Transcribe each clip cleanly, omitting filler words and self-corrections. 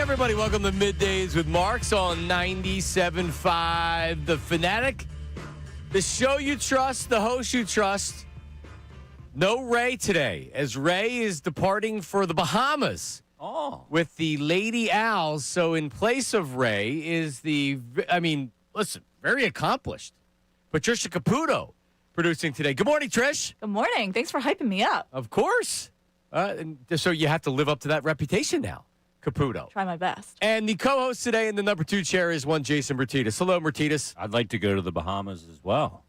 everybody. Welcome to Middays with Marks on 97.5. The Fanatic, the show you trust, the host you trust. No Ray today, as Ray is departing for the Bahamas with the Lady Owls. So in place of Ray is very accomplished Patricia Caputo producing today. Good morning, Trish. Good morning. Thanks for hyping me up. Of course. So you have to live up to that reputation now. Caputo. Try my best. And the co-host today in the number 2 chair is one Jason Martinez. Hello, Martinez. I'd like to go to the Bahamas as well.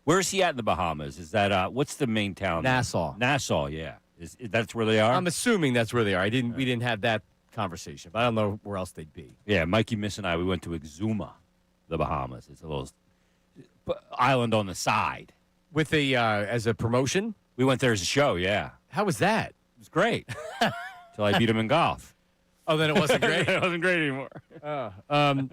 Where is he at in the Bahamas? Is that what's the main town? Nassau. Nassau, yeah. Is that's where they are? I'm assuming that's where they are. We didn't have that conversation, but I don't know where else they'd be. Yeah, Mikey Miss and I, we went to Exuma, the Bahamas. It's a little island on the side. With as a promotion? We went there as a show, yeah. How was that? It was great. Till I beat him in golf. Oh, then it wasn't great. It wasn't great anymore.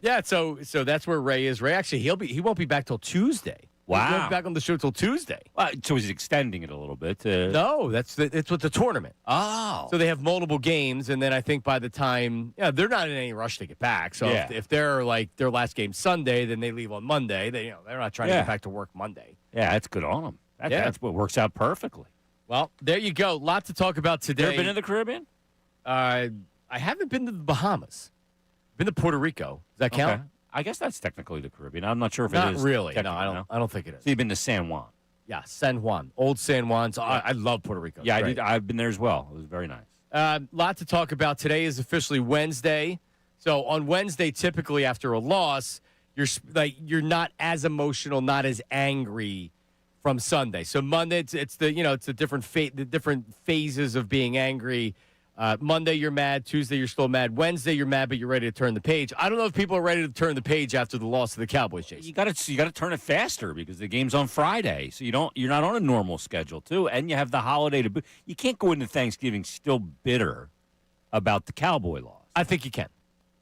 Yeah, so that's where Ray is. Ray actually he won't be back till Tuesday. Wow. He won't be back on the show till Tuesday. So he's extending it a little bit. No, it's with the tournament. Oh. So they have multiple games, and then I think by the time they're not in any rush to get back. So if they're like their last game Sunday, then they leave on Monday. They're not trying to get back to work Monday. Yeah, that's good on them. That's what works out perfectly. Well, there you go. Lot to talk about today. You ever been to the Caribbean? I haven't been to the Bahamas. Been to Puerto Rico. Does that count? Okay. I guess that's technically the Caribbean. I'm not sure if it Not is. really. No, I don't think it is. So you've been to San Juan? Yeah, San Juan. Old San Juan. So I love Puerto Rico. Yeah, I did. I've been there as well. It was very nice. Lot to talk about. Today is officially Wednesday. So on Wednesday, typically after a loss, you're not as emotional, not as angry from Sunday. So Monday, it's the different phases of being angry. Monday, you're mad. Tuesday, you're still mad. Wednesday, you're mad, but you're ready to turn the page. I don't know if people are ready to turn the page after the loss to the Cowboys, Jason. You got to turn it faster because the game's on Friday, so you're not on a normal schedule too, and you have the holiday to. You can't go into Thanksgiving still bitter about the Cowboy loss. I think you can.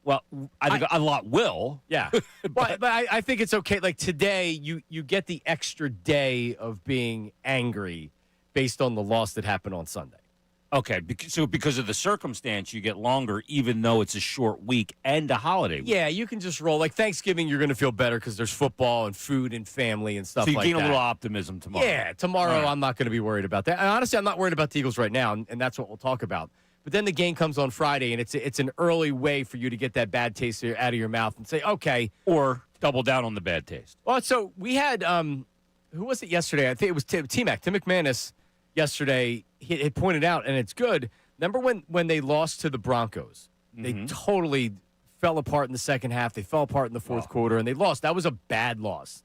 Well, I think a lot will. Yeah, but I think it's okay. Like today, you get the extra day of being angry based on the loss that happened on Sunday. Okay, so because of the circumstance, you get longer, even though it's a short week and a holiday week. Yeah, you can just roll. Like Thanksgiving, you're going to feel better because there's football and food and family and stuff like that. So you gain a little optimism tomorrow. Yeah, tomorrow I'm not going to be worried about that. And honestly, I'm not worried about the Eagles right now, and that's what we'll talk about. But then the game comes on Friday, and it's an early way for you to get that bad taste out of your mouth and say, okay. Or double down on the bad taste. Well, so we had, who was it yesterday? I think it was T-Mac. Tim McManus yesterday had pointed out, and it's good. Remember when they lost to the Broncos? They totally fell apart in the second half. They fell apart in the fourth quarter, and they lost. That was a bad loss.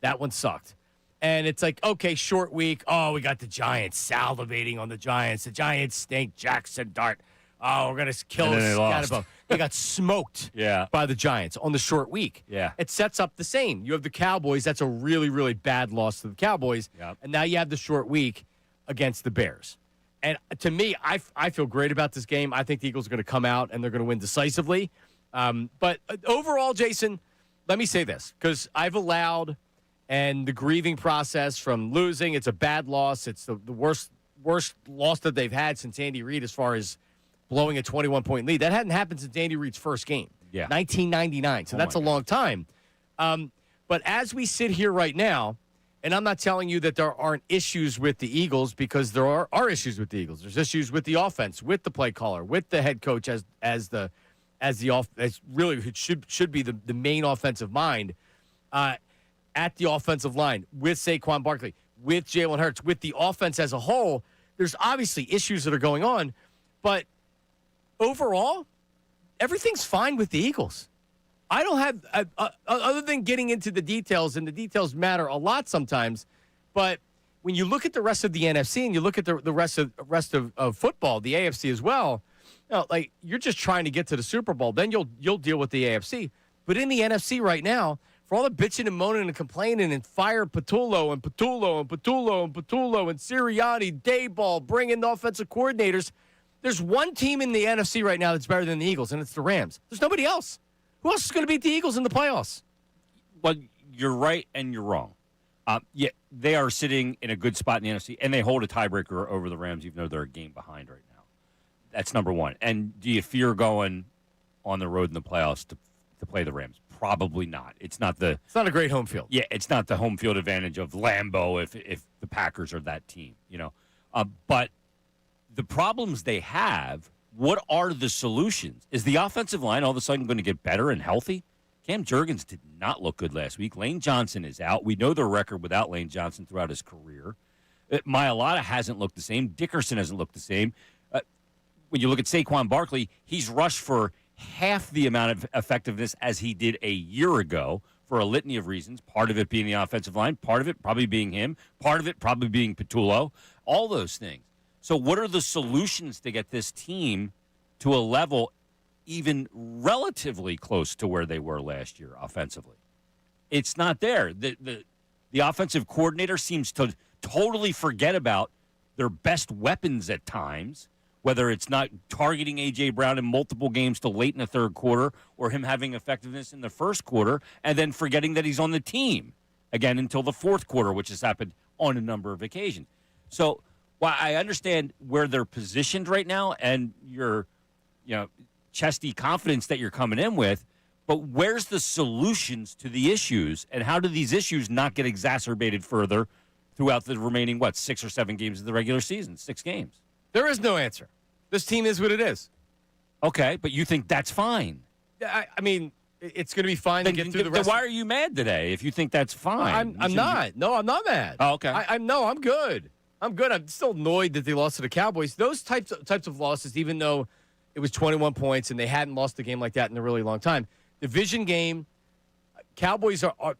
That one sucked. And it's like, okay, short week. Oh, we got the Giants salivating on the Giants. The Giants stink. Jackson Dart. Oh, we're going to kill us. They got smoked by the Giants on the short week. Yeah. It sets up the same. You have the Cowboys. That's a really, really bad loss to the Cowboys. Yep. And now you have the short week against the Bears. And to me, I feel great about this game. I think the Eagles are going to come out and they're going to win decisively. But overall, Jason, let me say this, because I've allowed and the grieving process from losing, it's a bad loss. It's the worst loss that they've had since Andy Reid as far as blowing a 21-point lead. That hadn't happened since Andy Reid's first game, 1999. So that's a long time. But as we sit here right now, and I'm not telling you that there aren't issues with the Eagles, because there are issues with the Eagles. There's issues with the offense, with the play caller, with the head coach as really who should be the main offensive mind at the offensive line, with Saquon Barkley, with Jalen Hurts, with the offense as a whole. There's obviously issues that are going on, but overall, everything's fine with the Eagles. I don't have, other than getting into the details, and the details matter a lot sometimes, but when you look at the rest of the NFC and you look at the rest of football, the AFC as well, like you're just trying to get to the Super Bowl, then you'll deal with the AFC. But in the NFC right now, for all the bitching and moaning and complaining and fire Patullo and Patullo and Patullo and Patullo and Sirianni, Dayball, bringing the offensive coordinators, there's one team in the NFC right now that's better than the Eagles, and it's the Rams. There's nobody else. Who else is going to beat the Eagles in the playoffs? Well, you're right and you're wrong. Yeah, they are sitting in a good spot in the NFC, and they hold a tiebreaker over the Rams, even though they're a game behind right now. That's number one. And do you fear going on the road in the playoffs to play the Rams? Probably not. It's not a great home field. Yeah, it's not the home field advantage of Lambeau if the Packers are that team, But the problems they have, what are the solutions? Is the offensive line all of a sudden going to get better and healthy? Cam Jurgens did not look good last week. Lane Johnson is out. We know their record without Lane Johnson throughout his career. Mailata hasn't looked the same. Dickerson hasn't looked the same. When you look at Saquon Barkley, he's rushed for half the amount of effectiveness as he did a year ago for a litany of reasons, part of it being the offensive line, part of it probably being him, part of it probably being Patullo, all those things. So what are the solutions to get this team to a level even relatively close to where they were last year offensively? It's not there. The offensive coordinator seems to totally forget about their best weapons at times, whether it's not targeting A.J. Brown in multiple games till late in the third quarter or him having effectiveness in the first quarter and then forgetting that he's on the team again until the fourth quarter, which has happened on a number of occasions. So while I understand where they're positioned right now and your chesty confidence that you're coming in with, but where's the solutions to the issues and how do these issues not get exacerbated further throughout the remaining, 6 or 7 games of the regular season, 6 games? There is no answer. This team is what it is. Okay, but you think that's fine? I mean, it's going to be fine to get through the rest. Why are you mad today if you think that's fine? I'm not. No, I'm not mad. Oh, okay. I'm good. I'm good. I'm still annoyed that they lost to the Cowboys. Those types of losses, even though it was 21 points and they hadn't lost a game like that in a really long time. Division game, Cowboys are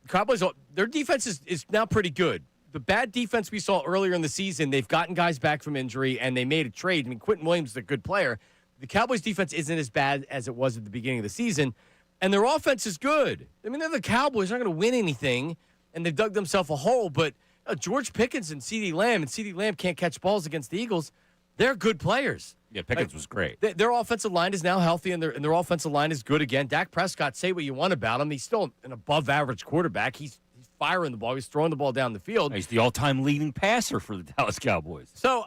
their defense is now pretty good. The bad defense we saw earlier in the season, they've gotten guys back from injury, and they made a trade. I mean, Quentin Williams is a good player. The Cowboys' defense isn't as bad as it was at the beginning of the season, and their offense is good. I mean, they're the Cowboys. They're not going to win anything, and they've dug themselves a hole. But George Pickens and CeeDee Lamb can't catch balls against the Eagles. They're good players. Yeah, Pickens was great. Their offensive line is now healthy, and their offensive line is good again. Dak Prescott, say what you want about him. He's still an above-average quarterback. He's firing the ball. He's throwing the ball down the field. He's the all-time leading passer for the Dallas Cowboys. So,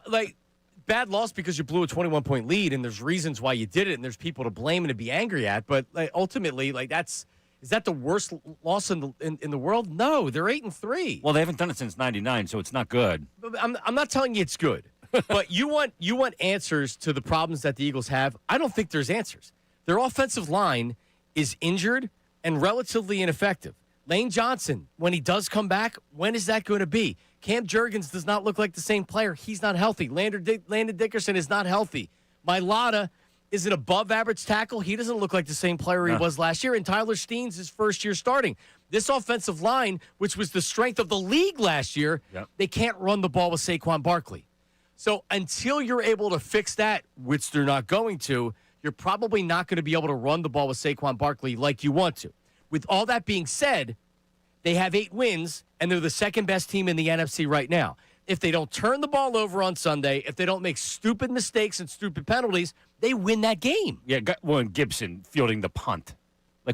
bad loss because you blew a 21-point lead, and there's reasons why you did it, and there's people to blame and to be angry at. But ultimately, is that the worst loss in the world? No, they're 8-3. Well, they haven't done it since '99, so it's not good. I'm not telling you it's good, but you want answers to the problems that the Eagles have. I don't think there's answers. Their offensive line is injured and relatively ineffective. Lane Johnson, when he does come back, when is that going to be? Cam Jurgens does not look like the same player. He's not healthy. Landon Dickerson is not healthy. Mailata is an above-average tackle. He doesn't look like the same player he was last year. And Tyler Steen's his first year starting. This offensive line, which was the strength of the league last year, they can't run the ball with Saquon Barkley. So until you're able to fix that, which they're not going to, you're probably not going to be able to run the ball with Saquon Barkley like you want to. With all that being said, they have 8 wins, and they're the second-best team in the NFC right now. If they don't turn the ball over on Sunday, if they don't make stupid mistakes and stupid penalties, they win that game. Yeah, and Gibson fielding the punt.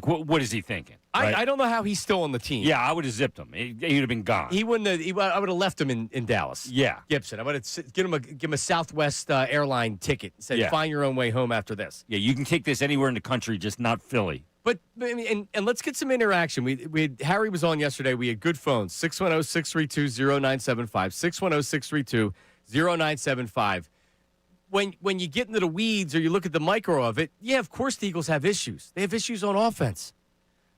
What is he thinking? Right? I don't know how he's still on the team. Yeah, I would have zipped him. He'd have been gone. He wouldn't have. I would have left him in Dallas. Yeah, Gibson. I would have give him a Southwest airline ticket and said, find your own way home after this. Yeah, you can take this anywhere in the country, just not Philly. But and let's get some interaction. We had, Harry was on yesterday. We had good phones, 610-632-0975, 610-632-0975. When you get into the weeds or you look at the micro of it, yeah, of course the Eagles have issues. They have issues on offense.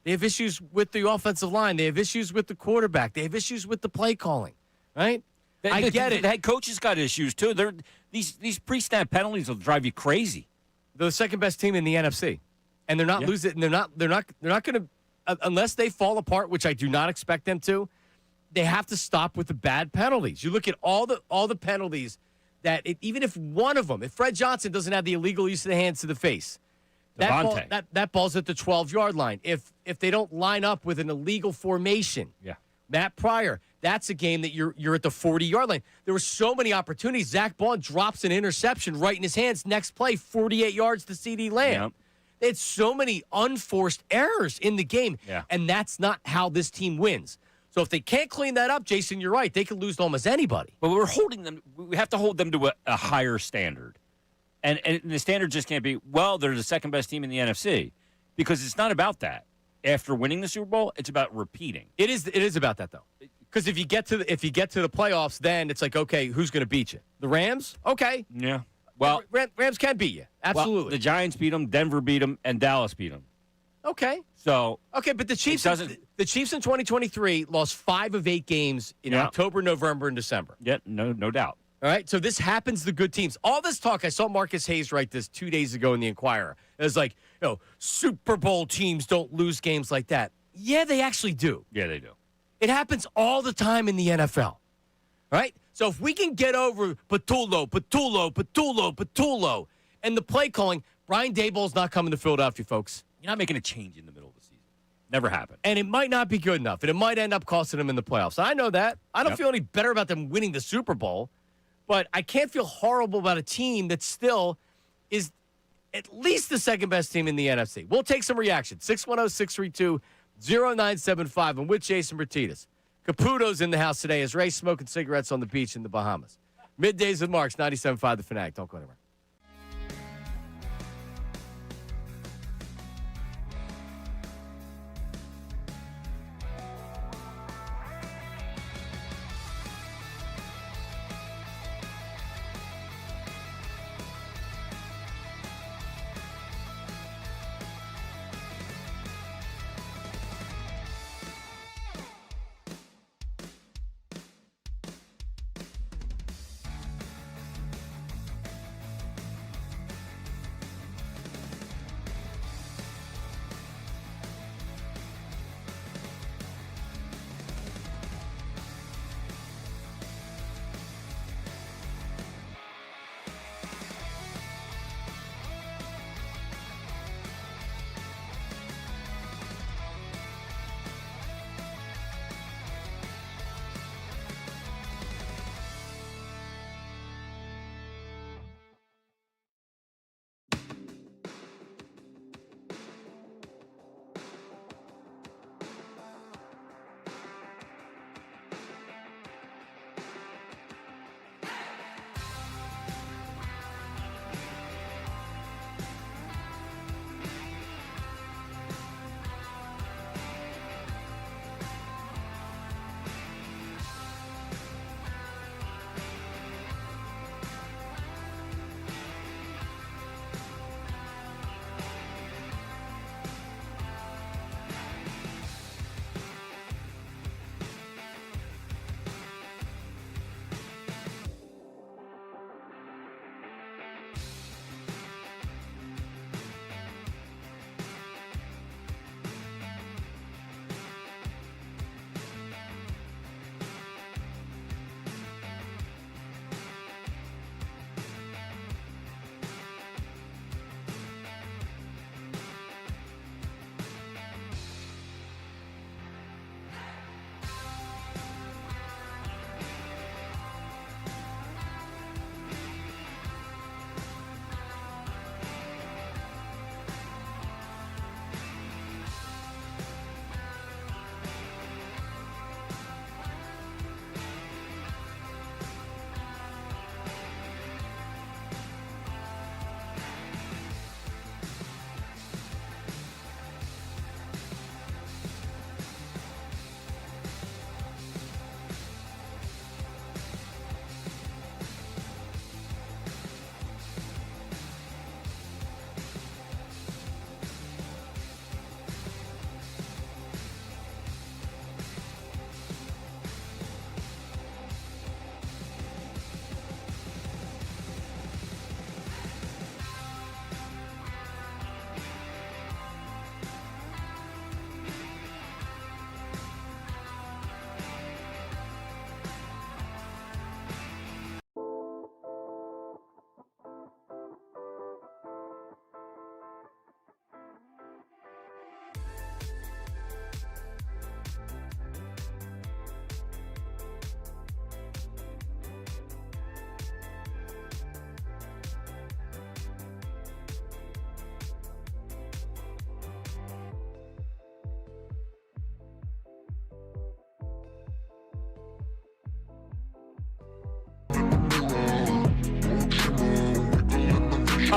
They have issues with the offensive line. They have issues with the quarterback. They have issues with the play calling, right? I get it. The head coach has got issues, too. These pre-snap penalties will drive you crazy. They're the second-best team in the NFC. And they're not losing. They're not going to, unless they fall apart, which I do not expect them to. They have to stop with the bad penalties. You look at all the penalties that even if one of them, if Fred Johnson doesn't have the illegal use of the hands to the face, that ball's at the 12-yard line. If they don't line up with an illegal formation, Matt Pryor, that's a game that you're at the 40-yard line. There were so many opportunities. Zach Bond drops an interception right in his hands. Next play, 48 yards to CeeDee Lamb. Yep. They had so many unforced errors in the game, and that's not how this team wins. So if they can't clean that up, Jason, you're right. They could lose to almost anybody. But we have to hold them to a higher standard. And the standard just can't be, well, they're the second best team in the NFC, because it's not about that. After winning the Super Bowl, it's about repeating. It is about that, though. Because if you get to the playoffs, then it's like, okay, who's going to beat you? The Rams? Okay. Yeah. Well, Rams can beat you. Absolutely. Well, the Giants beat them, Denver beat them, and Dallas beat them. Okay. So okay, but the Chiefs in 2023 lost 5 of 8 games in October, November, and December. Yeah, no doubt. All right, so this happens to good teams. All this talk, I saw Marcus Hayes write this 2 days ago in the Inquirer. It was like, Super Bowl teams don't lose games like that. Yeah, they actually do. Yeah, they do. It happens all the time in the NFL. All right? So if we can get over Patullo, and the play calling, Brian Daboll's not coming to Philadelphia, folks. You're not making a change in the middle of the season. Never happened. And it might not be good enough, and it might end up costing them in the playoffs. I know that. I don't feel any better about them winning the Super Bowl, but I can't feel horrible about a team that still is at least the second best team in the NFC. We'll take some reaction. 610-632-0975. I'm with Jason Bertitas. Caputo's in the house today as Ray's smoking cigarettes on the beach in the Bahamas. Middays with Marks, 97.5 The Fanatic. Don't go anywhere.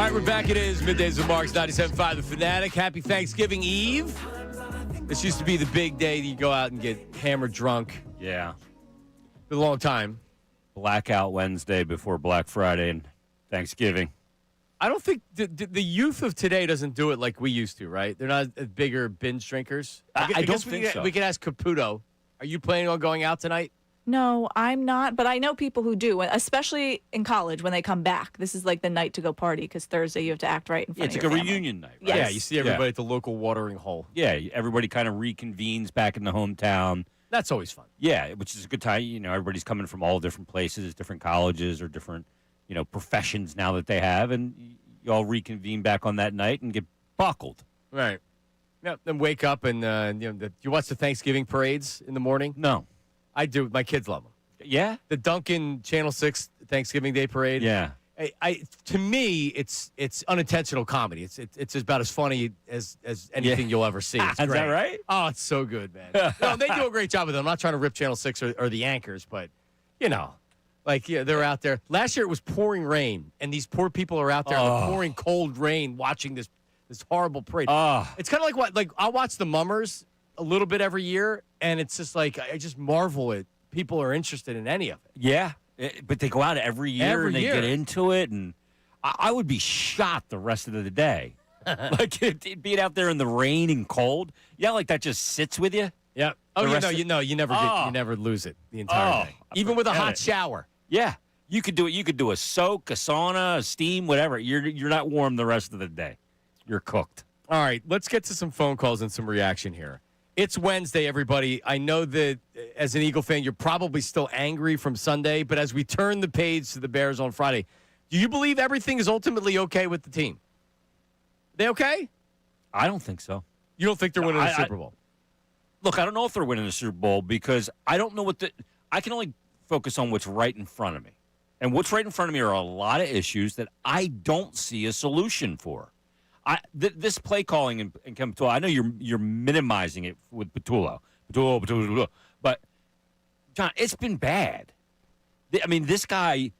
right, we're back. It is Middays with Marks, 97.5 The Fanatic. Happy Thanksgiving Eve. This used to be the big day that you go out and get hammered drunk. Yeah. For a long time. Blackout Wednesday before Black Friday and Thanksgiving. I don't think the youth of today doesn't do it like we used to, right? They're not bigger binge drinkers. I don't guess think so. We could ask Caputo. Are you planning on going out tonight? No, I'm not, but I know people who do, especially in college when they come back. This is like the night to go party because Thursday you have to act right in front It's of like your a family. reunion night, right? Yes. Yeah, you see everybody at the local watering hole. Yeah, everybody kind of reconvenes back in the hometown. That's always fun. Yeah, which is a good time. You know, everybody's coming from all different places, different colleges or different, professions now that they have, and you all reconvene back on that night and get buckled. Right. Yeah, then wake up and you watch the Thanksgiving parades in the morning? No. I do. My kids love them. Yeah? The Duncan Channel 6 Thanksgiving Day Parade. Yeah. To me, it's unintentional comedy. It's about as funny as anything you'll ever see. It's Is great. that right? Oh, it's so good, man. No, they do a great job with it. I'm not trying to rip Channel 6 or the anchors, but, they're out there. Last year it was pouring rain, and these poor people are out there in the pouring cold rain watching this horrible parade. It's kind of like I'll watch the Mummers a little bit every year, and it's just like I just marvel at people are interested in any of it. Yeah. But they go out every year and they get into it, and I would be shot the rest of the day. Like being out there in the rain and cold. Yeah, like that just sits with you. Yeah. Oh, you never lose it the entire day. Even with a hot shower. Yeah. You could do it. You could do a soak, a sauna, a steam, whatever. You're not warm the rest of the day. You're cooked. All right, let's get to some phone calls and some reaction here. It's Wednesday, everybody. I know that as an Eagle fan, you're probably still angry from Sunday, but as we turn the page to the Bears on Friday, do you believe everything is ultimately okay with the team? They okay? I don't think so. You don't think they're winning the Super Bowl? Look, I don't know if they're winning the Super Bowl because I don't know I can only focus on what's right in front of me. And what's right in front of me are a lot of issues that I don't see a solution for. This play calling and Kevin Patullo, I know you're minimizing it with Patullo, but John, it's been bad. I mean, this guy,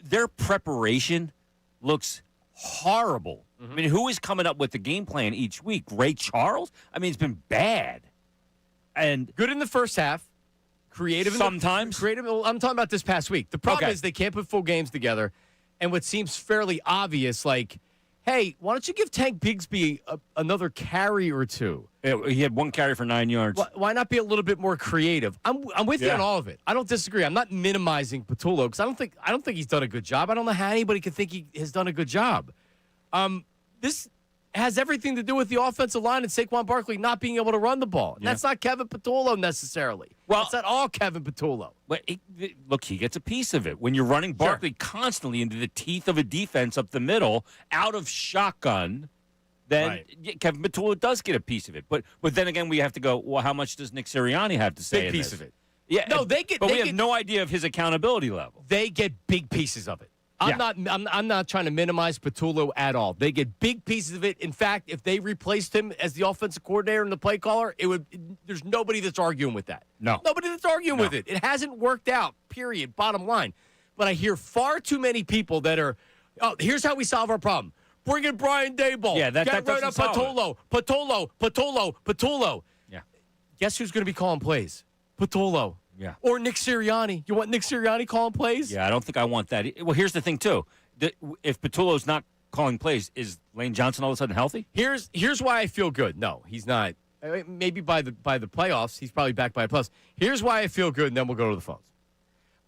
their preparation looks horrible. Mm-hmm. I mean, who is coming up with the game plan each week? Ray Charles? I mean, it's been bad. And good in the first half, creative sometimes. Creative. I'm talking about this past week. The problem is they can't put full games together, and what seems fairly obvious, like, hey, why don't you give Tank Bigsby another carry or two? He had one carry for 9 yards. Why not be a little bit more creative? I'm with you on all of it. I don't disagree. I'm not minimizing Patullo because I don't think he's done a good job. I don't know how anybody could think he has done a good job. This has everything to do with the offensive line and Saquon Barkley not being able to run the ball. And that's not Kevin Patullo necessarily. Well, it's not all Kevin Patullo. But look, he gets a piece of it. When you're running Barkley constantly into the teeth of a defense up the middle, out of shotgun, then Kevin Patullo does get a piece of it. But then again, we have to go, well, how much does Nick Sirianni have to say Big in piece this? of it. Yeah, no, we have no idea of his accountability level. They get big pieces of it. I'm not trying to minimize Patullo at all. They get big pieces of it. In fact, if they replaced him as the offensive coordinator and the play caller, there's nobody that's arguing with that. No. Nobody that's arguing with it. It hasn't worked out, period, bottom line. But I hear far too many people that are, here's how we solve our problem. Bring in Brian Daboll. Yeah, that Get rid of Patullo. Yeah. Guess who's going to be calling plays? Patullo. Yeah. Or Nick Sirianni. You want Nick Sirianni calling plays? Yeah, I don't think I want that. Well, here's the thing, too. If Patullo's not calling plays, is Lane Johnson all of a sudden healthy? Here's why I feel good. No, he's not. Maybe by the playoffs. He's probably back by the playoffs. Here's why I feel good, and then we'll go to the phones.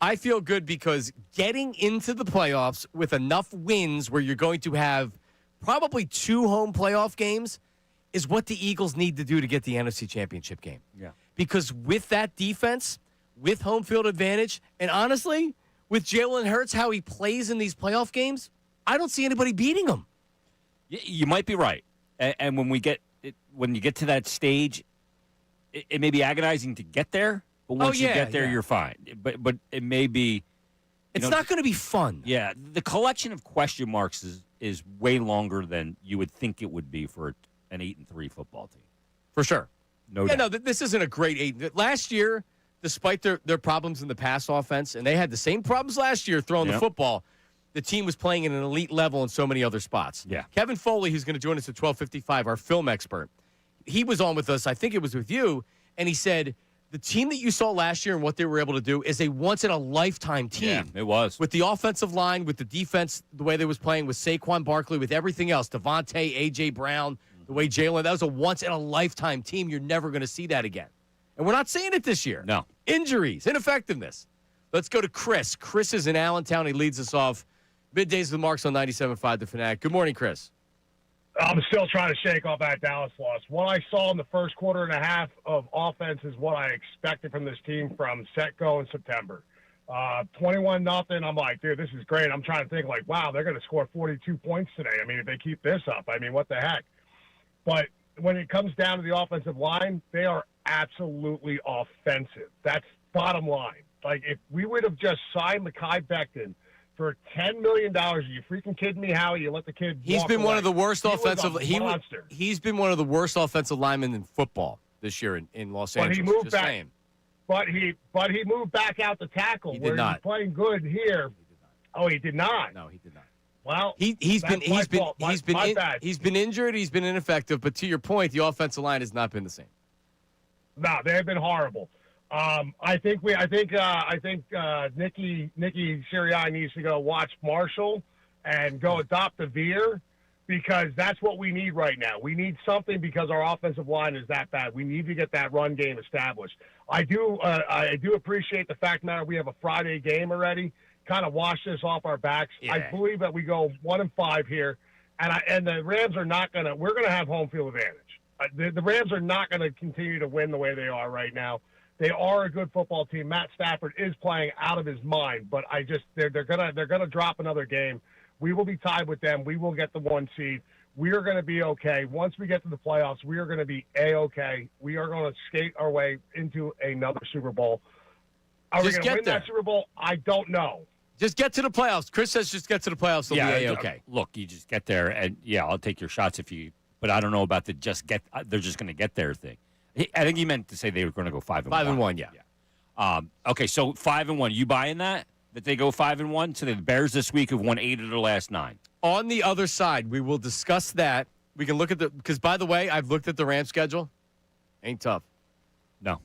I feel good because getting into the playoffs with enough wins where you're going to have probably 2 home playoff games is what the Eagles need to do to get the NFC Championship game. Yeah. Because with that defense, with home field advantage, and honestly, with Jalen Hurts, how he plays in these playoff games, I don't see anybody beating him. You might be right. And when you get to that stage, it may be agonizing to get there, but once you get there, you're fine. But it may be... It's not going to be fun. Yeah, the collection of question marks is way longer than you would think it would be for an 8-3 football team. For sure. No doubt. No, this isn't a great 8. Last year, despite their problems in the pass offense, and they had the same problems last year throwing the football, the team was playing at an elite level in so many other spots. Yeah. Kevin Foley, who's going to join us at 12:55, our film expert, he was on with us. I think it was with you, and he said the team that you saw last year and what they were able to do is a once-in-a-lifetime team. Yeah, it was. With the offensive line, with the defense, the way they was playing, with Saquon Barkley, with everything else, Devontae, A.J. Brown, the way Jalen, that was a once-in-a-lifetime team. You're never going to see that again. And we're not seeing it this year. No. Injuries, ineffectiveness. Let's go to Chris. Chris is in Allentown. He leads us off. Middays with Marks on 97.5 The Fanatic. Good morning, Chris. I'm still trying to shake off that Dallas loss. What I saw in the first quarter and a half of offense is what I expected from this team from set-go in September. 21-0, I'm like, dude, this is great. I'm trying to think, like, wow, they're going to score 42 points today. I mean, if they keep this up, I mean, what the heck? But when it comes down to the offensive line, they are absolutely offensive. That's bottom line. Like, if we would have just signed Mekhi Becton for $10 million. Are you freaking kidding me, Howie? You let the kid He's walk been away. one of the worst offensive. Monster. He's been one of the worst offensive linemen in football this year in Los But Angeles. he moved Just back. saying. But he moved back out to tackle. He did where not. He's playing good here. Oh, he did not. No, he did not. Well, He's that's been my fault. My bad. he's been injured. He's been ineffective. But to your point, the offensive line has not been the same. No, they have been horrible. I think Nicky Sirianni needs to go watch Marshall and go adopt the veer, because that's what we need right now. We need something because our offensive line is that bad. We need to get that run game established. I do appreciate the fact now we have a Friday game already. Kind of wash this off our backs. Yeah. I believe that we go 1-5 here, and the Rams are not gonna. We're gonna have home field advantage. The Rams are not going to continue to win the way they are right now. They are a good football team. Matt Stafford is playing out of his mind, but they're gonna drop another game. We will be tied with them. We will get the 1 seed. We are going to be okay. Once we get to the playoffs, we are going to be A-okay. We are going to skate our way into another Super Bowl. Are we Just going to get win there. that Super Bowl? I don't know. Just get to the playoffs. Chris says just get to the playoffs. They'll be A-okay. Look, you just get there, and yeah, I'll take your shots if you. But I don't know about the just get. They're just going to get there thing. I think he meant to say they were going to go 5-1. 5-1, yeah. Okay, so 5-1. You buying that they go 5-1? So the Bears this week have won 8 of their last 9. On the other side, we will discuss that. We can look at because by the way, I've looked at the Rams schedule. Ain't tough. No.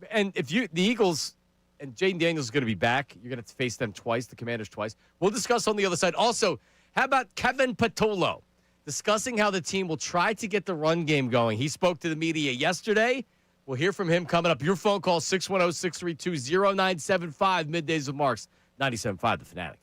And if the Eagles and Jaden Daniels is going to be back, you're going to face them twice, the Commanders twice. We'll discuss on the other side. Also, how about Kevin Patullo discussing how the team will try to get the run game going? He spoke to the media yesterday. We'll hear from him coming up. Your phone call, 610-632-0975, Middays with Marks, 97.5 The Fanatic.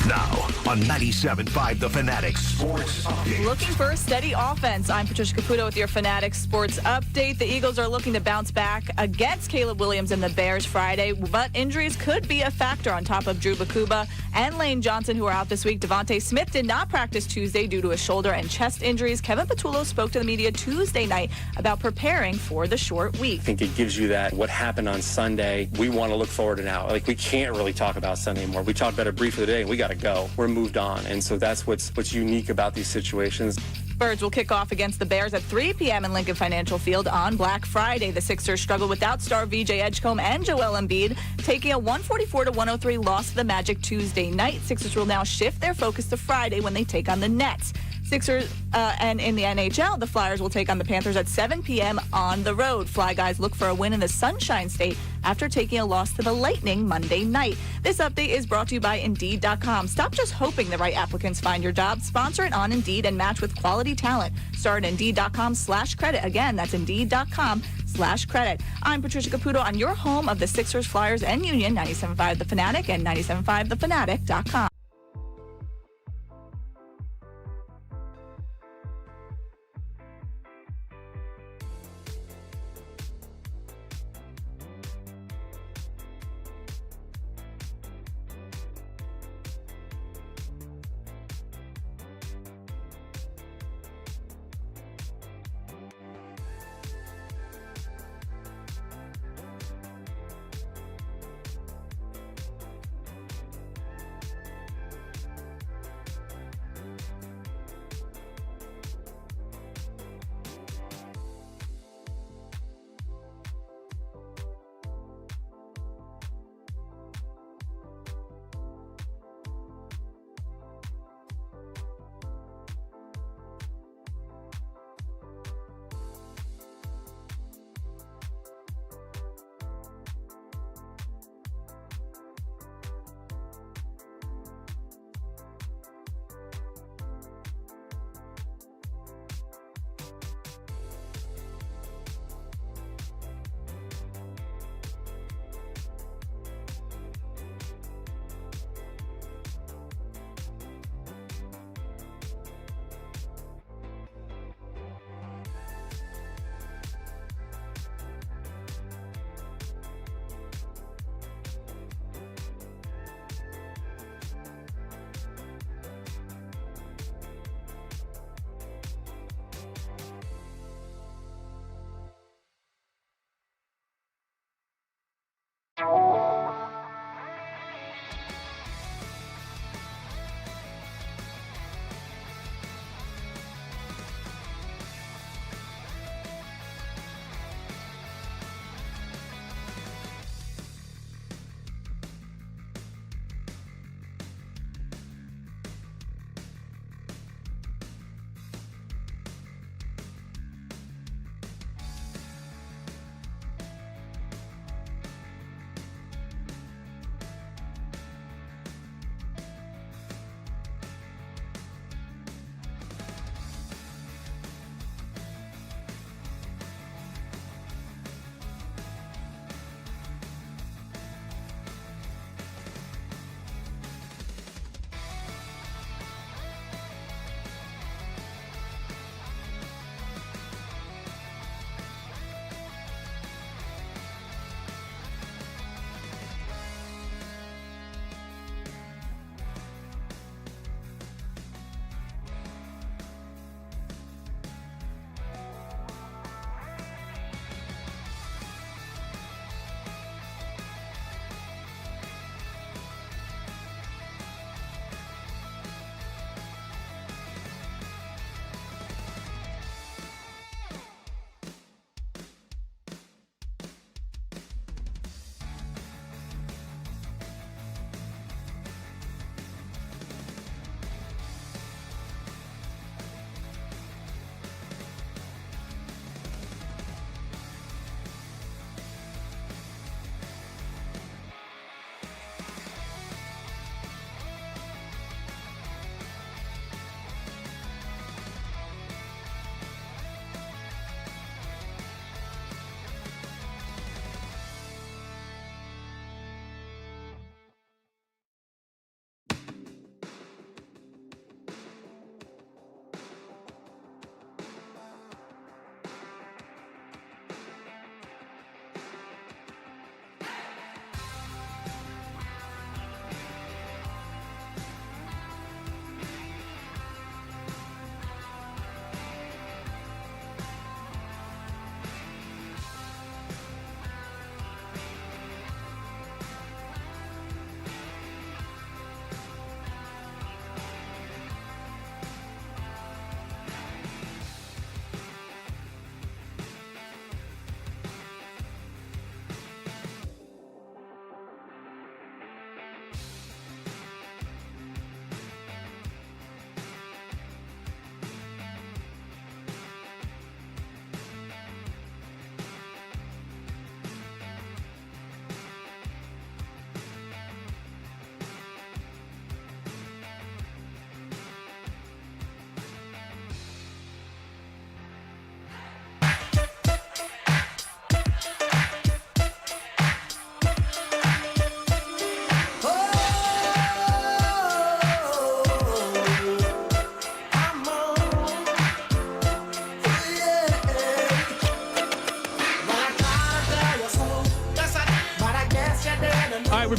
Now on 97.5 The Fanatic Sports Update. Looking for a steady offense. I'm Patricia Caputo with your Fanatic Sports Update. The Eagles are looking to bounce back against Caleb Williams and the Bears Friday, but injuries could be a factor on top of Drew Bakuba and Lane Johnson, who are out this week. Devontae Smith did not practice Tuesday due to a shoulder and chest injuries. Kevin Patullo spoke to the media Tuesday night about preparing for the short week. I think it gives you that what happened on Sunday. We want to look forward to now. Like, we can't really talk about Sunday anymore. We talked about it briefly today, and we got to go. We're moved on. And so that's what's unique about these situations. Birds will kick off against the Bears at 3 p.m. in Lincoln Financial Field on Black Friday. The Sixers struggled without star VJ Edgecombe and Joel Embiid, taking a 144-103 loss to the Magic Tuesday night. Sixers will now shift their focus to Friday when they take on the Nets. Sixers and in the NHL, the Flyers will take on the Panthers at 7 p.m. on the road. Fly Guys look for a win in the Sunshine State after taking a loss to the Lightning Monday night. This update is brought to you by Indeed.com. Stop just hoping the right applicants find your job. Sponsor it on Indeed and match with quality talent. Start at Indeed.com/credit. Again, that's Indeed.com/credit. I'm Patricia Caputo on your home of the Sixers, Flyers, and Union, 97.5 The Fanatic and 97.5thefanatic.com.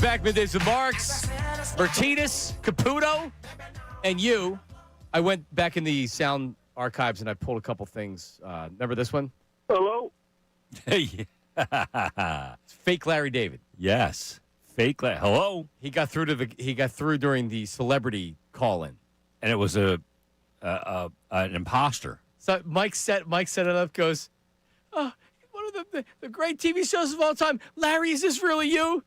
back. Middays with Marks, Martinez, Caputo, and you. I went back in the sound archives and I pulled a couple things. Remember this one? Hello? Hey. It's fake Larry David. Yes. Fake. Hello. He got through during the celebrity call-in. And it was an imposter. So Mike set it up. Goes, oh, one of the great TV shows of all time. Larry, is this really you?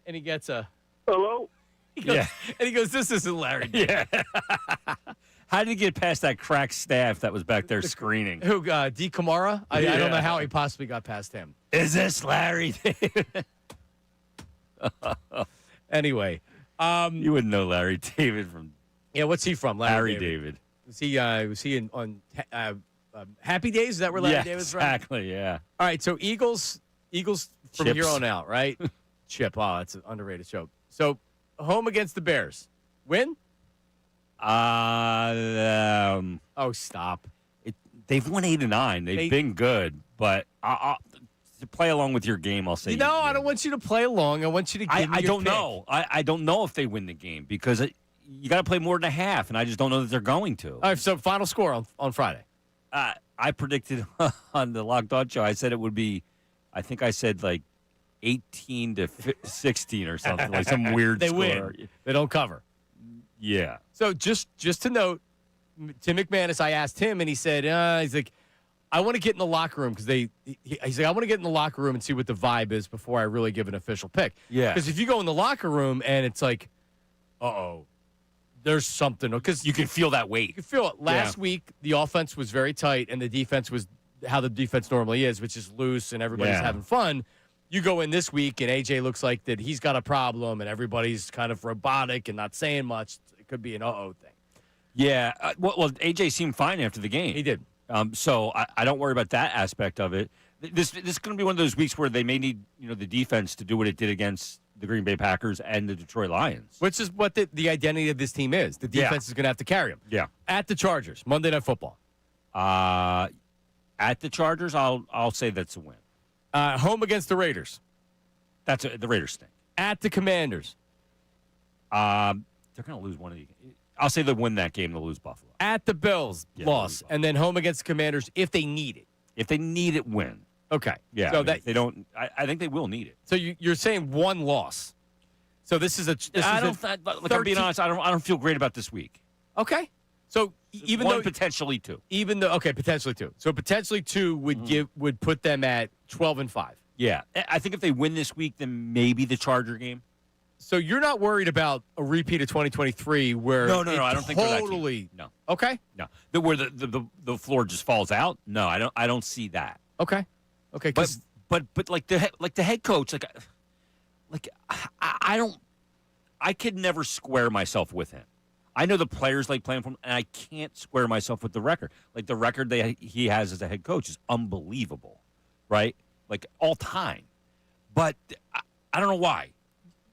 And he gets a Hello? he goes, Yeah. and he goes, this isn't Larry David. Yeah. How did he get past that crack staff that was back there screening? Who, D. Kamara? I Yeah. don't know how he possibly got past him. Is this Larry David? Anyway, You wouldn't know Larry David from yeah, what's he from? Larry David. Was he on Happy Days? Is that where Larry Yeah, David's from? exactly, yeah. All right, so Eagles from Chips. here on out, right? Chip. Oh, that's an underrated show. So home against the Bears. Win? Um, Oh, stop. they've won 8 and 9. They've been good, but to play along with your game, I'll say. No, I don't want you to play along. I want you to give me I your don't pick. know. I don't know if they win the game because you got to play more than a half, and I just don't know that they're going to. All right, so final score on Friday. I predicted on the Locked On show. I said it would be. I think I said like 18 to 16 or something, like some weird. They score. win. They don't cover. Yeah. So just to note, Tim McManus, I asked him, and he said, he's like, I want to get in the locker room because he's like, I want to get in the locker room and see what the vibe is before I really give an official pick. Yeah. Because if you go in the locker room and it's like, there's something, because You can feel that weight. you can feel it. Last week, the offense was very tight, and the defense was how the defense normally is, which is loose and everybody's Yeah. having fun. You go in this week, and AJ looks like that he's got a problem, and everybody's kind of robotic and not saying much. It could be an thing. Yeah. Well, AJ seemed fine after the game. He did. So I don't worry about that aspect of it. This is going to be one of those weeks where they may need the defense to do what it did against the Green Bay Packers and the Detroit Lions. Which is what the identity of this team is. The defense is going to have to carry them. Yeah. At the Chargers, Monday Night Football. At the Chargers, I'll say that's a win. Home against the Raiders. The Raiders stink. At the Commanders. They're going to lose one of these. I'll say they'll win that game. They'll lose Buffalo. At the Bills, Yeah, loss. And then home against the Commanders if they need it. If they need it, win. Okay. Yeah. So if they don't. I think they will need it. So you're saying one loss. So this is a. I'm being honest. I don't feel great about this week. Okay. So even one, though potentially two. Potentially two. So potentially two would put them at 12-5. Yeah. I think if they win this week, then maybe the Charger game. So you're not worried about a repeat of 2023 where No. I don't think they're that team. totally. No. Okay. No. Where the floor just falls out. No, I don't see that. Okay. Okay. 'Cause But like the head coach, I could never square myself with him. I know the players like playing for him, and I can't square myself with the record. Like the record that he has as a head coach is unbelievable, right? Like all time. But I don't know why.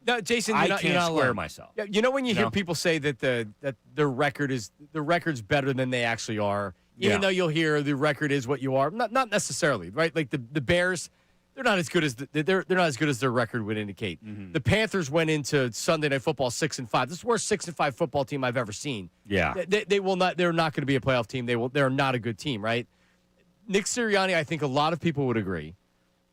No, Jason, I you're not, can't you're not square alone. myself. Yeah, you know when you hear No. people say that the record's better than they actually are, even Yeah. though you'll hear the record is what you are. Not necessarily, right? Like the Bears, they're not as good as they're not as good as their record would indicate. Mm-hmm. The Panthers went into Sunday Night Football 6-5. This is the worst 6-5 football team I've ever seen. Yeah. They will not. They're not going to be a playoff team. They're not a good team, right? Nick Sirianni, I think a lot of people would agree.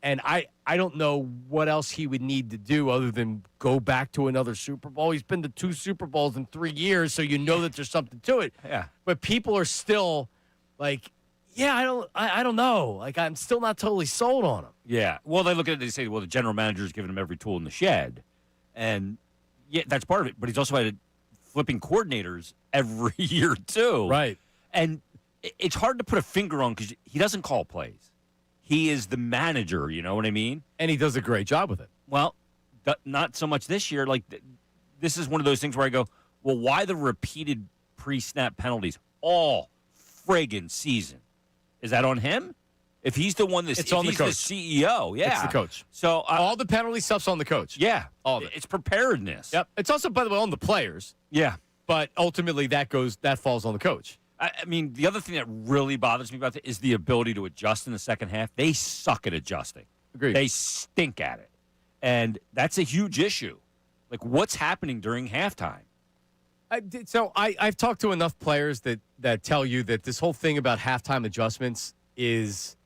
And I don't know what else he would need to do other than go back to another Super Bowl. He's been to 2 Super Bowls in 3 years, so you know that there's something to it. Yeah. But people are still like, yeah, I don't know. Like, I'm still not totally sold on him. Yeah. Well, they look at it, they say, well, the general manager's giving him every tool in the shed. And, yeah, that's part of it. But he's also had flipping coordinators every year, too. Right. And it's hard to put a finger on because he doesn't call plays. He is the manager, you know what I mean? And he does a great job with it. Well, not so much this year. Like, this is one of those things where I go, well, why the repeated pre-snap penalties all friggin' season? Is that on him? If he's the one that's It's on the coach. the CEO, yeah. It's the coach. So All the penalty stuff's on the coach. yeah, All of it. It's preparedness. Yep. It's also, by the way, on the players. Yeah. But ultimately, that falls on the coach. I mean, the other thing that really bothers me about it is the ability to adjust in the second half. They suck at adjusting. Agreed. They stink at it. And that's a huge issue. Like, what's happening during halftime? I've talked to enough players that tell you that this whole thing about halftime adjustments is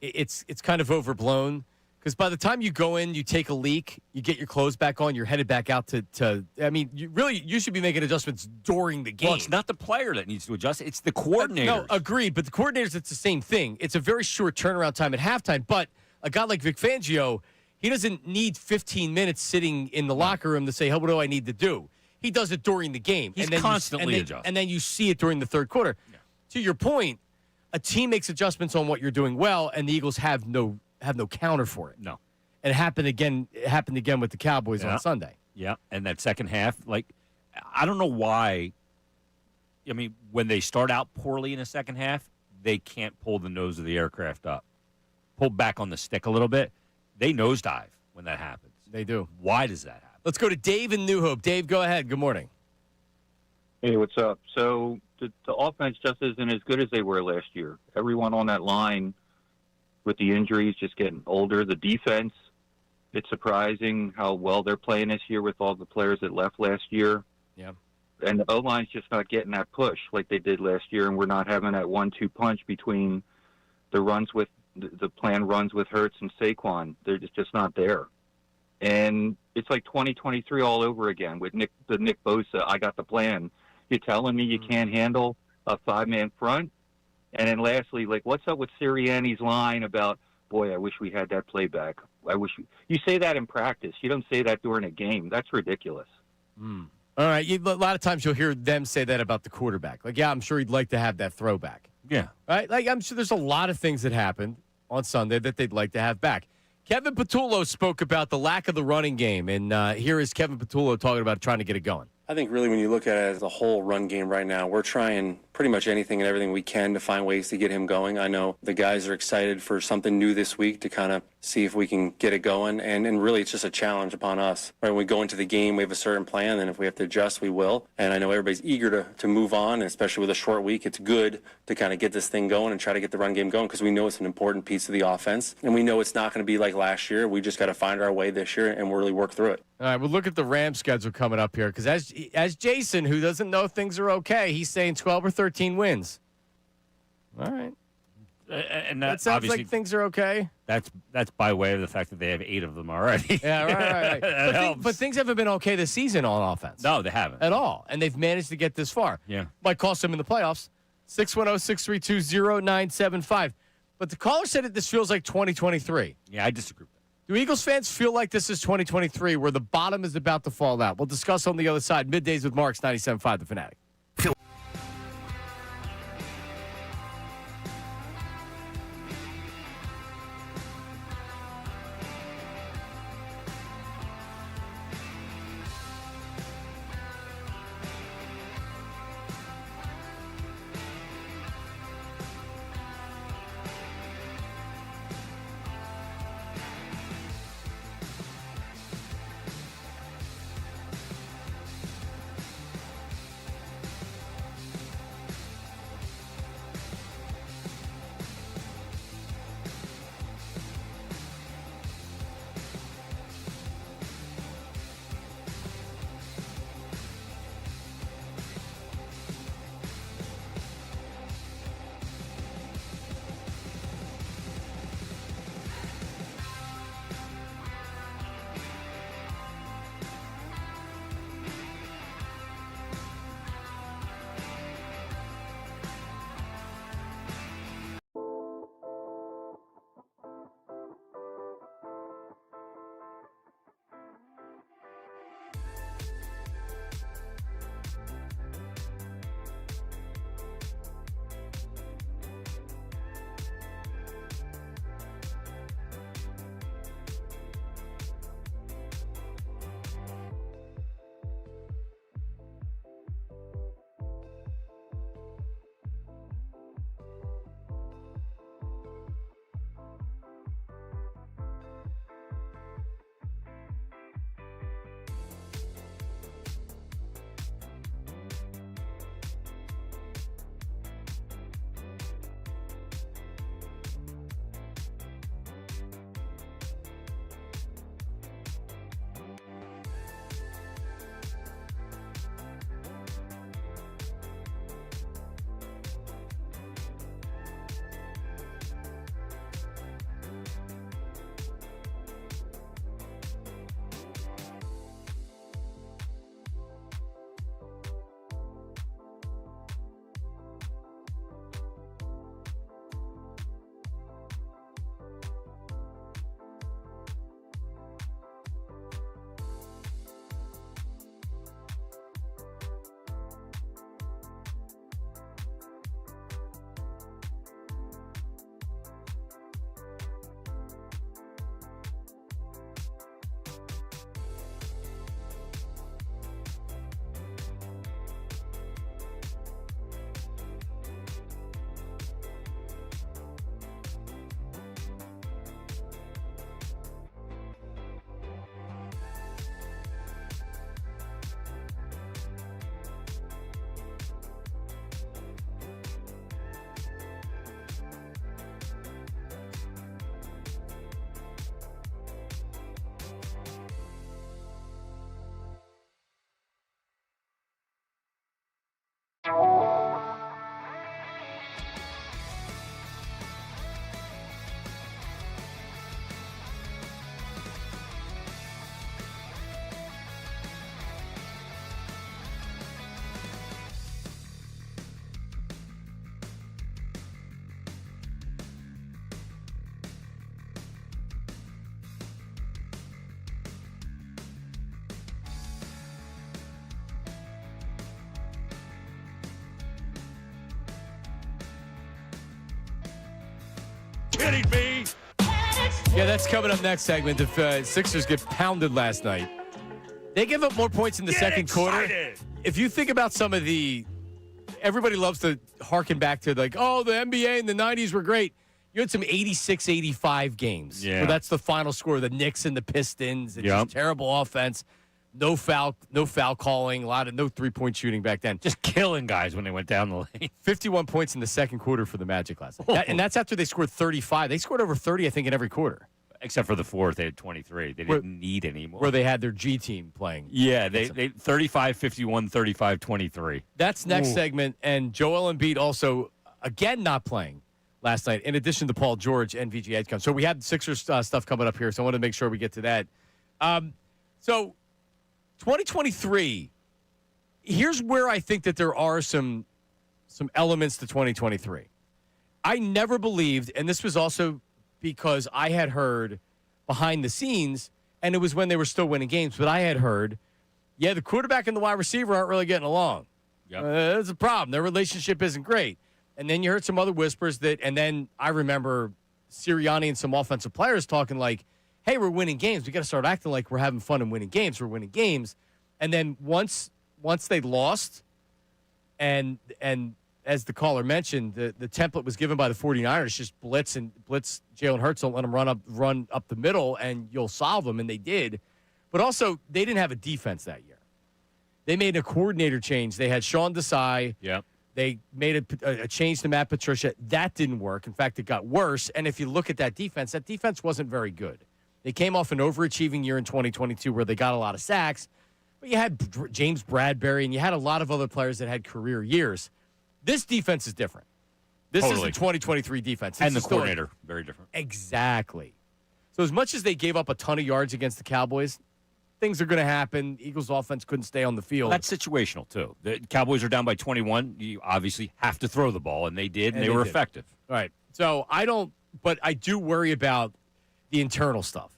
it's kind of overblown. Because by the time you go in, you take a leak, you get your clothes back on, you're headed back out to I mean, you should be making adjustments during the game. Well, it's not the player that needs to adjust. It's the coordinator. No, agreed. But the coordinators, it's the same thing. It's a very short turnaround time at halftime. But a guy like Vic Fangio, he doesn't need 15 minutes sitting in the locker room to say, what do I need to do? He does it during the game. He's and then constantly adjusting. And then you see it during the third quarter. Yeah. To your point, a team makes adjustments on what you're doing well, and the Eagles have no counter for it. No. And it happened again with the Cowboys on Sunday. Yeah, and that second half, like, I don't know why. I mean, when they start out poorly in the second half, they can't pull the nose of the aircraft up. Pull back on the stick a little bit. They nosedive when that happens. They do. Why does that happen? Let's go to Dave in New Hope. Dave, go ahead. Good morning. Hey, what's up? So the offense just isn't as good as they were last year. Everyone on that line with the injuries just getting older. The defense, it's surprising how well they're playing this year with all the players that left last year. Yeah. And the O-line's just not getting that push like they did last year, and we're not having that 1-2 punch between the planned runs with Hurts and Saquon. They're just not there. And it's like 2023 all over again with Nick Bosa. I got the plan. You're telling me you can't handle a 5-man front? And then lastly, like, what's up with Sirianni's line about, boy, I wish we had that playback. You say that in practice. You don't say that during a game. That's ridiculous. All right. A lot of times you'll hear them say that about the quarterback. Like, yeah, I'm sure he'd like to have that throwback. Yeah. Right? Like, I'm sure there's a lot of things that happened on Sunday that they'd like to have back. Kevin Patullo spoke about the lack of the running game, and here is Kevin Patullo talking about trying to get it going. I think really when you look at it as a whole run game right now, we're trying pretty much anything and everything we can to find ways to get him going. I know the guys are excited for something new this week to kind of see if we can get it going. And really, it's just a challenge upon us. Right? When we go into the game, we have a certain plan, and if we have to adjust, we will. And I know everybody's eager to move on, and especially with a short week. It's good to kind of get this thing going and try to get the run game going because we know it's an important piece of the offense. And we know it's not going to be like last year. We just got to find our way this year and really work through it. All right, we'll look at the Rams schedule coming up here because as Jason, who doesn't know if things are okay, he's saying 12 or 13 wins. All right. And that sounds like things are okay. That's by way of the fact that they have 8 of them already. Yeah, right. But things haven't been okay this season on offense. No, they haven't. At all. And they've managed to get this far. Yeah. Might cost them in the playoffs. 610-632-0975. But the caller said that this feels like 2023. Yeah, I disagree with that. Do Eagles fans feel like this is 2023 where the bottom is about to fall out? We'll discuss on the other side. Middays with Marks, 97.5 The Fanatic. kidding me? Yeah, that's coming up next segment. If Sixers get pounded last night, they give up more points in the second quarter. If you think about some of everybody loves to harken back to the NBA in the 90s were great. You had some 86-85 games. Yeah. So that's the final score. The Knicks and the Pistons. It's just terrible offense. No foul calling. No three-point shooting back then. Just killing guys when they went down the lane. 51 points in the second quarter for the Magic last night. And that's after they scored 35. They scored over 30, I think, in every quarter. Except for the fourth, they had 23. They didn't need any more. Where they had their G team playing. Yeah, they 35-51, 35-23. That's next segment. And Joel Embiid also, again, not playing last night, in addition to Paul George and VJ Edgecombe. So we have Sixers stuff coming up here, so I want to make sure we get to that. So 2023, here's where I think that there are some elements to 2023. I never believed, and this was also because I had heard behind the scenes, and it was when they were still winning games, but I had heard, the quarterback and the wide receiver aren't really getting along. Yep. That's a problem. Their relationship isn't great. And then you heard some other whispers and then I remember Sirianni and some offensive players talking like, hey, we're winning games. We got to start acting like we're having fun and winning games. We're winning games. And then once they lost, and as the caller mentioned, the template was given by the 49ers, just blitz Jalen Hurts, don't let him run up the middle, and you'll solve them, and they did. But also, they didn't have a defense that year. They made a coordinator change. They had Sean Desai. Yep. They made a change to Matt Patricia. That didn't work. In fact, it got worse. And if you look at that defense wasn't very good. They came off an overachieving year in 2022 where they got a lot of sacks. But you had James Bradbury, and you had a lot of other players that had career years. This defense is different. This is the 2023 defense. And the coordinator, very different. Exactly. So as much as they gave up a ton of yards against the Cowboys, things are going to happen. Eagles offense couldn't stay on the field. Well, that's situational, too. The Cowboys are down by 21. You obviously have to throw the ball, and they did, and they were effective. All right. So I do worry about the internal stuff.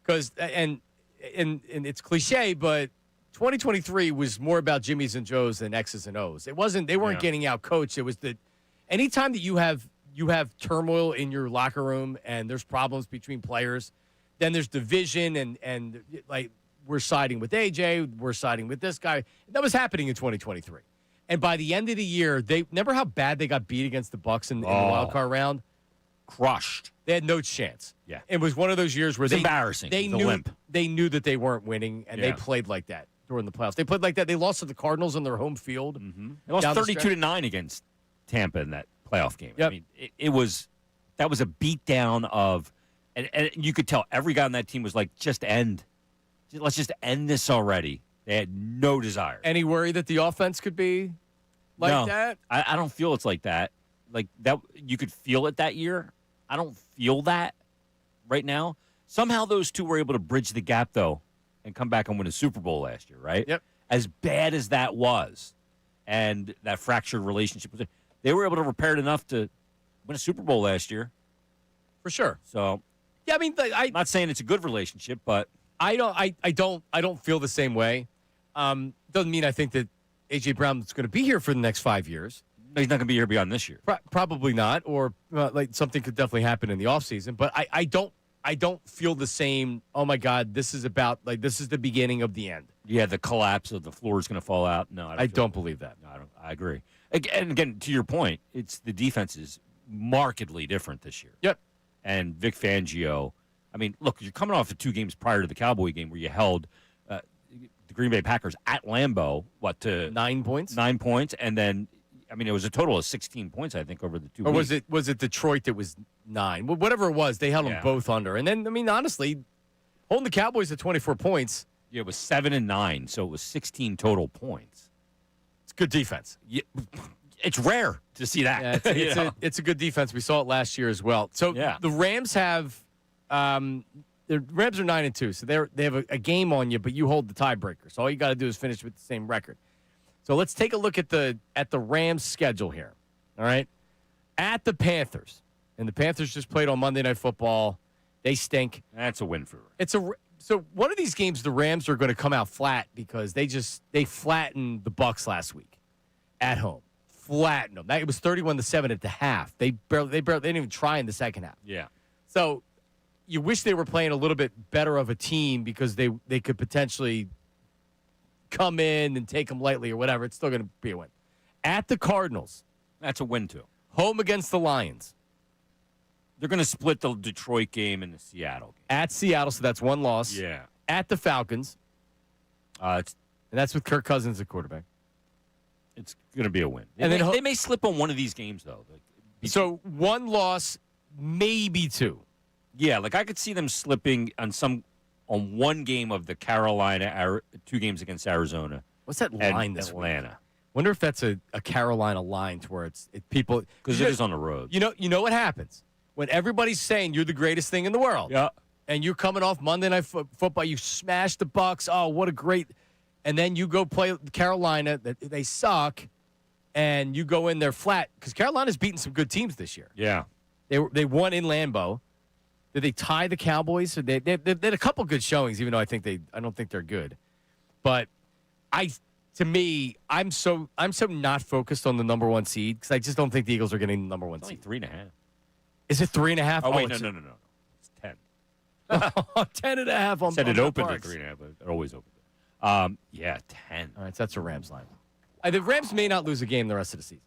Because, and it's cliche, but 2023 was more about Jimmys and Joes than X's and O's. They weren't getting out coached. It was that anytime that you have turmoil in your locker room and there's problems between players, then there's division and like we're siding with AJ, we're siding with this guy. That was happening in 2023. And by the end of the year, remember how bad they got beat against the Bucs in the wild card round? Crushed. They had no chance. Yeah. It was one of those years where embarrassing. They knew that they weren't winning, and they played like that during the playoffs. They played like that. They lost to the Cardinals on their home field. Mm-hmm. They lost 32-9 against Tampa in that playoff game. Yep. I mean, that was a beatdown of, and you could tell every guy on that team was like, let's just end this already. They had no desire. Any worry that the offense could be like that? I don't feel it's like that. Like that, you could feel it that year. I don't feel that right now. Somehow those two were able to bridge the gap, though, and come back and win a Super Bowl last year, right? Yep. As bad as that was, and that fractured relationship, they were able to repair it enough to win a Super Bowl last year. For sure. So, yeah, I mean, I'm not saying it's a good relationship, but I don't feel the same way. Doesn't mean I think that AJ Brown's going to be here for the next 5 years. he's not going to be here beyond this year. Probably not, or like something could definitely happen in the offseason. But I don't feel the same. Oh my God, this is the beginning of the end. Yeah, the collapse of the floor is going to fall out. No, I don't believe that. No, I agree. And again, to your point, it's the defense is markedly different this year. Yep. And Vic Fangio, I mean, look, you're coming off of 2 games prior to the Cowboy game where you held the Green Bay Packers at Lambeau, to 9 points? 9 points, and then, I mean, it was a total of 16 points, I think, over the 2 weeks. Or was it Detroit that was 9? Whatever it was, they held them both under. And then, I mean, honestly, holding the Cowboys at 24 points. Yeah, it was 7 and 9, so it was 16 total points. It's good defense. Yeah, it's rare to see that. Yeah, it's a good defense. We saw it last year as well. So the Rams have the Rams are 9-2, so they have a game on you, but you hold the tiebreaker. So all you got to do is finish with the same record. So let's take a look at the Rams' schedule here. All right, at the Panthers, and the Panthers just played on Monday Night Football. They stink. That's a win for them. So one of these games, the Rams are going to come out flat because they flattened the Bucs last week at home. flattened them. It was 31-7 at the half. They didn't even try in the second half. Yeah. So you wish they were playing a little bit better of a team because they could potentially come in and take them lightly or whatever. It's still going to be a win. At the Cardinals. That's a win, too. Home against the Lions. They're going to split the Detroit game and the Seattle game. At Seattle, so that's one loss. Yeah. At the Falcons. And that's with Kirk Cousins at quarterback. It's going to be a win. And then they may slip on one of these games, though. So one loss, maybe two. Yeah, like I could see them slipping on one game of the Carolina, 2 games against Arizona. What's that line this Atlanta. week? Wonder if that's a Carolina line to where it's people. Because it is on the road. You know what happens? When everybody's saying you're the greatest thing in the world. Yeah. And you're coming off Monday Night Football, you smash the Bucks. Oh, what a great! And then you go play Carolina. They suck, and you go in there flat because Carolina's beaten some good teams this year. Yeah. They won in Lambeau. Did they tie the Cowboys? So they had a couple good showings, even though I don't think they're good. But to me, I'm so not focused on the number 1 seed because I just don't think the Eagles are getting the number 1 It's seed. only 3.5. Is it 3.5? Oh, wait, no. It's 10. 10.5 on Said it on opened at Parks. 3.5, but it always opened. Yeah, 10. All right, so that's a Rams line. The Rams may not lose a game the rest of the season.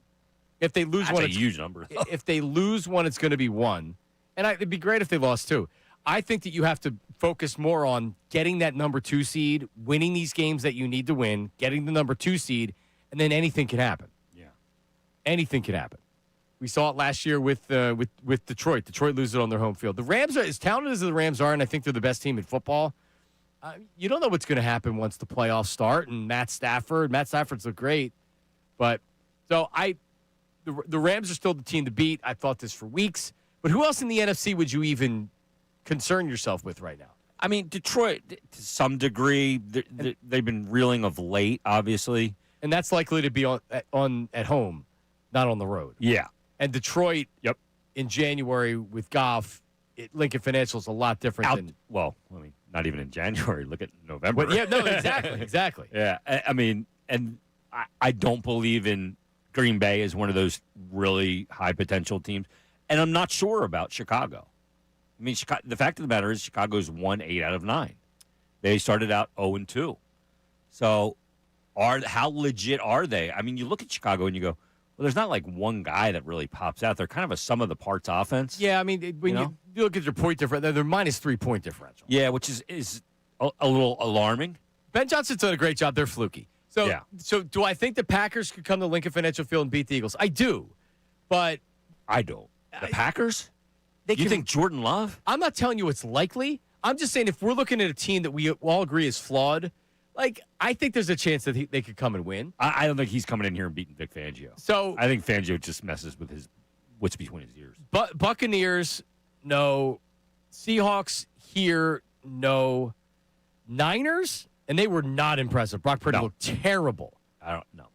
If they lose That's one, a huge number. if they lose one, it's going to be 1. And it'd be great if they lost 2. I think that you have to focus more on getting that number 2 seed, winning these games that you need to win, getting the number 2 seed, and then anything can happen. Yeah. Anything can happen. We saw it last year with Detroit. Detroit loses it on their home field. The Rams are as talented as the Rams are, and I think they're the best team in football. You don't know what's going to happen once the playoffs start. And Matt Stafford's look great, but so the Rams are still the team to beat. I thought this for weeks. But who else in the NFC would you even concern yourself with right now? I mean, Detroit, to some degree, they've been reeling of late, obviously. And that's likely to be on at home, not on the road. Yeah. And Detroit, Yep. in January with Goff, Lincoln Financial is a lot different than. Well, I mean, not even in January. Look at November. But yeah, no, exactly. Yeah, I mean, and I don't believe in Green Bay as one of those really high potential teams, and I'm not sure about Chicago. I mean, the fact of the matter is Chicago's won 8 out of 9. They started out 0-2. So, how legit are they? I mean, you look at Chicago and you go, well, there's not like one guy that really pops out. They're kind of a sum of the parts offense. Yeah, I mean, when you look at their point differential, they're minus 3 point differential. Yeah, which is a little alarming. Ben Johnson's done a great job. They're fluky. So, Yeah. So do I think the Packers could come to Lincoln Financial Field and beat the Eagles? I do, but I don't. The Packers? they You can, think Jordan Love? I'm not telling you it's likely. I'm just saying if we're looking at a team that we all agree is flawed, like I think there's a chance that they could come and win. I don't think he's coming in here and beating Vic Fangio. So I think Fangio just messes with what's between his ears. But Buccaneers, no. Seahawks here, no. Niners, and they were not impressive. Brock Purdy looked terrible. I don't know.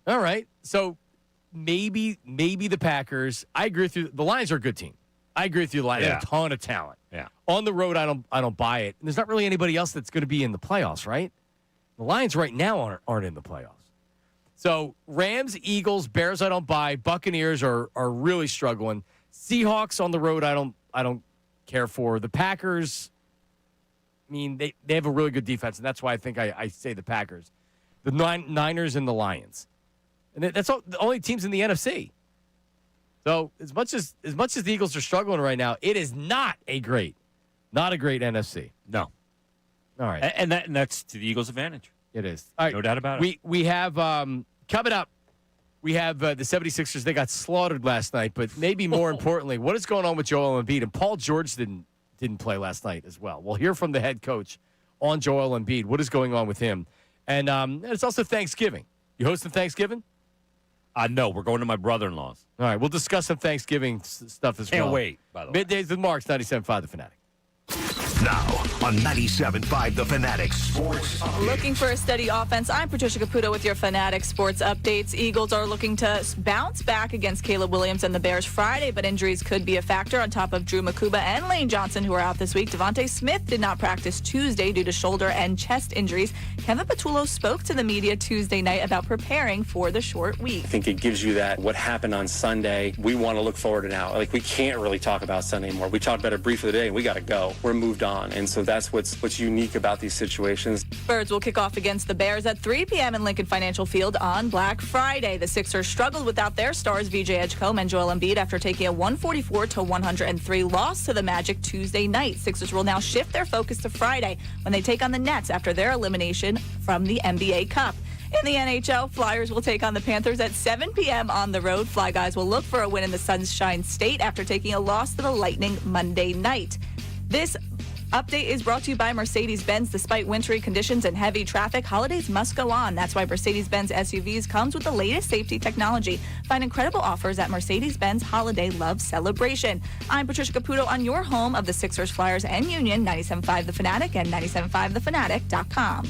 All right, so maybe the Packers. I agree with you. The Lions are a good team. I agree with you. The Lions have a ton of talent. Yeah. On the road, I don't buy it. And there's not really anybody else that's going to be in the playoffs, right? The Lions right now aren't in the playoffs. So Rams, Eagles, Bears, I don't buy. Buccaneers are really struggling. Seahawks on the road, I don't care for. The Packers, I mean, they have a really good defense, and that's why I think I say the Packers. The Niners and the Lions. And that's all, the only teams in the NFC. So as much as the Eagles are struggling right now, it is not a great NFC. No. All right. And that's to the Eagles' advantage. It is. All right. No doubt about it. We have coming up, we have the 76ers. They got slaughtered last night, but maybe more importantly, what is going on with Joel Embiid? And Paul George didn't play last night as well. We'll hear from the head coach on Joel Embiid. What is going on with him? And it's also Thanksgiving. You hosting Thanksgiving? No, we're going to my brother-in-law's. All right, we'll discuss some Thanksgiving stuff as well. Can't wait, by the way. Middays with Marks, 97.5 The Fanatic. Now on 97.5 The Fanatic Sports Update. Looking for a steady offense, I'm Patricia Caputo with your Fanatic Sports Updates. Eagles are looking to bounce back against Caleb Williams and the Bears Friday, but injuries could be a factor on top of Drew Makuba and Lane Johnson, who are out this week. Devontae Smith did not practice Tuesday due to shoulder and chest injuries. Kevin Patullo spoke to the media Tuesday night about preparing for the short week. I think it gives you that what happened on Sunday. We want to look forward to now. Like, we can't really talk about Sunday anymore. We talked about it briefly today, and we got to go. We're moved on. And so that's what's unique about these situations. Birds will kick off against the Bears at 3 p.m. in Lincoln Financial Field on Black Friday. The Sixers struggled without their stars, VJ Edgecombe and Joel Embiid, after taking a 144-103 loss to the Magic Tuesday night. Sixers will now shift their focus to Friday when they take on the Nets after their elimination from the NBA Cup. In the NHL, Flyers will take on the Panthers at 7 p.m. on the road. Fly Guys will look for a win in the Sunshine State after taking a loss to the Lightning Monday night. This update is brought to you by Mercedes-Benz. Despite wintry conditions and heavy traffic, holidays must go on. That's why Mercedes-Benz SUVs comes with the latest safety technology. Find incredible offers at Mercedes-Benz Holiday Love Celebration. I'm Patricia Caputo on your home of the Sixers, Flyers, and Union, 97.5 The Fanatic and 97.5thefanatic.com.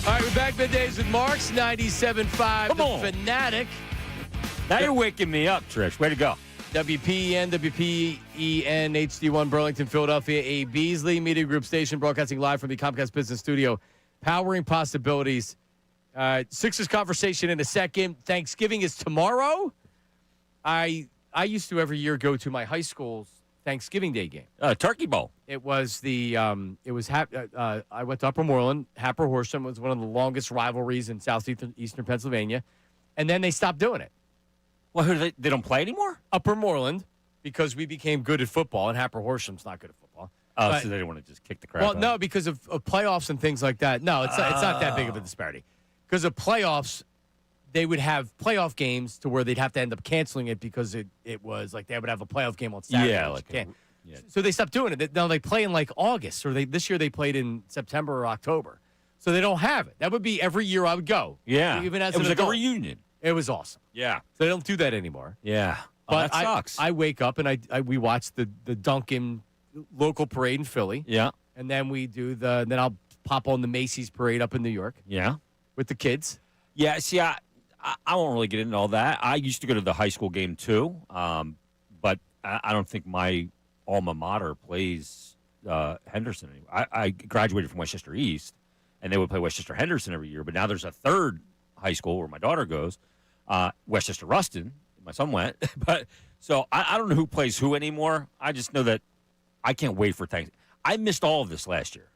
All right, we're back Middays with Marks, 97.5 Come The on. Fanatic. Now you're waking me up, Trish. Way to go. WPEN, HD1, Burlington, Philadelphia, a Beasley Media Group station broadcasting live from the Comcast Business Studio, powering possibilities. Sixers conversation in a second. Thanksgiving is tomorrow. I used to every year go to my high school's Thanksgiving Day game. Turkey Bowl. It was I went to Upper Moreland. Happer Horsham was one of the longest rivalries in southeastern Pennsylvania, and then they stopped doing it. Well, they don't play anymore? Upper Moreland, because we became good at football, and Happer Horsham's not good at football. Oh, But- so they didn't want to just kick the crap Well, out. no, because of playoffs and things like that. No, it's not that big of a disparity. Because of playoffs, they would have playoff games to where they'd have to end up canceling it because it was like they would have a playoff game on Saturday. Yeah, which like you can't. yeah. So they stopped doing it. Now they play in like August, or this year they played in September or October. So they don't have it. That would be every year I would go. Yeah. Even as it an was like adult. a reunion. It was awesome. Yeah. So they don't do that anymore. Yeah. But that sucks. I wake up and we watch the Dunkin' local parade in Philly. yeah. And then we do then I'll pop on the Macy's parade up in New York Yeah. with the kids. Yeah, see, I won't really get into all that. I used to go to the high school game too, but I don't think my alma mater plays Henderson anymore. I graduated from Westchester East, and they would play Westchester Henderson every year. But now there's a third high school where my daughter goes, Westchester Ruston. My son went, but so I don't know who plays who anymore. I just know that I can't wait for Thanksgiving. I missed all of this last year.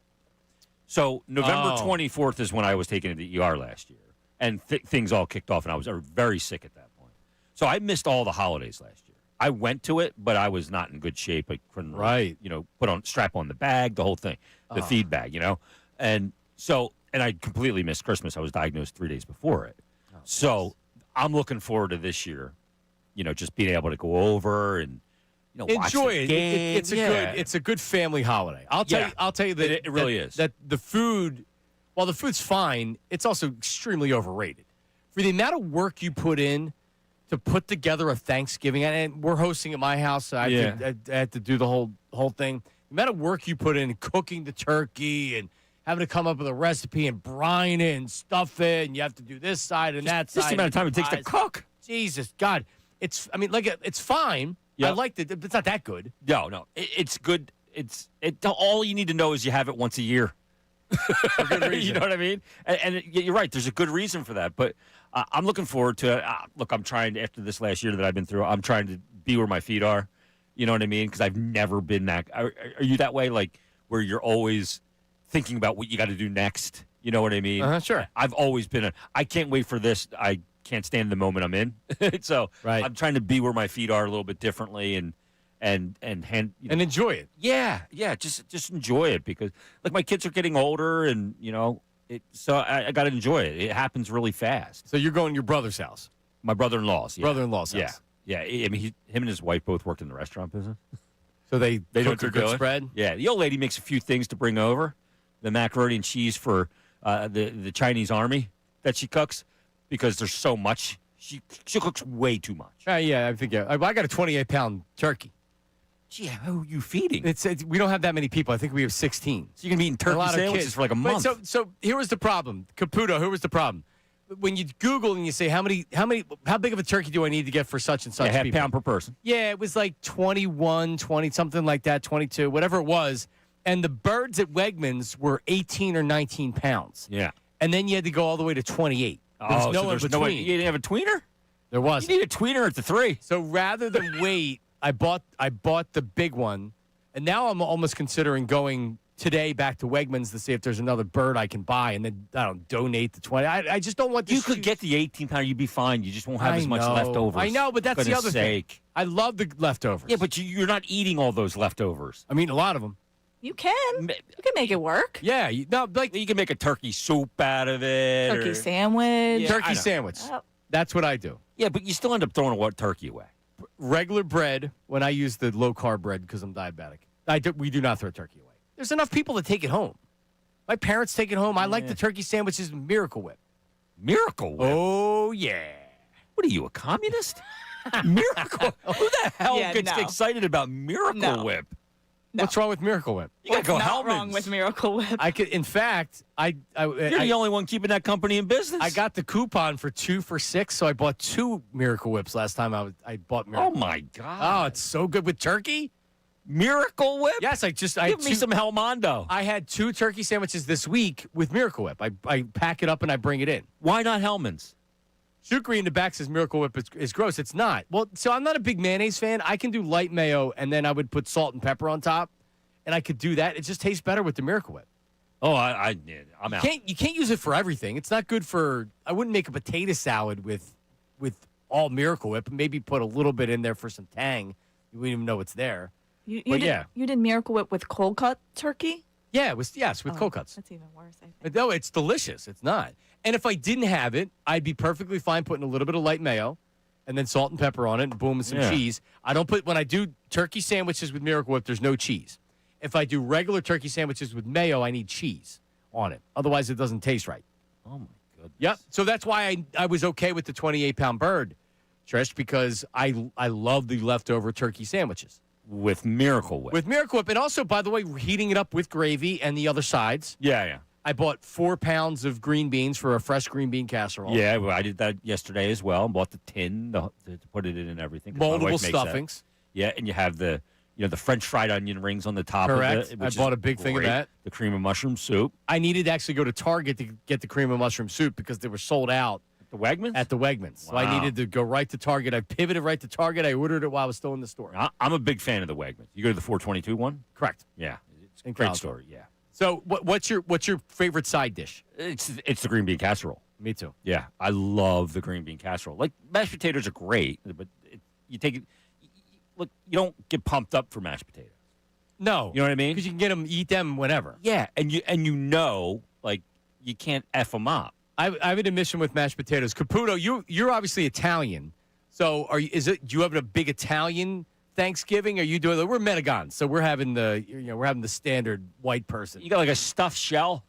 So November 24th is when I was taken to the ER last year. And things all kicked off, and I was very sick at that point. So I missed all the holidays last year. I went to it, but I was not in good shape. I couldn't, strap on the bag, the whole thing, the feed bag, And so, and I completely missed Christmas. I was diagnosed 3 days before it. So I'm looking forward to this year, just being able to go over and, watch enjoy the it. game. It's a good family holiday. I'll tell you that it really is. That the food, while the food's fine, it's also extremely overrated. For the amount of work you put in to put together a Thanksgiving, and we're hosting at my house, so I had to do the whole thing. The amount of work you put in cooking the turkey and having to come up with a recipe and brine it and stuff it, and you have to do this side and that side. Just the amount of time it takes to cook. Jesus, God. It's fine. Yep. I liked it. It's not that good. No. It's good. All you need to know is you have it once a year. For good reason. You know what I mean? And you're right. There's a good reason for that. But I'm looking forward to it. Look, I'm trying to, after this last year that I've been through, I'm trying to be where my feet are. You know what I mean? Because I've never been that. Are you that way? Like where you're always thinking about what you got to do next? You know what I mean? Sure. I've always been I can't wait for this. I can't stand the moment I'm in. So Right. I'm trying to be where my feet are a little bit differently and enjoy it. yeah, just enjoy it because like my kids are getting older and so I got to enjoy it. It happens really fast. So you're going to your brother's house, My brother-in-law's, yeah. brother-in-law's house. Yeah. I mean, him and his wife both worked in the restaurant business. So they know what cook a they're good doing? spread. Yeah, the old lady makes a few things to bring over. The macaroni and cheese for the Chinese army that she cooks because there's so much. She cooks way too much. Yeah, I think I got a 28-pound turkey. Gee, who are you feeding? It's we don't have that many people. I think we have 16. So you're gonna be eating A turkey lot of sandwiches kids. for like a But month. So here was the problem, Caputo. Here was the problem. When you Google and you say how big of a turkey do I need to get for such and such half people? pound per person. Yeah, it was like 21, 20, something like that, 22, whatever it was. And the birds at Wegmans were 18 or 19 pounds. Yeah. And then you had to go all the way to 28. There's no in between. No way. You didn't have a tweener? There was. You need a tweener at the 3. So rather than wait, I bought the big one, and now I'm almost considering going today back to Wegmans to see if there's another bird I can buy, and then donate the 20. I just don't want this. You could get the 18-pounder. You'd be fine. You just won't have as much leftovers. I know, but that's the other thing. I love the leftovers. Yeah, but you're not eating all those leftovers. I mean, a lot of them. You can. You can make it work. Yeah, you can make a turkey soup out of it. Turkey sandwich. Yeah, I turkey know. sandwich. Oh. That's what I do. Yeah, but you still end up throwing a turkey away. Regular bread when I use the low-carb bread because I'm diabetic. We do not throw turkey away. There's enough people to take it home. My parents take it home. I like the turkey sandwiches with Miracle Whip. Miracle Whip? Oh, yeah. What are you, a communist? Miracle? Who the hell Yeah, gets no. excited about Miracle No. Whip? No. What's wrong with Miracle Whip? You got to go Not Hellman's. wrong with Miracle Whip. I could, in fact, You're the only one keeping that company in business. I got the coupon for 2 for $6, so I bought 2 Miracle Whips last time I bought Miracle. Oh my Oh, God! it's so good with turkey. Miracle Whip. Yes, I Give me some Helmondo. I had 2 turkey sandwiches this week with Miracle Whip. I pack it up and I bring it in. Why not Hellman's? Shukri in the back says Miracle Whip is gross. It's not. Well, so I'm not a big mayonnaise fan. I can do light mayo, and then I would put salt and pepper on top, and I could do that. It just tastes better with the Miracle Whip. Oh, I'm out. You can't use it for everything. It's not good for. I wouldn't make a potato salad with all Miracle Whip. Maybe put a little bit in there for some tang. You wouldn't even know it's there. You But did, yeah. you did Miracle Whip with cold cut turkey? Yeah, with cold cuts. That's even worse, I think. But no, it's delicious. It's not. And if I didn't have it, I'd be perfectly fine putting a little bit of light mayo and then salt and pepper on it and boom, and some cheese. I don't when I do turkey sandwiches with Miracle Whip, there's no cheese. If I do regular turkey sandwiches with mayo, I need cheese on it. Otherwise, it doesn't taste right. Oh my goodness. Yep. So that's why I was okay with the 28-pound bird, Trish, because I love the leftover turkey sandwiches. With Miracle Whip. With Miracle Whip. And also, by the way, heating it up with gravy and the other sides. Yeah. I bought 4 pounds of green beans for a fresh green bean casserole. Yeah, well, I did that yesterday as well. Bought the tin to put it in and everything. 'cause my wife Moldable makes that. stuffings. Yeah, and you have the French fried onion rings on the top Correct. of it. I which bought is a big thing of great. that. The cream of mushroom soup. I needed to actually go to Target to get the cream of mushroom soup because they were sold out The Wegmans? at the Wegmans. So I Wow. needed to go right to Target. I pivoted right to Target. I ordered it while I was still in the store. I'm a big fan of the Wegmans. You go to the 422 one? Correct. Yeah. It's a In great Carlsbad. story, yeah. So what's your favorite side dish? It's the green bean casserole. Me too. Yeah, I love the green bean casserole. Like, mashed potatoes are great, but you take it. Look, you don't get pumped up for mashed potatoes. No. You know what I mean? Because you can eat them whenever. Yeah, and like you can't F them up. I have an admission with mashed potatoes. Caputo, you're obviously Italian. So do you have a big Italian Thanksgiving? Are you doing? We're Menegans, so we're having the standard white person. You got like a stuffed shell.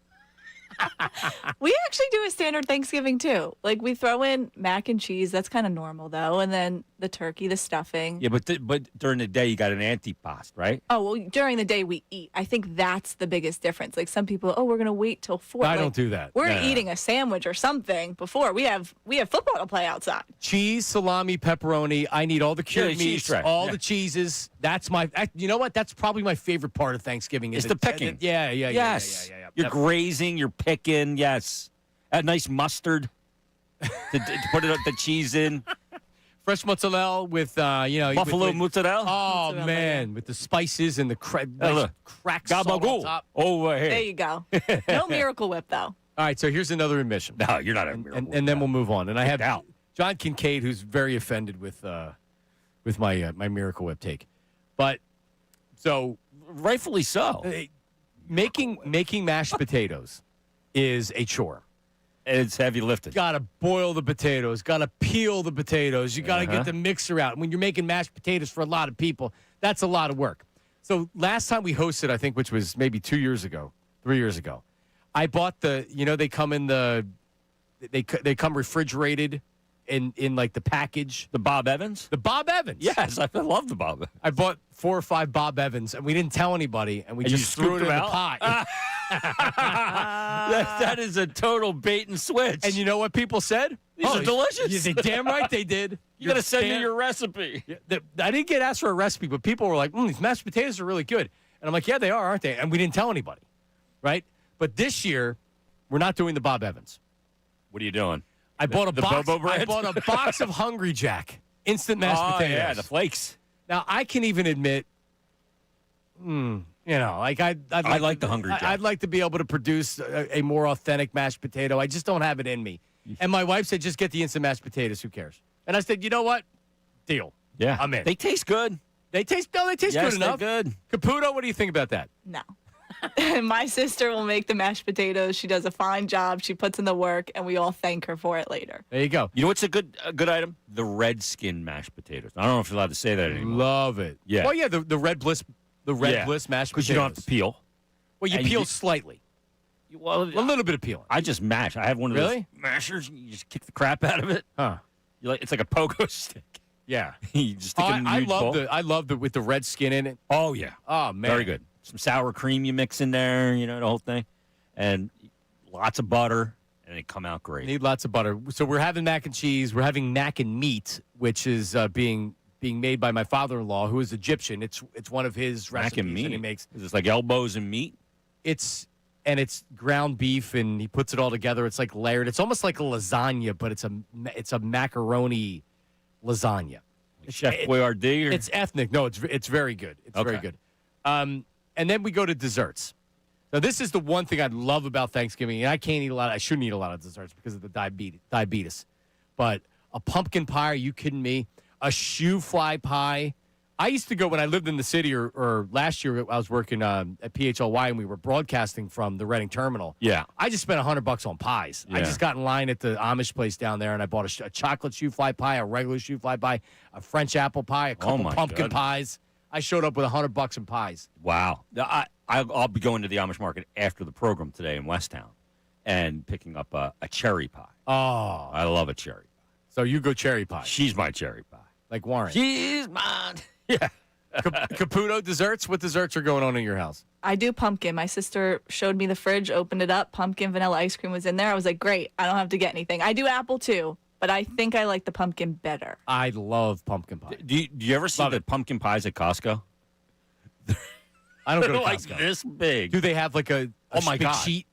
We actually do a standard Thanksgiving too. Like we throw in mac and cheese. That's kind of normal though, and then the turkey, the stuffing. Yeah, but during the day you got an antipasto, right? Oh well, during the day we eat. I think that's the biggest difference. Like some people, we're gonna wait till 4. I Like, don't do that. We're No. eating a sandwich or something before we have football to play outside. Cheese, salami, pepperoni. I need all the cured Yeah, the cheese meats, tray. all Yeah. the cheeses. That's you know what? That's probably my favorite part of Thanksgiving. It's Is the picking. Yeah. Yes. Yeah. You're Yep. grazing. You're picking. Yes. That nice mustard to put the cheese in. Fresh mozzarella with Buffalo with, mozzarella. Oh Mozzarella, man, with the spices and the look. cracked salt on Gabagool. top. Over here. There you go. No Miracle Whip though. All right, so here's another admission. No, you're not a and, miracle. and then we'll move on. And I have out. John Kincade, who's very offended with my my Miracle Whip take. But so rightfully so. making mashed potatoes is a chore. It's heavy lifting. Got to boil the potatoes. Got to peel the potatoes. You got to get the mixer out. When you're making mashed potatoes for a lot of people, that's a lot of work. So last time we hosted, I think, which was maybe 3 years ago, I bought they come in they come refrigerated in like the package. The Bob Evans? The Bob Evans. Yes, I love the Bob Evans. I bought 4 or 5 Bob Evans, and we didn't tell anybody, and we And you just threw it scooped in them the out? pot. That is a total bait and switch. And you know what people said? These are delicious. They damn right they did. You got to send me your recipe. I didn't get asked for a recipe, but people were like, these mashed potatoes are really good. And I'm like, yeah, they are, aren't they? And we didn't tell anybody, right? But this year, we're not doing the Bob Evans. What are you doing? I bought a the box. Bobo bread? I bought a box of Hungry Jack instant mashed potatoes. Yeah, the flakes. Now I can even admit, like I like the Hungry Jack. I'd like to be able to produce a more authentic mashed potato. I just don't have it in me. And my wife said, just get the instant mashed potatoes. Who cares? And I said, you know what? Deal. Yeah, I'm in. They taste good. They taste good enough. They're good. Caputo, what do you think about that? No. My sister will make the mashed potatoes. She does a fine job. She puts in the work, and we all thank her for it later. There you go. You know what's a good item? The red skin mashed potatoes. I don't know if you're allowed to say that anymore. Love it. Yeah. Well, yeah, the Red Bliss, Bliss mashed potatoes. Because you don't have to peel. Well, you And peel you- slightly. Well, A little bit of peeling. I just mash. I have one of Really? those mashers. You just kick the crap out of it. Huh. It's like a pogo stick. Yeah. You just stick it in a I huge love bowl. I love the with the red skin in it. Oh, yeah. Oh man, Very good. Some sour cream you mix in there, the whole thing. And lots of butter, and they come out great. Need lots of butter. So we're having mac and cheese. We're having mac and meat, which is being made by my father-in-law, who is Egyptian. It's one of his Mac recipes and meat. he makes. Is this like elbows and meat? It's ground beef, and he puts it all together. It's like layered. It's almost like a lasagna, but it's a macaroni lasagna. Chef Boyardee? Or? It's ethnic. No, it's very good. It's very Okay. good. And then we go to desserts. Now, this is the one thing I love about Thanksgiving. And I can't eat a lot. I shouldn't eat a lot of desserts because of the diabetes. But a pumpkin pie, are you kidding me? A shoe fly pie. I used to go when I lived in the city, or last year I was working at PHLY, and we were broadcasting from the Reading Terminal. Yeah. I just spent $100 on pies. I Yeah. just got in line at the Amish place down there, and I bought a chocolate shoe fly pie, a regular shoe fly pie, a French apple pie, a couple my pumpkin God. pies. I showed up with $100 in pies. Wow. I'll be going to the Amish market after the program today in Westtown and picking up a cherry pie. Oh, I love a cherry pie. so you go cherry pie, She's my cherry pie. like Warren. She's mine. Yeah. Caputo desserts? What desserts are going on in your house? I do pumpkin. My sister showed me the fridge, opened it up, pumpkin vanilla ice cream was in there. I was like, great, I don't have to get anything. I do apple too, but I think I like the pumpkin better. I love pumpkin pie. Do you ever see Love the it. pumpkin pies at Costco? I don't go to They're like Costco. this big. Do they have like a Oh my big God. sheet?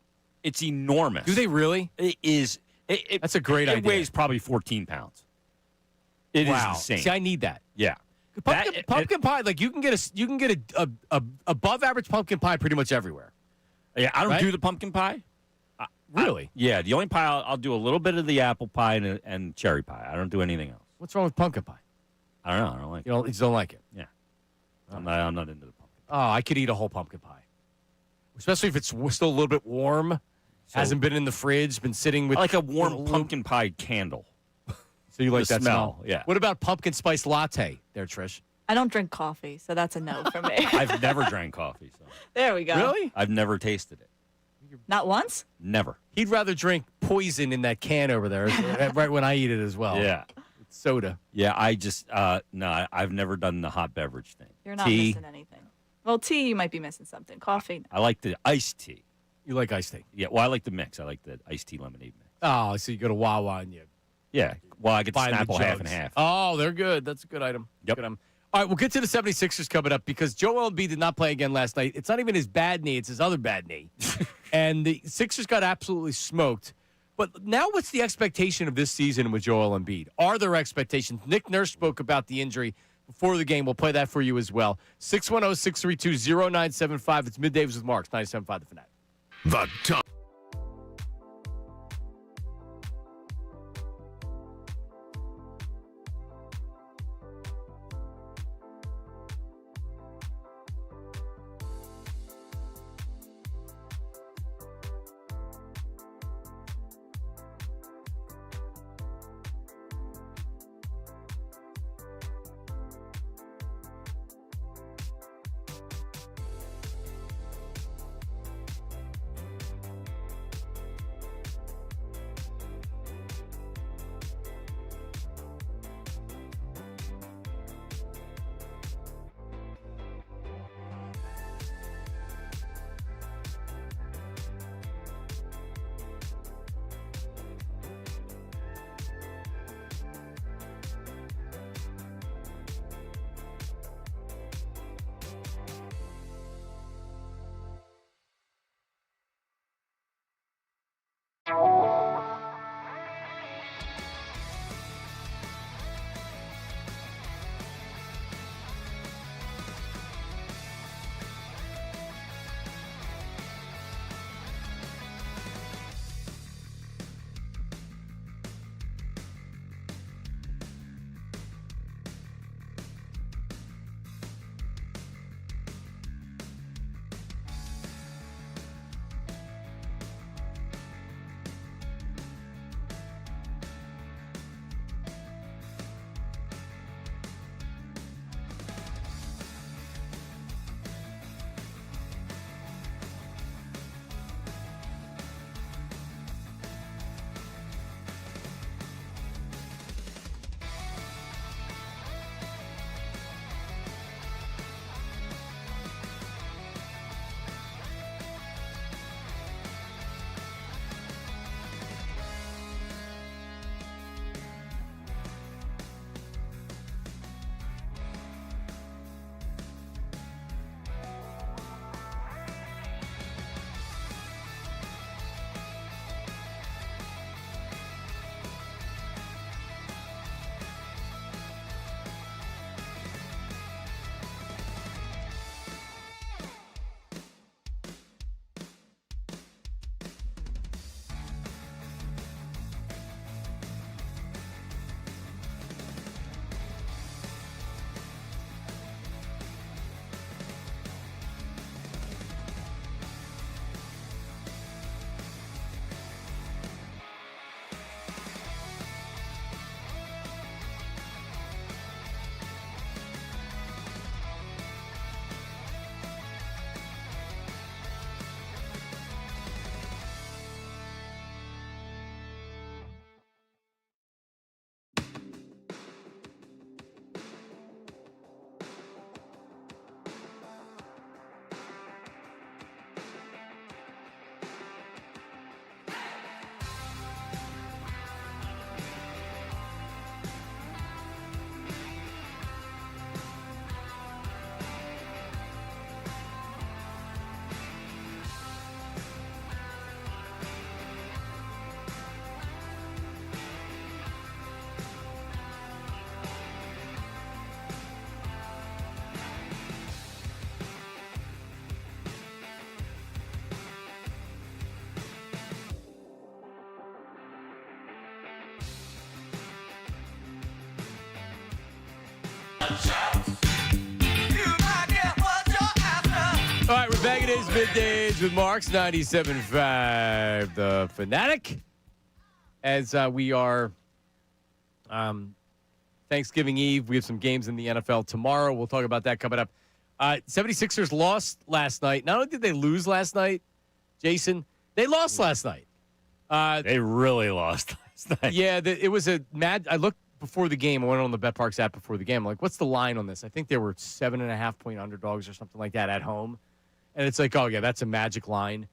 It's enormous. Do they really? It is. That's a great idea. It weighs probably 14 pounds. It is Wow. insane. See, I need that. Yeah. Pumpkin pie, like you can get a above average pumpkin pie pretty much everywhere. Yeah, I don't Right? do the pumpkin pie. Really? Yeah, the only pie I'll do a little bit of the apple pie and cherry pie. I don't do anything else. What's wrong with pumpkin pie? I don't know. I don't like it. You just don't like it. Yeah. I'm not into the pumpkin. Oh, I could eat a whole pumpkin pie, especially if it's still a little bit warm. So- Hasn't been in the fridge. Been sitting with I like a warm with pumpkin pie candle. So you like the that smell, yeah. What about pumpkin spice latte, there, Trish? I don't drink coffee, so that's a no for me. I've never drank coffee, so There we go. Really? I've never tasted it. Not once? Never. He'd rather drink poison in that can over there, right when I eat it as well. Yeah. It's soda. Yeah, I just no, I've never done the hot beverage thing. You're not Tea. missing anything. Well, tea, you might be missing something. Coffee, no. I like the iced tea. You like iced tea? Yeah, well, I like the mix. I like the iced tea lemonade mix. Oh, so you go to Wawa and you Yeah, well, I get the find the Snapple half and jugs. half. Oh, they're good. That's a good item. Yep. Good item. All right, we'll get to the 76ers coming up because Joel Embiid did not play again last night. It's not even his bad knee. It's his other bad knee. And the Sixers got absolutely smoked. But now what's the expectation of this season with Joel Embiid? Are there expectations? Nick Nurse spoke about the injury before the game. We'll play that for you as well. 610-632-0975. It's Middays with Marks, 97.5 The Fanatic. The top. All right, we're back. It is Middays with Marks, 97.5, the Fanatic. As we are Thanksgiving Eve, we have some games in the NFL tomorrow. We'll talk about that coming up. 76ers lost last night. Not only did they lose last night, Jason, they lost last night. They really lost last night. Yeah, it was a mad. I looked before the game. I went on the BetParks app before the game. I'm like, what's the line on this? I think they were 7.5-point underdogs or something like that at home. And it's like, oh, yeah, that's a magic line.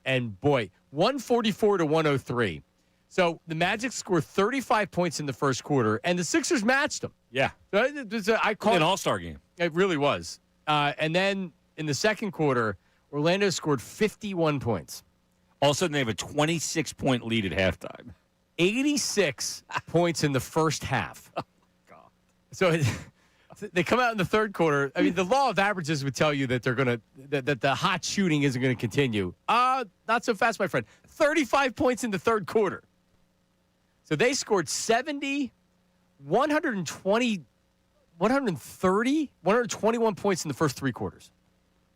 And, boy, 144 to 103. So the Magic scored 35 points in the first quarter, and the Sixers matched them. Yeah. I called an all-star game. It really was. And then in the second quarter, Orlando scored 51 points. All of a sudden, they have a 26-point lead at halftime. 86 points in the first half. Oh, God. So they come out in the third quarter. I mean, the law of averages would tell you that they're going to that the hot shooting isn't going to continue. Not so fast, my friend. 35 points in the third quarter. So they scored 70, 120, 130, 121 points in the first three quarters.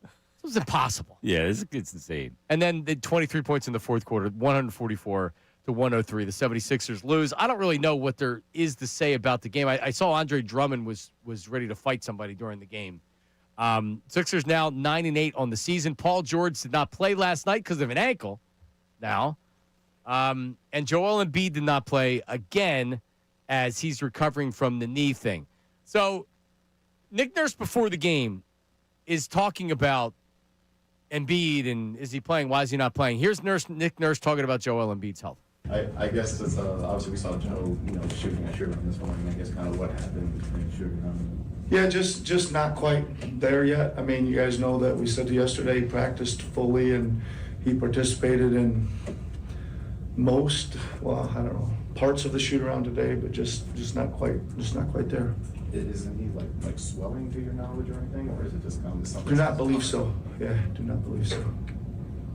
It was impossible. Yeah, it's insane. And then the 23 points in the fourth quarter, 144 to 103. The 76ers lose. I don't really know what there is to say about the game. I saw Andre Drummond was ready to fight somebody during the game. Sixers now 9-8 on the season. Paul George did not play last night because of an ankle now. And Joel Embiid did not play again as he's recovering from the knee thing. So Nick Nurse before the game is talking about Embiid and is he playing? Why is he not playing? Here's Nick Nurse talking about Joel Embiid's health. I guess it's obviously we saw Joe, shooting a shooter this morning. I guess kind of what happened between shooting and Yeah, just not quite there yet. I mean, you guys know that we said yesterday he practiced fully and he participated in most, well, I don't know, parts of the shoot around today, but just not quite there. Isn't he like swelling to your knowledge or anything, or is it just kind of something? Do not believe so. Yeah, do not believe so.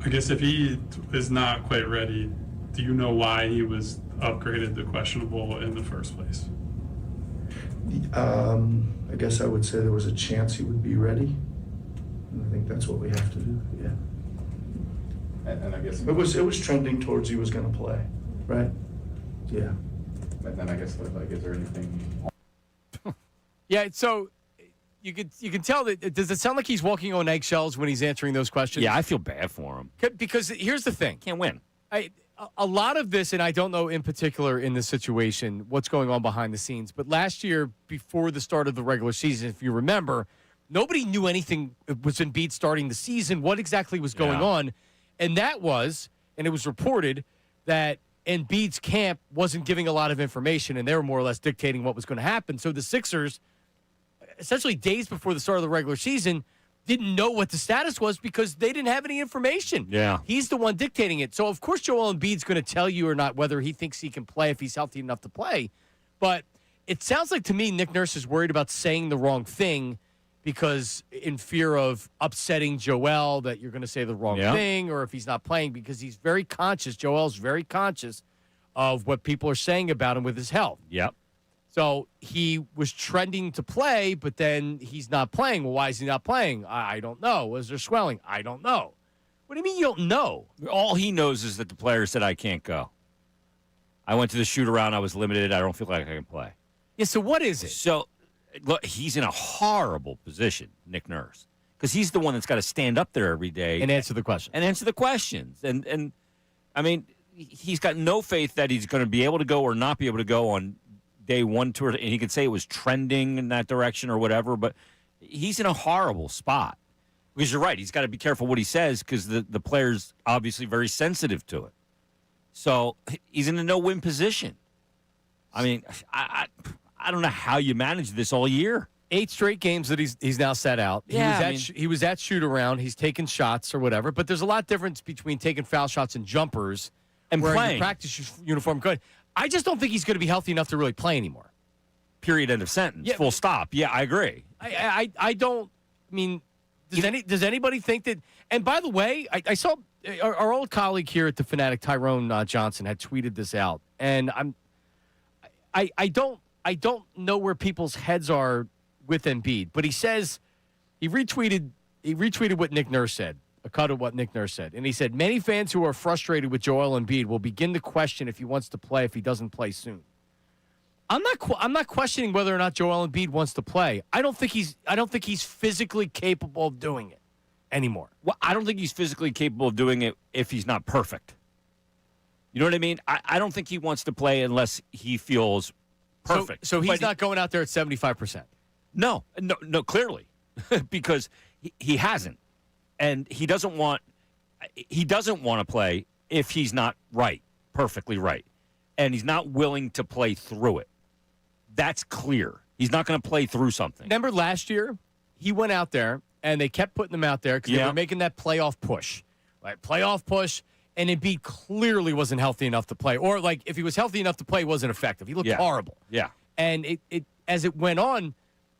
I guess if he is not quite ready, do you know why he was upgraded to questionable in the first place? I guess I would say there was a chance he would be ready. And I think that's what we have to do, yeah. And I guess It was trending towards he was going to play, right? Yeah. And then I guess is there anything? Yeah, so you can tell that. Does it sound like he's walking on eggshells when he's answering those questions? Yeah, I feel bad for him. Because here's the thing. Can't win. A lot of this, and I don't know in particular in this situation what's going on behind the scenes, but last year, before the start of the regular season, if you remember, nobody knew anything was Embiid starting the season, what exactly was going on. And it was reported that Embiid's camp wasn't giving a lot of information, and they were more or less dictating what was going to happen. So the Sixers, essentially days before the start of the regular season, didn't know what the status was because they didn't have any information. Yeah. He's the one dictating it. So, of course, Joel Embiid's going to tell you or not whether he thinks he can play if he's healthy enough to play. But it sounds like to me Nick Nurse is worried about saying the wrong thing because in fear of upsetting Joel that you're going to say the wrong thing, or if he's not playing because he's very conscious. Joel's very conscious of what people are saying about him with his health. Yep. So he was trending to play, but then he's not playing. Well, why is he not playing? I don't know. Was there swelling? I don't know. What do you mean you don't know? All he knows is that the player said, I can't go. I went to the shoot-around. I was limited. I don't feel like I can play. Yeah, so what is it? So, look, he's in a horrible position, Nick Nurse, because he's the one that's got to stand up there every day. And answer the question. And answer the questions. And I mean, he's got no faith that he's going to be able to go or not be able to go on day one tour, and he could say it was trending in that direction or whatever, but he's in a horrible spot. Because you're right, he's got to be careful what he says because the player's obviously very sensitive to it. So he's in a no-win position. I mean, I don't know how you manage this all year. 8 straight games that he's now set out. He was at shoot-around. He's taking shots or whatever, but there's a lot of difference between taking foul shots and jumpers and wearing playing. Your practice uniform. Good. I just don't think he's going to be healthy enough to really play anymore. Period. End of sentence. Yeah. Full stop. Yeah, I agree. I don't. I mean, does anybody think that? And by the way, I saw our old colleague here at the Fanatic, Tyrone Johnson, had tweeted this out, and I don't know where people's heads are with Embiid, but he says he retweeted what Nick Nurse said, a cut of what Nick Nurse said, and he said many fans who are frustrated with Joel Embiid will begin to question if he wants to play if he doesn't play soon. I'm not questioning whether or not Joel Embiid wants to play. I don't think he's physically capable of doing it anymore. Well, I don't think he's physically capable of doing it if he's not perfect. You know what I mean? I don't think he wants to play unless he feels perfect. So he's not going out there at 75%. No, clearly, because he hasn't, and he doesn't want to play if he's not perfectly right, and he's not willing to play through it. That's clear. He's not going to play through something. Remember last year, he went out there, and they kept putting him out there because they were making that playoff push. Right? Playoff push, and Embiid clearly wasn't healthy enough to play. Or, like, if he was healthy enough to play, he wasn't effective. He looked horrible. Yeah. And it as it went on,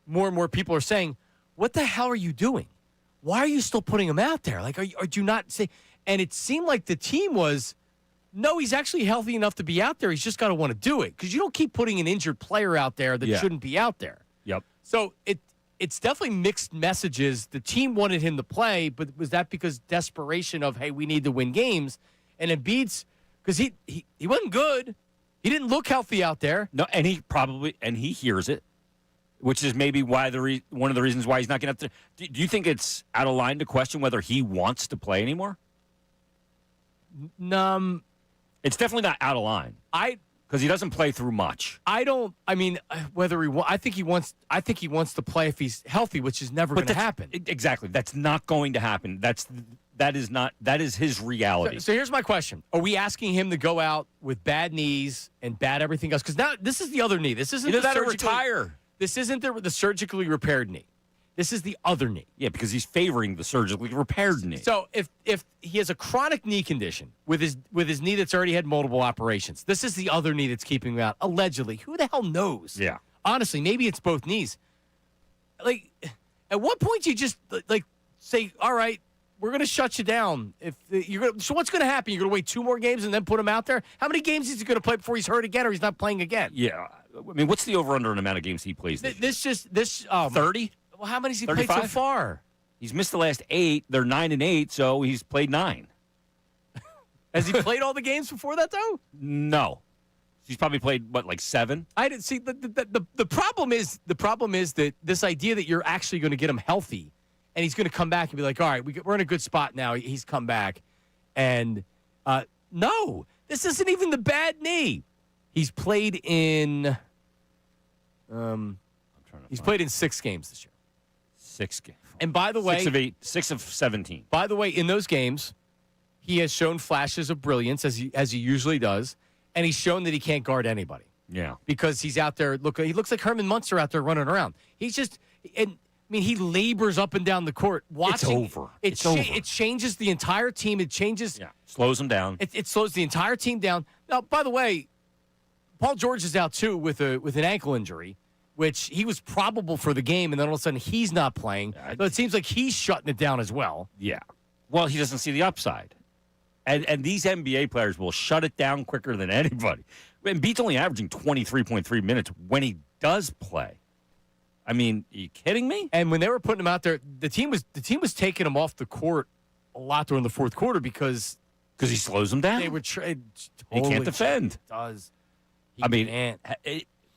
more and more people are saying, what the hell are you doing? Why are you still putting him out there? Like, are you not say? And it seemed like the team was, no, he's actually healthy enough to be out there. He's just got to want to do it because you don't keep putting an injured player out there that shouldn't be out there. Yep. So it's definitely mixed messages. The team wanted him to play, but was that because desperation of, hey, we need to win games? And Embiid's because he wasn't good. He didn't look healthy out there. No, and he hears it, which is maybe why one of the reasons why he's not getting up there. Do you think it's out of line to question whether he wants to play anymore? It's definitely not out of line. Because he doesn't play through much. Whether I think he wants to play if he's healthy, which is never going to happen. Exactly. That's not going to happen. That is his reality. So here's my question. Are we asking him to go out with bad knees and bad everything else? Because now this is the other knee. This isn't he doesn't retire. This isn't the surgically repaired knee. This is the other knee. Yeah, because he's favoring the surgically repaired knee. So if he has a chronic knee condition with his knee that's already had multiple operations, this is the other knee that's keeping him out. Allegedly. Who the hell knows? Yeah. Honestly, maybe it's both knees. Like, at what point do you just say, all right, we're going to shut you down. So what's going to happen? You're going to wait 2 more games and then put him out there? How many games is he going to play before he's hurt again or he's not playing again? Yeah. I mean, what's the over-under amount of games he plays this year? 30? Well, how many has he 35? played so far? He's missed the last 8. They're 9-8, so he's played 9. Has he played all the games before that, though? No. He's probably played, 7? I didn't see. The problem is that this idea that you're actually going to get him healthy and he's going to come back and be like, all right, we're in a good spot now. He's come back. And no, this isn't even the bad knee. He's played in he's played in 6 games this year. 6 games. And by the way, 6 of 8, 6 of 17. By the way, in those games, he has shown flashes of brilliance as he usually does, and he's shown that he can't guard anybody. Yeah. Because he's out there. He looks like Herman Munster out there running around. He's just he labors up and down the court. Watching, it's over. It's over. It changes the entire team. It changes. Yeah. Slows him down. It slows the entire team down. Now, by the way, Paul George is out too with an ankle injury, which he was probable for the game, and then all of a sudden he's not playing. So it seems like he's shutting it down as well. Yeah. Well, he doesn't see the upside. And these NBA players will shut it down quicker than anybody. Embiid's only averaging 23.3 minutes when he does play. I mean, are you kidding me? And when they were putting him out there, the team was taking him off the court a lot during the fourth quarter because he slows them down. They were he can't defend. Does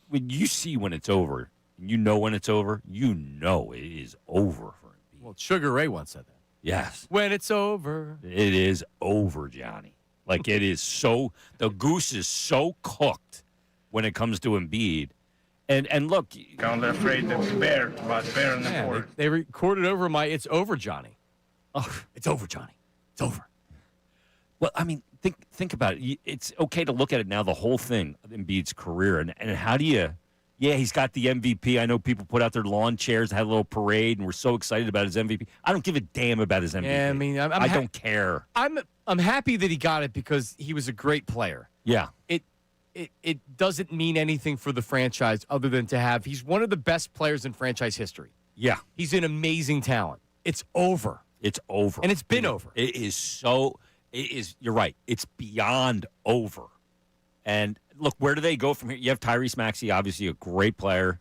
when you see when it's over, you know when it's over. You know it is over for Embiid. Well, Sugar Ray once said that. Yes. When it's over. It is over, Johnny. Like, it is so – the goose is so cooked when it comes to Embiid. And look – I'm afraid it's bear in the court. They recorded over it's over, Johnny. Oh, it's over, Johnny. It's over. Well, I mean, think about it. It's okay to look at it now, the whole thing of Embiid's career. And how do you – yeah, he's got the MVP. I know people put out their lawn chairs, had a little parade, and we're so excited about his MVP. I don't give a damn about his MVP. Yeah, I mean, I don't care. I'm happy that he got it because he was a great player. Yeah. It doesn't mean anything for the franchise other than to have – he's one of the best players in franchise history. Yeah. He's an amazing talent. It's over. It's over. And it's been over. It is so – it is – you're right. It's beyond over. And – look, where do they go from here? You have Tyrese Maxey, obviously a great player,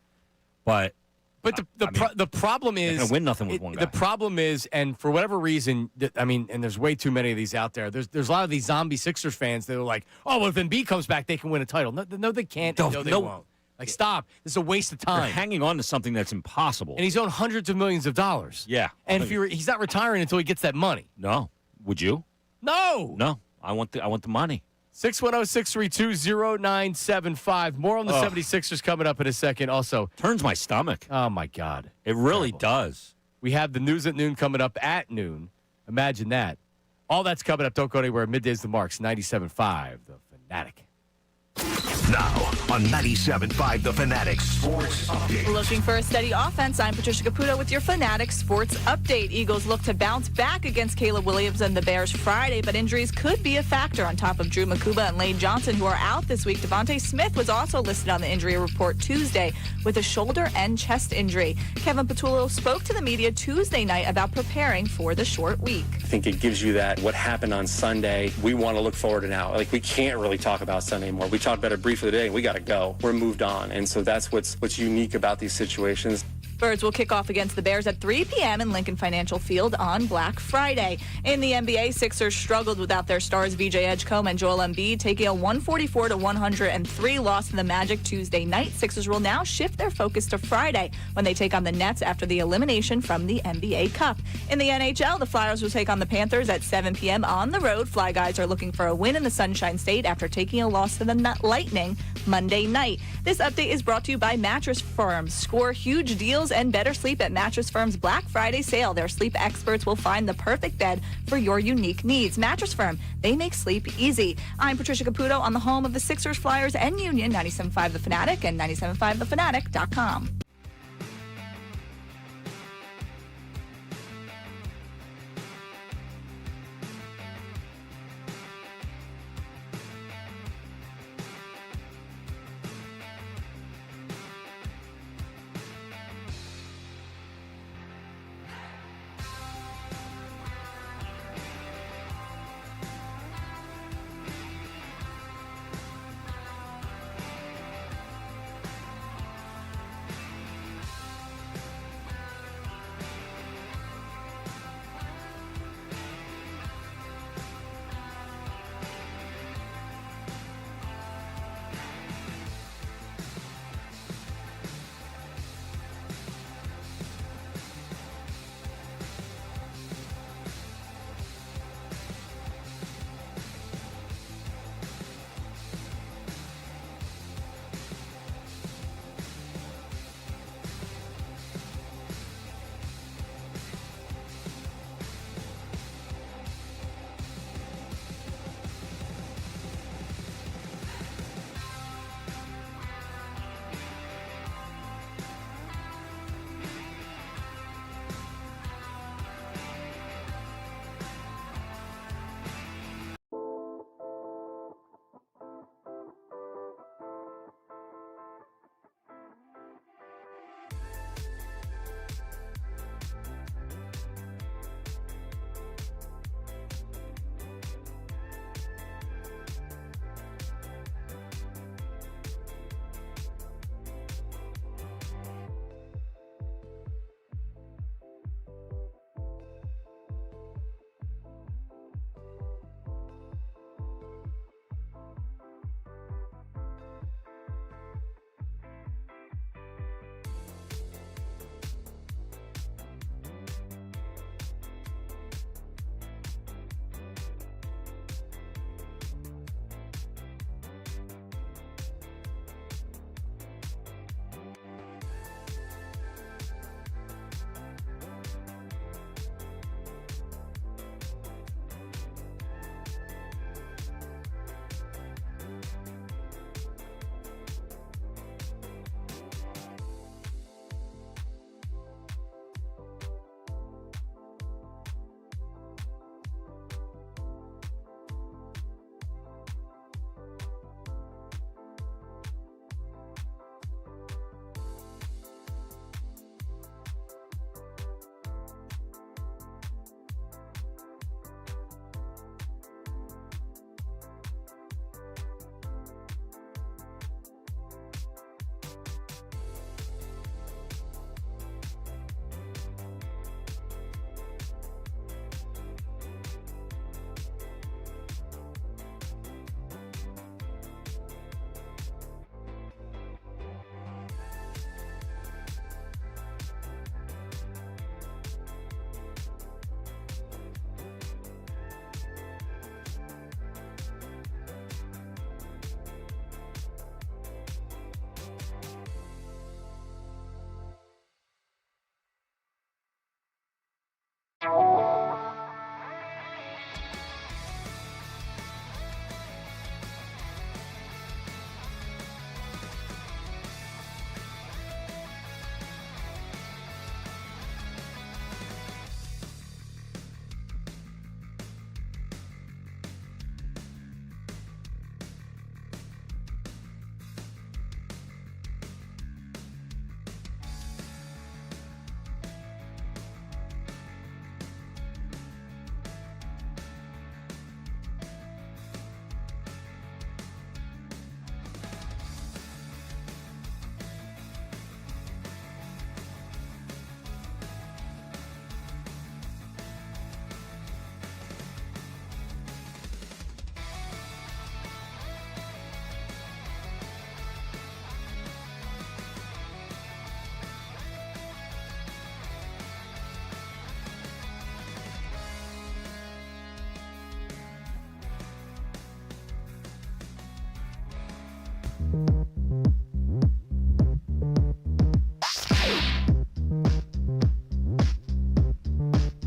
but But the problem is gonna win nothing with one guy. The problem is, and for whatever reason, and there's way too many of these out there. There's a lot of these zombie Sixers fans that are like, oh, well, if Embiid comes back, they can win a title. No, they can't. No, they won't. Like, stop. This is a waste of time. You're hanging on to something that's impossible. And he's owed hundreds of millions of dollars. Yeah. And he's not retiring until he gets that money. No. Would you? No. No. I want the money. 610-632-0975. More on the 76ers coming up in a second. Also, turns my stomach. Oh, my God. It really does. We have the news at noon coming up at noon. Imagine that. All that's coming up. Don't go anywhere. Middays the Marks, 97.5, The Fanatic. Now on 97.5 The Fanatic Sports Update. Looking for a steady offense, I'm Patricia Caputo with your Fanatic Sports Update. Eagles look to bounce back against Caleb Williams and the Bears Friday, but injuries could be a factor on top of Drew Makuba and Lane Johnson, who are out this week. Devontae Smith was also listed on the injury report Tuesday with a shoulder and chest injury. Kevin Patullo spoke to the media Tuesday night about preparing for the short week. I think it gives you that what happened on Sunday. We want to look forward to now. Like, we can't really talk about Sunday anymore. We talked about it briefly today, and we got to go. We're moved on. And so that's what's unique about these situations. Birds will kick off against the Bears at 3 p.m. in Lincoln Financial Field on Black Friday. In the NBA, Sixers struggled without their stars VJ Edgecombe and Joel Embiid, taking a 144-103 loss to the Magic Tuesday night. Sixers will now shift their focus to Friday when they take on the Nets after the elimination from the NBA Cup. In the NHL, the Flyers will take on the Panthers at 7 p.m. on the road. Fly Guys are looking for a win in the Sunshine State after taking a loss to the Lightning Monday night. This update is brought to you by Mattress Firm. Score huge deals and better sleep at Mattress Firm's Black Friday sale. Their sleep experts will find the perfect bed for your unique needs. Mattress Firm, they make sleep easy. I'm Patricia Caputo on the home of the Sixers, Flyers, and Union, 97.5 The Fanatic and 97.5thefanatic.com.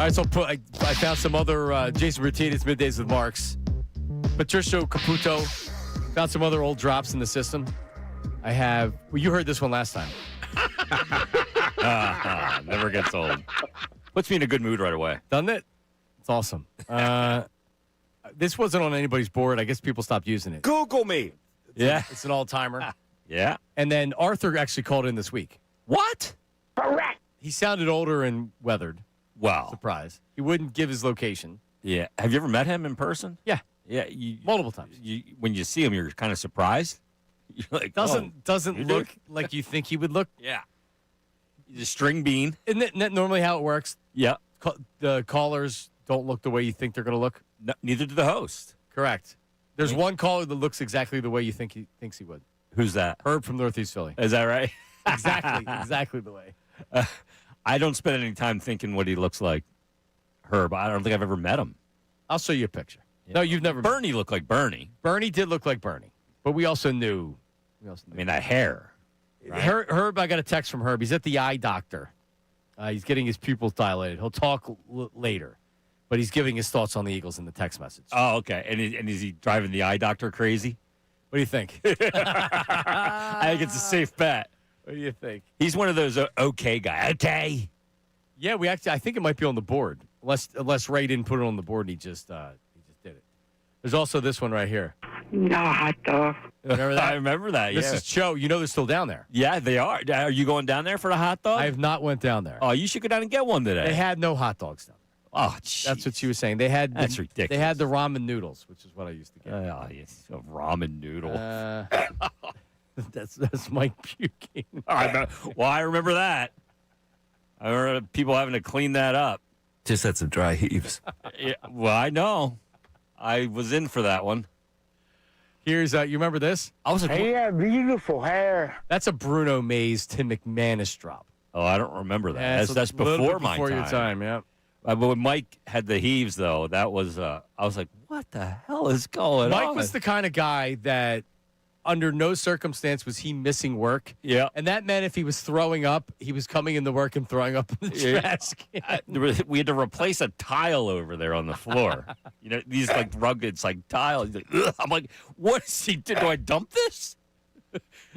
right, so I found some other Jason Martinez Middays with Marks. Patricio Caputo found some other old drops in the system. I have. Well, you heard this one last time. Never gets old. Puts me in a good mood right away. Doesn't it? It's awesome. This wasn't on anybody's board. I guess people stopped using it. Google me. Yeah. It's an all-timer. Yeah. And then Arthur actually called in this week. What? Correct. He sounded older and weathered. Wow. Surprise. He wouldn't give his location. Yeah. Have you ever met him in person? Yeah. Yeah. Multiple times. When you see him, you're kind of surprised. You're like, doesn't you look do? like you think he would look. Yeah. He's a string bean. Isn't that normally how it works? Yeah. The callers don't look the way you think they're going to look. No, neither did the host. Correct. There's one caller that looks exactly the way you think he thinks he would. Who's that? Herb from Northeast Philly. Is that right? Exactly the way. I don't spend any time thinking what he looks like. Herb, I don't think I've ever met him. I'll show you a picture. Yeah. No, you've never. Bernie looked like Bernie. Bernie did look like Bernie, but we also knew. I mean, that hair. Right? Herb, I got a text from Herb. He's at the eye doctor. He's getting his pupils dilated. He'll talk later, but he's giving his thoughts on the Eagles in the text message. Oh, okay. And is he driving the eye doctor crazy? What do you think? I think it's a safe bet. What do you think? He's one of those okay guys. Okay. Yeah, I think it might be on the board. Unless Ray didn't put it on the board and he just did it. There's also this one right here. No hot dog. Remember that? I remember that, yeah. This is Cho. You know they're still down there. Yeah, they are. Are you going down there for the hot dog? I have not went down there. Oh, you should go down and get one today. They had no hot dogs down there. Oh, geez. That's what she was saying. That's ridiculous. They had the ramen noodles, which is what I used to get. Oh, yes. A ramen noodle. That's Mike puking. Well, I remember that. I remember people having to clean that up. Just had some dry heaves. Yeah, well, I know. I was in for that one. Here's you remember this? I was like, Hey, yeah, beautiful hair. That's a Bruno Mays Tim McManus drop. Oh, I don't remember that. Yeah, That's before my time. Before your time, yeah. But when Mike had the heaves, though, that was I was like, what the hell is going on? Mike was the kind of guy that under no circumstance was he missing work. Yeah. And that meant if he was throwing up, he was coming into work and throwing up in the trash can. We had to replace a tile over there on the floor. These like rugged like tiles. Like, I'm like, what is he doing? Do I dump this?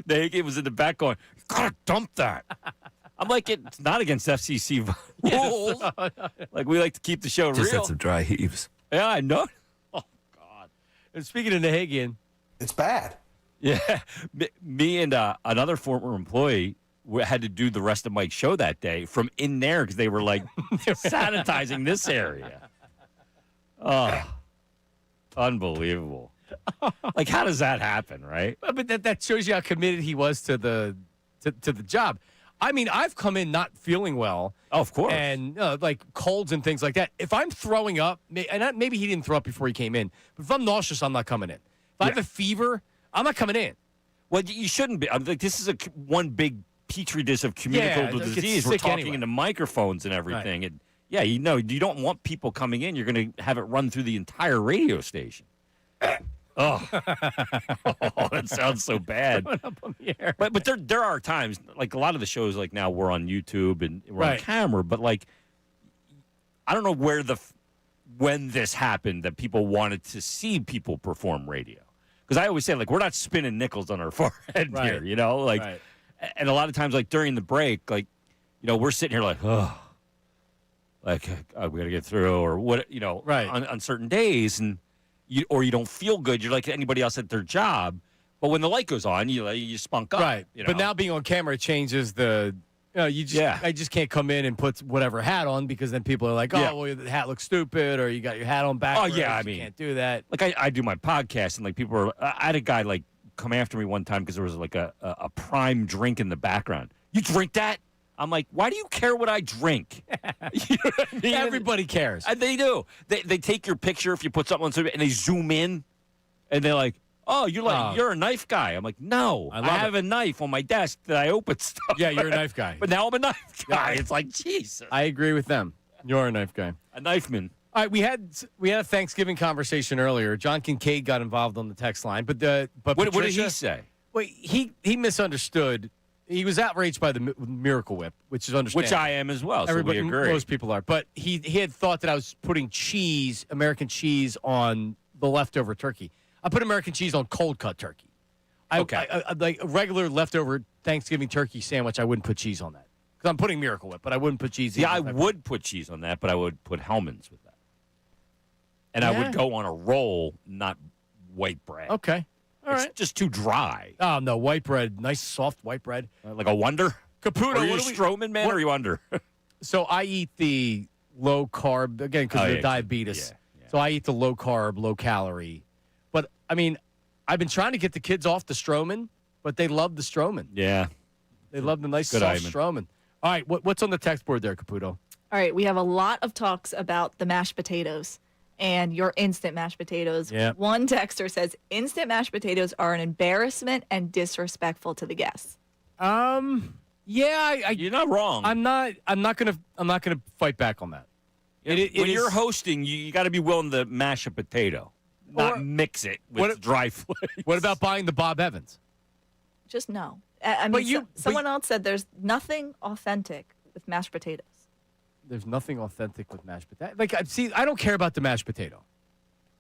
It was in the back going, you gotta dump that. I'm like, it's not against FCC rules. Like, we like to keep the show Just real. had some dry heaves. Yeah, I know. Oh, God. And speaking of Nahagian. It's bad. Yeah. Me and another former employee had to do the rest of Mike's show that day from in there because they were like sanitizing this area. Oh, unbelievable. Like, how does that happen, right? But that shows you how committed he was to the job. I mean, I've come in not feeling well. Oh, of course. And like colds and things like that. If I'm throwing up, and maybe he didn't throw up before he came in, but if I'm nauseous, I'm not coming in. If I have a fever, I'm not coming in. Well, you shouldn't be. I'm like, this is one big petri dish of communicable disease. We're talking into microphones and everything. Right. And yeah, you don't want people coming in. You're going to have it run through the entire radio station. Oh, that sounds so bad. Up on the air. But there are times, like a lot of the shows, like now we're on YouTube and we're on camera. But like, I don't know when this happened that people wanted to see people perform radio. Because I always say, like, we're not spinning nickels on our forehead here, Like, and a lot of times, like, during the break, like, we're sitting here like, oh, like, we got to get through, or what, on certain days, and you don't feel good. You're like anybody else at their job. But when the light goes on, you spunk up. Right. But now being on camera changes the. I just can't come in and put whatever hat on because then people are like, oh, well, the hat looks stupid, or you got your hat on backwards. Oh, yeah, I mean, you can't do that. Like, I do my podcast, and, like, people are – I had a guy, like, come after me one time because there was, like, a prime drink in the background. You drink that? I'm like, why do you care what I drink? You know what I mean? Everybody cares. They do. They take your picture if you put something on something, and they zoom in, and they're like, oh, you're a knife guy. I'm like, no, I have a knife on my desk that I open stuff. Yeah, you're a knife guy. But now I'm a knife guy. It's like, Jesus. I agree with them. You're a knife guy. A knife man. All right, we had a Thanksgiving conversation earlier. John Kincade got involved on the text line, but what did he say? Well, he misunderstood. He was outraged by the Miracle Whip, which is understandable. Which I am as well. So Everybody, we agree. most people are. But he had thought that I was putting cheese, American cheese, on the leftover turkey. I put American cheese on cold cut turkey. Okay. I like a regular leftover Thanksgiving turkey sandwich, I wouldn't put cheese on that. Because I'm putting Miracle Whip, but I wouldn't put cheese Yeah, I on it. would put cheese on that, but I would put Hellman's with that. And I Yeah. would go on a roll, not white bread. Okay. All It's right. just too dry. Oh, no, white bread. Nice, soft white bread. Like a Wonder? Caputo, Are you what a do we... Stroman man or are you under? So I eat the low carb, again, because of the diabetes. Yeah. So I eat the low carb, low calorie. But, I mean, I've been trying to get the kids off the Stroman, but they love the Stroman. Yeah. They love the nice, Good soft Iman. Stroman. All right, what's on the text board there, Caputo? All right, we have a lot of talks about the mashed potatoes and your instant mashed potatoes. Yeah. One texter says instant mashed potatoes are an embarrassment and disrespectful to the guests. Yeah, You're not wrong. I'm not gonna fight back on that. when you're hosting, you got to be willing to mash a potato, not mix it with dry flakes. What about buying the Bob Evans? Just no. I mean, But you- someone else said there's nothing authentic with mashed potatoes. There's nothing authentic with mashed potato. Like, I don't care about the mashed potato.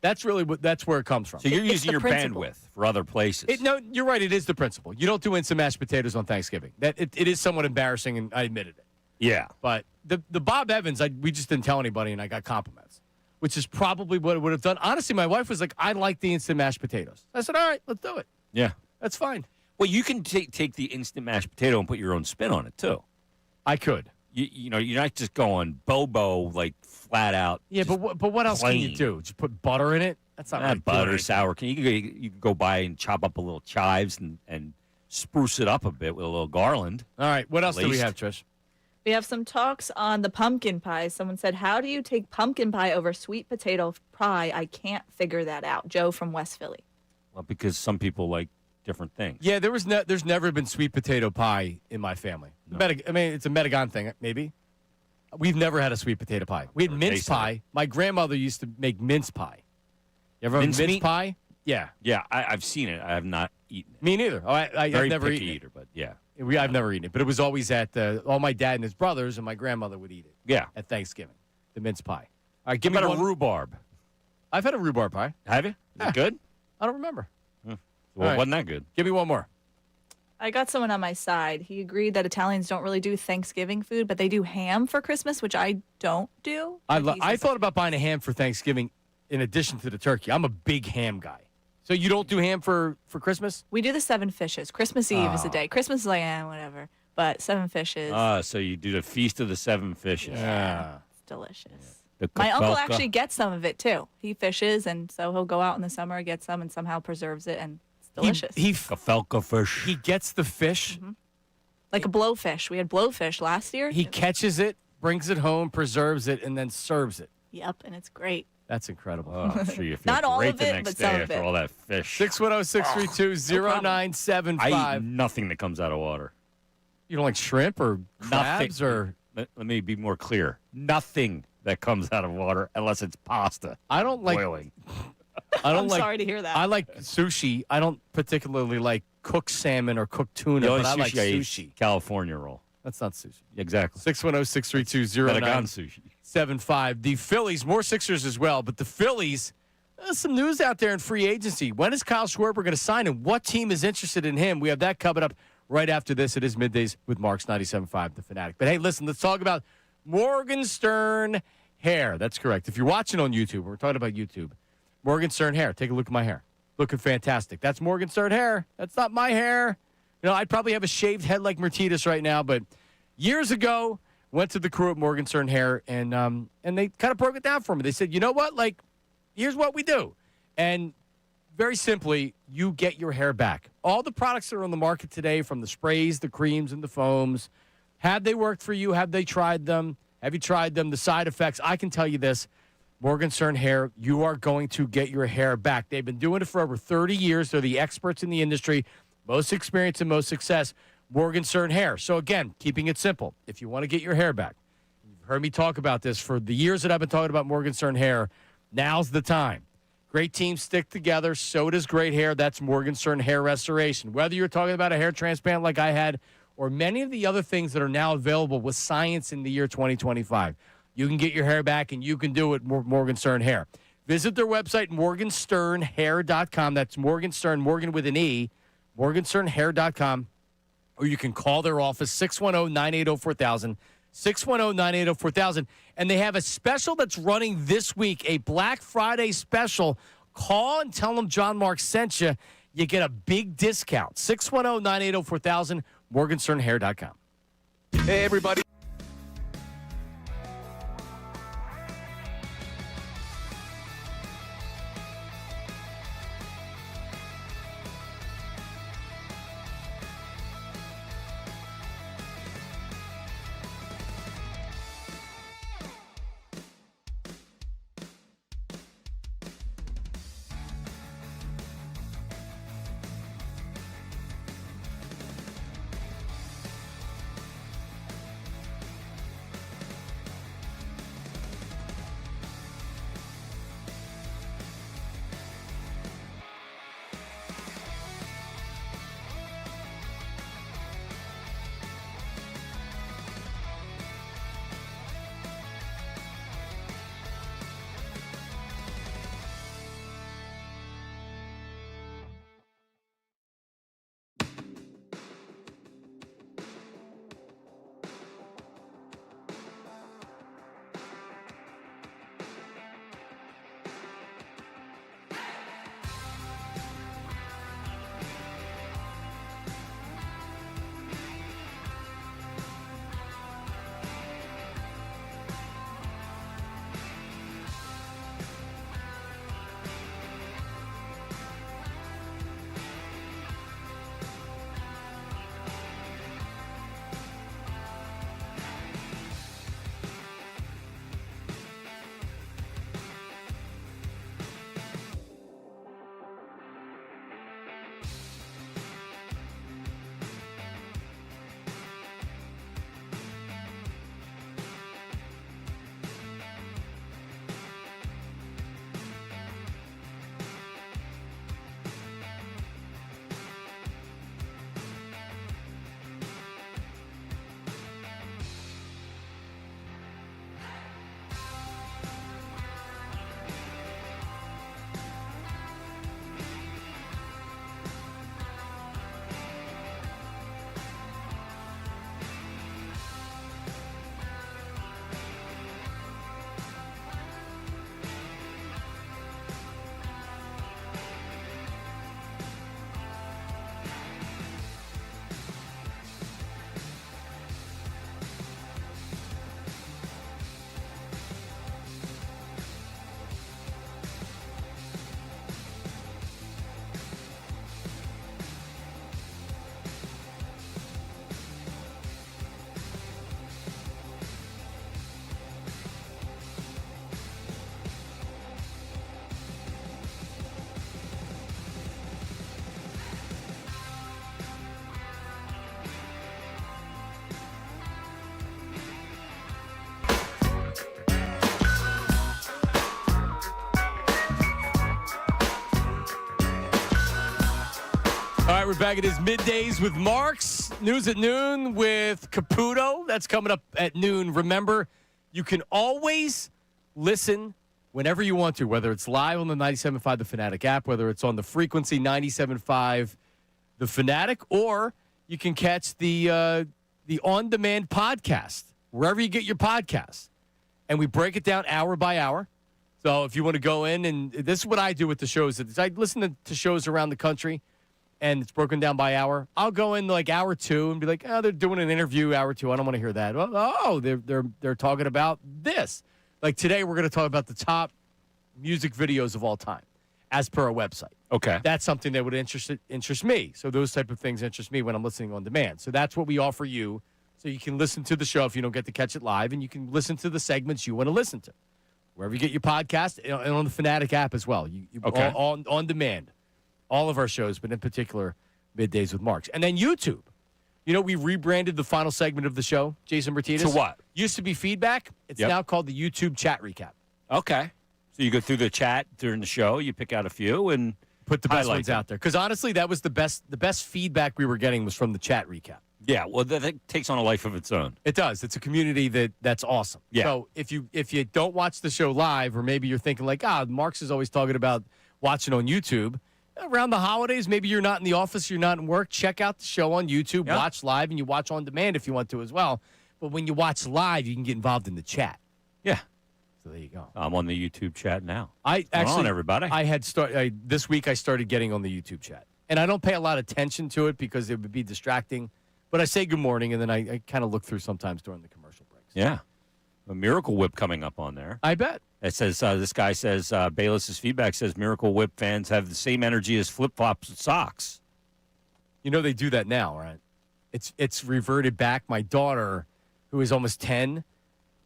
That's really that's where it comes from. So you're It's using the your principle. bandwidth for other places. No, you're right. It is the principle. You don't do instant mashed potatoes on Thanksgiving. It is somewhat embarrassing, and I admitted it. Yeah. But the Bob Evans, we just didn't tell anybody, and I got compliments, which is probably what it would have done. Honestly, my wife was like, "I like the instant mashed potatoes." I said, "All right, let's do it. Yeah. That's fine." Well, you can take the instant mashed potato and put your own spin on it, too. I could. You know, you're not just going Bobo, like, flat out. Yeah, but what else can you plain. do? Just put butter in it? That's not really butter, doing anything. sour cream. You can go by and chop up a little chives and spruce it up a bit with a little garland. All right, what else do we Laced. have, Trish? We have some talks on the pumpkin pie. Someone said, how do you take pumpkin pie over sweet potato pie? I can't figure that out. Joe from West Philly. Well, because some people like different things. Yeah, there's never been sweet potato pie in my family. No. I mean, it's a Metagon thing, maybe. We've never had a sweet potato pie. We had Never mince tasted pie. My grandmother used to make mince pie. You ever have Mince mince meat? pie? Yeah. Yeah, I've seen it. I have not eaten it. Me neither. Oh, I've Very never picky eaten eater, but yeah. it. I've never eaten it, but it was always at all my dad and his brothers and my grandmother would eat it Yeah. at Thanksgiving, the mince pie. All right, Give give me about one. a rhubarb. I've had a rhubarb pie. Have you? Is Yeah. it good? I don't remember. Well, All right. wasn't that good? Give me one more. I got someone on my side. He agreed that Italians don't really do Thanksgiving food, but they do ham for Christmas, which I don't do. I But he says thought about buying a ham for Thanksgiving in addition to the turkey. I'm a big ham guy. So you don't do ham for Christmas? we do the 7 fishes. Christmas Eve is the day. Christmas is like, whatever. But 7 fishes, So you do the Feast of the Seven Fishes. Yeah. it's delicious. The My uncle kafelka. actually gets some of it too. He fishes, and so he'll go out in the summer, get some, and somehow preserves it, and it's delicious. Kafelka fish. He gets the fish. Like a blowfish. We had blowfish last year. He catches it, brings it home, preserves it, and then serves it. Yep, and it's great. That's incredible. Oh, I'm sure you feel Not all great of the it, next but day some of after it. all that fish. 610-632-0975. I eat nothing that comes out of water. You don't like shrimp or crabs or? Let me be more clear. Nothing that comes out of water unless it's pasta. I don't like. boiling. I don't I'm like. sorry to hear that. I like sushi. I don't particularly like cooked salmon or cooked tuna, The only but I like sushi I eat sushi. is California roll. That's not sushi. Exactly. 610-632-0975. Metagon sushi. The Phillies, more Sixers as well, but the Phillies, some news out there in free agency. When is Kyle Schwarber going to sign and what team is interested in him? We have that coming up right after this. It is Middays with Marks 97.5, The Fanatic. But hey, listen, let's talk about Morgenstern hair. That's correct. If you're watching on YouTube, we're talking about YouTube, Morgenstern hair. Take a look at my hair. Looking fantastic. That's Morgenstern hair. That's not my hair. You know, I'd probably have a shaved head like Mertitas right now, but years ago, went to the crew at Morgenstern Hair, and they kind of broke it down for me. They said, you know what? Like, here's what we do. And very simply, you get your hair back. All the products that are on the market today, from the sprays, the creams, and the foams, have they worked for you? Have they tried them? Have you tried them? The side effects, I can tell you this. Morgenstern Hair, you are going to get your hair back. They've been doing it for over 30 years. They're the experts in the industry, most experience and most success. Morgenstern Hair. So, again, keeping it simple, if you want to get your hair back, you've heard me talk about this for the years that I've been talking about Morgenstern Hair, now's the time. Great teams stick together. So does great hair. That's Morgenstern Hair Restoration. Whether you're talking about a hair transplant like I had or many of the other things that are now available with science in the year 2025. You can get your hair back, and you can do it Morgan Stern Hair. Visit their website, morgansternhair.com. That's Morgan Stern, Morgan with an E, morgansternhair.com. Or you can call their office, 610-980-4000, 610-980-4000. And they have a special that's running this week, a Black Friday special. Call and tell them John Mark sent you. You get a big discount. 610-980-4000, morgansternhair.com. Hey, everybody. All right, we're back. It is Middays with Marks. News at noon with Caputo. That's coming up at noon. Remember, you can always listen whenever you want to, whether it's live on the 97.5 The Fanatic app, whether it's on the frequency 97.5 The Fanatic, or you can catch the on-demand podcast, wherever you get your podcasts. And we break it down hour by hour. So if you want to go in, and this is what I do with the shows. I listen to shows around the country, and it's broken down by hour. I'll go in like hour two and be like, oh, they're doing an interview hour two. I don't want to hear that. Oh, they're talking about this. Like today, we're going to talk about the top music videos of all time, as per our website. Okay. That's something that would interest me. So those type of things interest me when I'm listening on demand. So that's what we offer you. So you can listen to the show if you don't get to catch it live, and you can listen to the segments you want to listen to. Wherever you get your podcast, and on the Fanatic app as well. Okay. On demand. All of our shows, but in particular, Middays with Marks. And then YouTube. You know, we rebranded the final segment of the show, Jason Bertidis. To what? Used to be feedback. It's now called the YouTube chat recap. Okay. So you go through the chat during the show, you pick out a few, and put the best highlight ones them out there. Because honestly, that was the best feedback we were getting was from the chat recap. Yeah, well, that takes on a life of its own. It does. It's a community that's awesome. Yeah. So if you don't watch the show live, or maybe you're thinking like, Mark's is always talking about watching on YouTube. Around the holidays, maybe you're not in the office, you're not in work. Check out the show on YouTube. Yeah. Watch live, and you watch on demand if you want to as well. But when you watch live, you can get involved in the chat. Yeah. So there you go. I'm on the YouTube chat now. What's going on, everybody? I had this week. I started getting on the YouTube chat, and I don't pay a lot of attention to it because it would be distracting. But I say good morning, and then I kind of look through sometimes during the commercial breaks. Yeah. A Miracle Whip coming up on there. I bet. It says, this guy says, Bayless's feedback says Miracle Whip fans have the same energy as flip-flops and socks. You know they do that now, right? It's reverted back. My daughter, who is almost 10,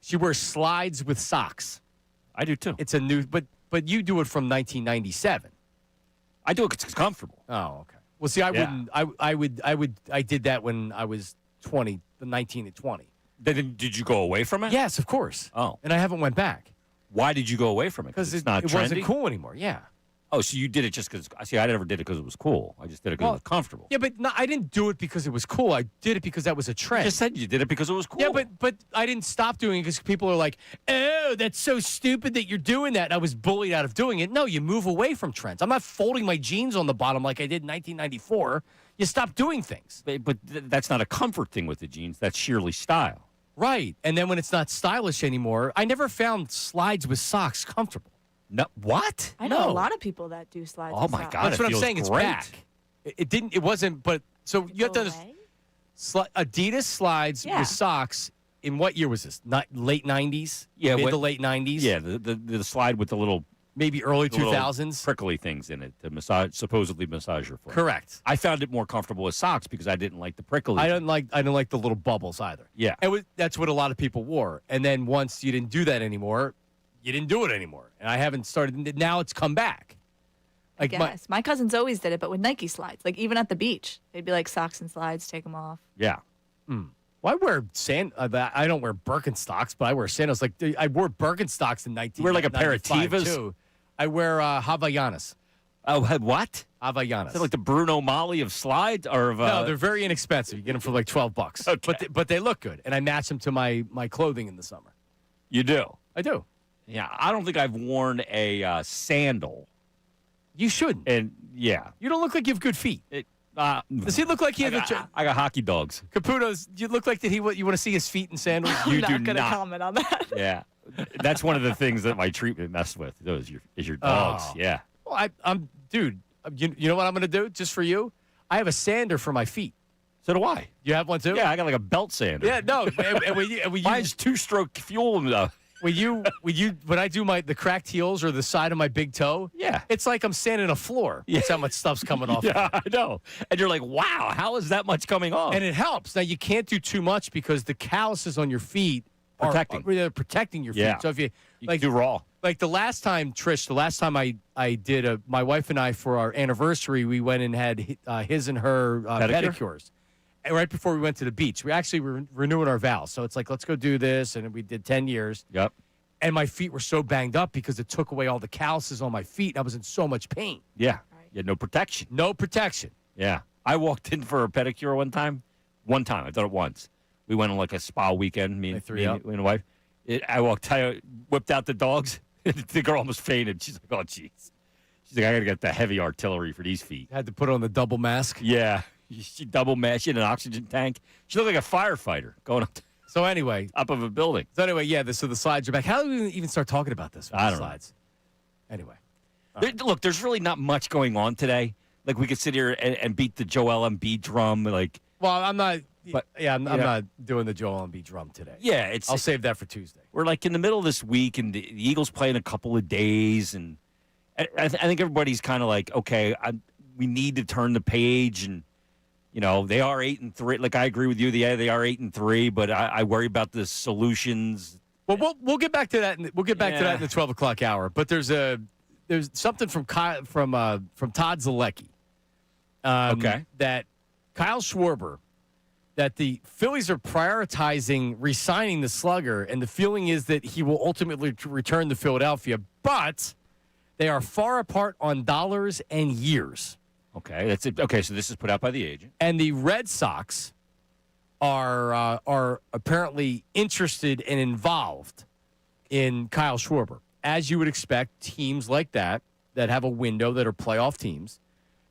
she wears slides with socks. I do too. It's a new, but you do it from 1997. I do it because it's comfortable. Oh, okay. Well, see, I did that when I was 20, 19 to 20. Then did you go away from it? Yes, of course. Oh. And I haven't went back. Why did you go away from it? Because it's not it trendy? wasn't cool anymore. Yeah. Oh, so you did it just because? See, I never did it because it was cool. I just did it because it was comfortable. Yeah, but no, I didn't do it because it was cool. I did it because that was a trend. You just said you did it because it was cool. Yeah, but I didn't stop doing it because people are like, "Oh, that's so stupid that you're doing that." And I was bullied out of doing it. No, you move away from trends. I'm not folding my jeans on the bottom like I did in 1994. You stop doing things. But that's not a comfort thing with the jeans. That's sheerly style. Right. And then when it's not stylish anymore, I never found slides with socks comfortable. No, what? I know a lot of people that do slides. Oh with my socks. God! That's what I'm saying. It's great. back. It didn't. It wasn't. But so you have to. Adidas slides with socks. In what year was this? Not late 90s. Yeah, mid to late 90s. Yeah, the slide with the little maybe early the little 2000s prickly things in it to supposedly massage your foot. Correct. I found it more comfortable with socks because I didn't like the prickly. I didn't like the little bubbles either. Yeah, that's what a lot of people wore. And then once you didn't do that anymore, you didn't do it anymore. And I haven't started. Now it's come back. I guess my cousins always did it, but with Nike slides. Like even at the beach, they'd be like socks and slides, take them off. Yeah. Well, I wear I don't wear Birkenstocks, but I wear sandals. Like I wore Birkenstocks in 1995 You wear like a pair of Tevas? too. I wear Havaianas. Oh, what? Havaianas. Is that like the Bruno Mali of slides, or of? No, they're very inexpensive. You get them for like $12. Okay. But they look good, and I match them to my clothing in the summer. You do? I do. Yeah, I don't think I've worn a sandal. You shouldn't. And yeah, you don't look like you have good feet. Does he look like he has I got hockey dogs. Caputo's? You look like you want to see his feet in sandals? I'm not going to comment on that. Yeah, that's one of the things that my treatment messed with. Is your dogs? Oh. Yeah. Well, I'm dude. You know what I'm going to do just for you? I have a sander for my feet. So do I. You have one too? Yeah, I got like a belt sander. Yeah, no. Mine's 2-stroke fuel. When I do the cracked heels or the side of my big toe, yeah, it's like I'm sanding a floor. That's how much stuff's coming off. Yeah, I know. And you're like, wow, how is that much coming off? And it helps. Now you can't do too much because the calluses on your feet are protecting your feet. Yeah. So if you do raw. Like the last time, Trish, I did my wife and I for our anniversary, we went and had his and her pedicures. And right before we went to the beach, we actually were renewing our vows. So it's like, let's go do this. And we did 10 years. Yep. And my feet were so banged up because it took away all the calluses on my feet. I was in so much pain. Yeah. You had no protection. No protection. Yeah. I walked in for a pedicure one time. I've done it once. We went on like a spa weekend, me and the wife. I whipped out the dogs. The girl almost fainted. She's like, oh, jeez. She's like, I got to get the heavy artillery for these feet. Had to put on the double mask. Yeah. She double masked. She had an oxygen tank. She looked like a firefighter going up So anyway. up of a building. So anyway, yeah, so the slides are back. How do we even start talking about this? I don't slides? Know. Anyway. Look, there's really not much going on today. Like we could sit here and beat the Joel Embiid drum. Like, well, I'm not. But I'm not doing the Joel Embiid drum today. Yeah, I'll save that for Tuesday. We're like in the middle of this week, and the Eagles play in a couple of days, and I think everybody's kind of like, okay, we need to turn the page, and they are 8-3. Like I agree with you, they are 8-3, but I worry about the solutions. Well, we'll get back to that. We'll get back to that in the 12 o'clock hour. But there's something from Todd Zalecki. That Kyle Schwarber. That the Phillies are prioritizing re-signing the slugger, and the feeling is that he will ultimately return to Philadelphia, but they are far apart on dollars and years. Okay, that's it. Okay, so this is put out by the agent. And the Red Sox are apparently interested and involved in Kyle Schwarber. As you would expect, teams like that have a window that are playoff teams.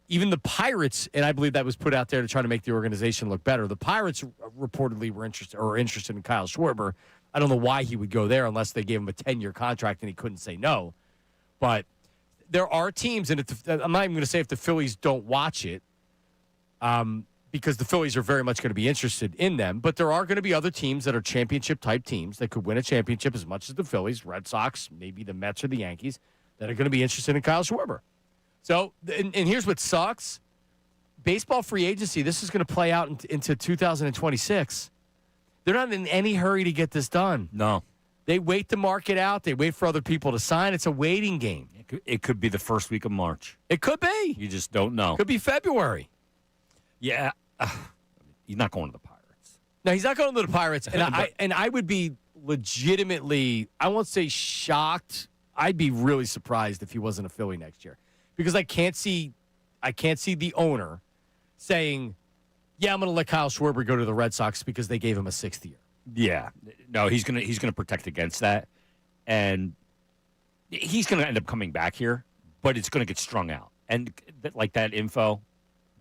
Even the Pirates, and I believe that was put out there to try to make the organization look better. The Pirates reportedly were interested in Kyle Schwarber. I don't know why he would go there unless they gave him a 10-year contract and he couldn't say no. But there are teams, and I'm not even going to say if the Phillies don't watch it, because the Phillies are very much going to be interested in them. But there are going to be other teams that are championship-type teams that could win a championship as much as the Phillies, Red Sox, maybe the Mets or the Yankees, that are going to be interested in Kyle Schwarber. So, and here's what sucks. Baseball free agency, this is going to play out into 2026. They're not in any hurry to get this done. No. They wait to mark it out. They wait for other people to sign. It's a waiting game. It could be the first week of March. It could be. You just don't know. Could be February. Yeah. He's not going to the Pirates. No, he's not going to the Pirates. And I would be legitimately, I won't say shocked. I'd be really surprised if he wasn't a Philly next year. Because I can't see the owner saying, yeah, I'm going to let Kyle Schwarber go to the Red Sox because they gave him a 6th year. Yeah. No, he's gonna protect against that. And he's going to end up coming back here, but it's going to get strung out. And like that info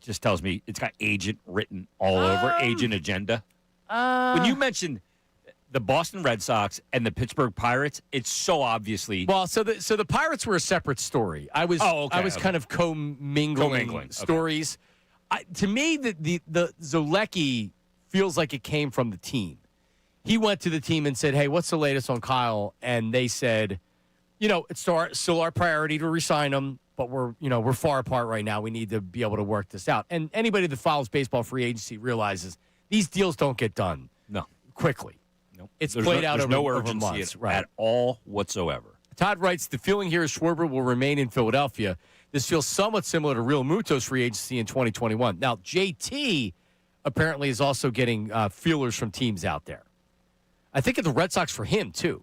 just tells me it's got agent written all over, agent agenda. When you mentioned the Boston Red Sox and the Pittsburgh Pirates, it's so obviously. Well, so the Pirates were a separate story. I was kind of co-mingling stories. To me, the Zolecki feels like it came from the team. He went to the team and said, "Hey, what's the latest on Kyle?" And they said, it's still our priority to re-sign him, but we're far apart right now. We need to be able to work this out. And anybody that follows baseball free agency realizes these deals don't get done quickly. Nope. It's played out over urgency months, at all whatsoever. Todd writes, the feeling here is Schwarber will remain in Philadelphia. This feels somewhat similar to Real Muto's free agency in 2021. Now, JT apparently is also getting feelers from teams out there. I think of the Red Sox for him, too.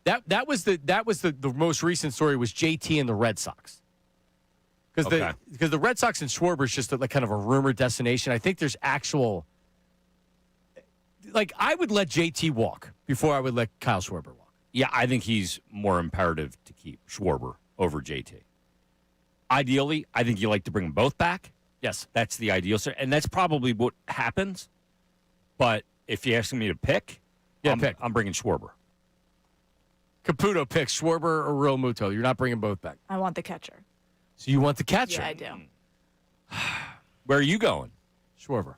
That was the most recent story was JT and the Red Sox. Because the Red Sox and Schwarber is just like kind of a rumored destination. I think there's actual – like, I would let JT walk before I would let Kyle Schwarber walk. Yeah, I think he's more imperative to keep Schwarber over JT. Ideally, I think you like to bring them both back. Yes. That's the ideal. And that's probably what happens. But if you're asking me to pick, I'm bringing Schwarber. Caputo picks Schwarber or Real Muto. You're not bringing both back. I want the catcher. So you want the catcher? Yeah, I do. Where are you going? Schwarber.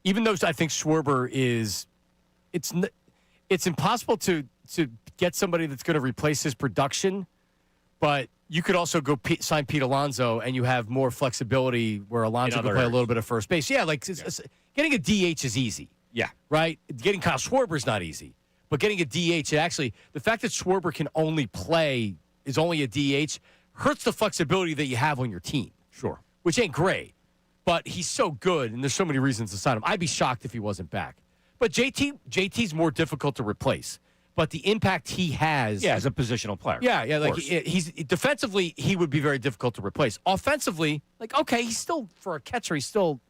Even though I think Schwarber is, it's impossible to get somebody that's going to replace his production, but you could also go sign Pete Alonso and you have more flexibility where Alonso can play a little bit of first base. Yeah, getting a DH is easy. Yeah. Right? Getting Kyle Schwarber is not easy. But getting a DH, the fact that Schwarber can only play is only a DH hurts the flexibility that you have on your team. Sure. Which ain't great. But he's so good, and there's so many reasons to sign him. I'd be shocked if he wasn't back. But JT's more difficult to replace. But the impact he has... Yeah, as a positional player. Yeah, like he's defensively, he would be very difficult to replace. Offensively, he's still, for a catcher, he's still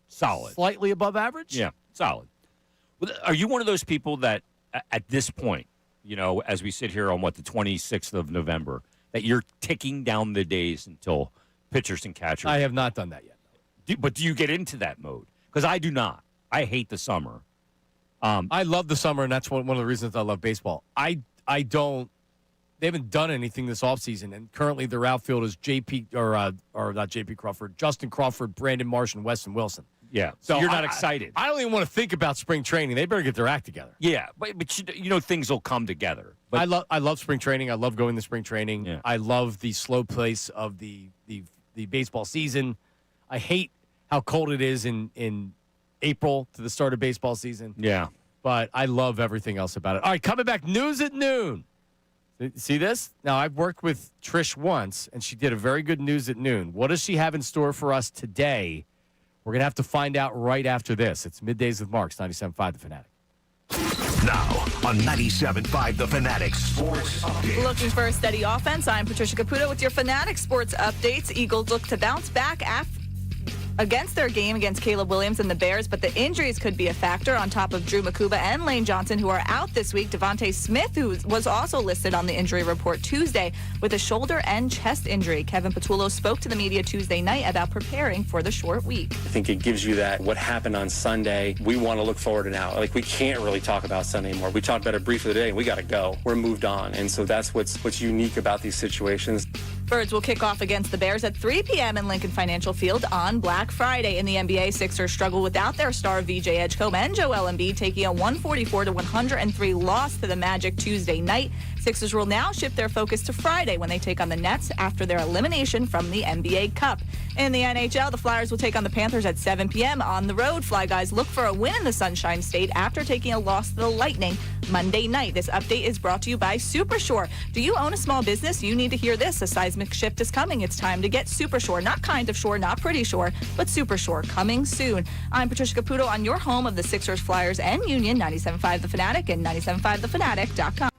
solid. Slightly above average? Yeah, solid. Are you one of those people that, at this point, as we sit here on, the 26th of November, that you're ticking down the days until pitchers and catchers? I have not done that yet. But do you get into that mode? Because I do not. I hate the summer. I love the summer, and that's one of the reasons I love baseball. I don't. They haven't done anything this offseason, and currently their outfield is not JP Crawford, Justin Crawford, Brandon Marsh, and Weston Wilson. Yeah, so you're not excited. I don't even want to think about spring training. They better get their act together. Yeah, but things will come together. But I love spring training. I love going to spring training. Yeah. I love the slow pace of the baseball season. I hate how cold it is in April to the start of baseball season. Yeah. But I love everything else about it. All right, coming back, news at noon. See this? Now, I've worked with Trish once, and she did a very good news at noon. What does she have in store for us today? We're going to have to find out right after this. It's Middays with Marks, 97.5 The Fanatic. Now on 97.5 The Fanatic Sports Update. Looking for a steady offense, I'm Patricia Caputo with your Fanatic Sports Updates. Eagles look to bounce back against their game against Caleb Williams and the Bears, but the injuries could be a factor on top of Drew Makuba and Lane Johnson, who are out this week. Devontae Smith, who was also listed on the injury report Tuesday with a shoulder and chest injury. Kevin Patullo spoke to the media Tuesday night about preparing for the short week. I think it gives you that what happened on Sunday. We want to look forward to now. Like, we can't really talk about Sunday anymore. We talked about it briefly today, and we got to go. We're moved on. And so that's what's unique about these situations. Birds will kick off against the Bears at 3 p.m. in Lincoln Financial Field on Black Friday. In the NBA, Sixers struggle without their star VJ Edgecombe and Joel Embiid, taking a 144-103 loss to the Magic Tuesday night. Sixers will now shift their focus to Friday when they take on the Nets after their elimination from the NBA Cup. In the NHL, the Flyers will take on the Panthers at 7 p.m. on the road. Fly Guys look for a win in the Sunshine State after taking a loss to the Lightning Monday night. This update is brought to you by Supershore. Do you own a small business? You need to hear this. A seismic shift is coming. It's time to get Supershore. Not kind of shore, not pretty shore, but Supershore coming soon. I'm Patricia Caputo on your home of the Sixers, Flyers, and Union, 97.5 The Fanatic and 97.5thefanatic.com.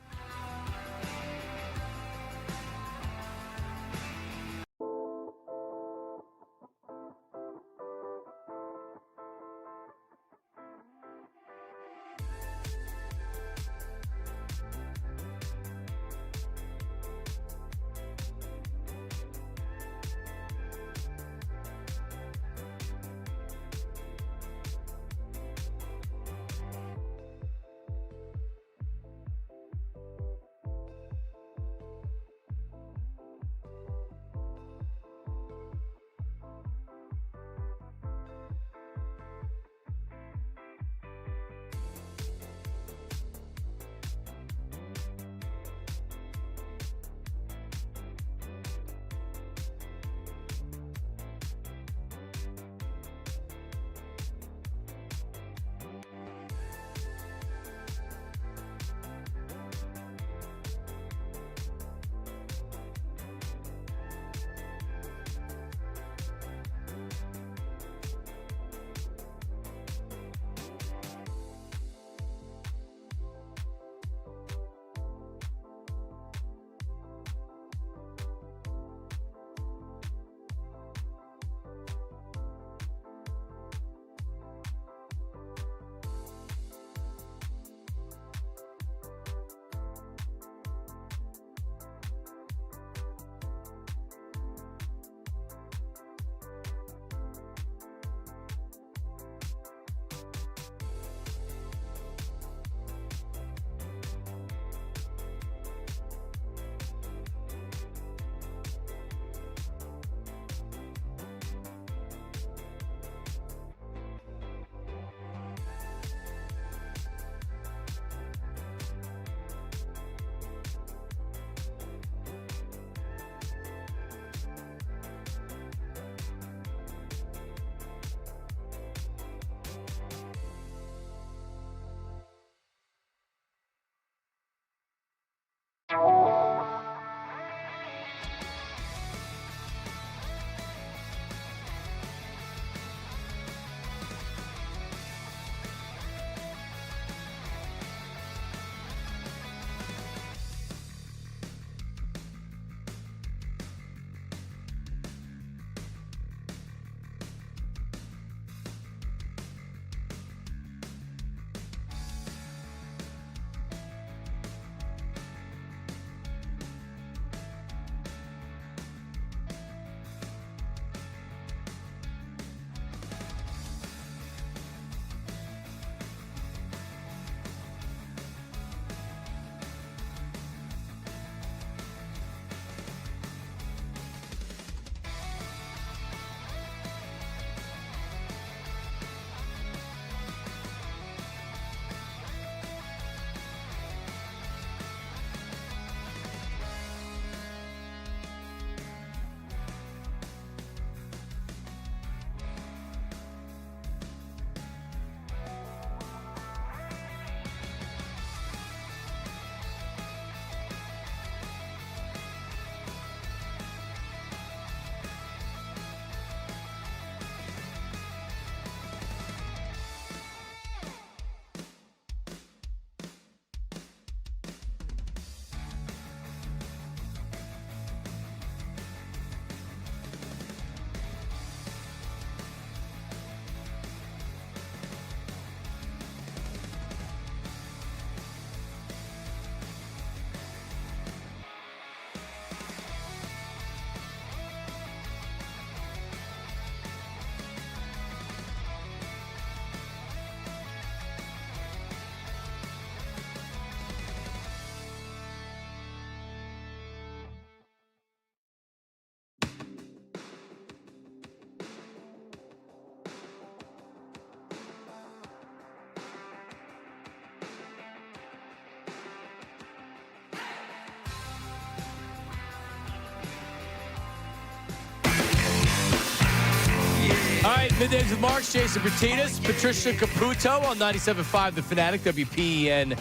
Middays with Marks, Jason Bertinas, Patricia Caputo on 97.5 The Fanatic, WPEN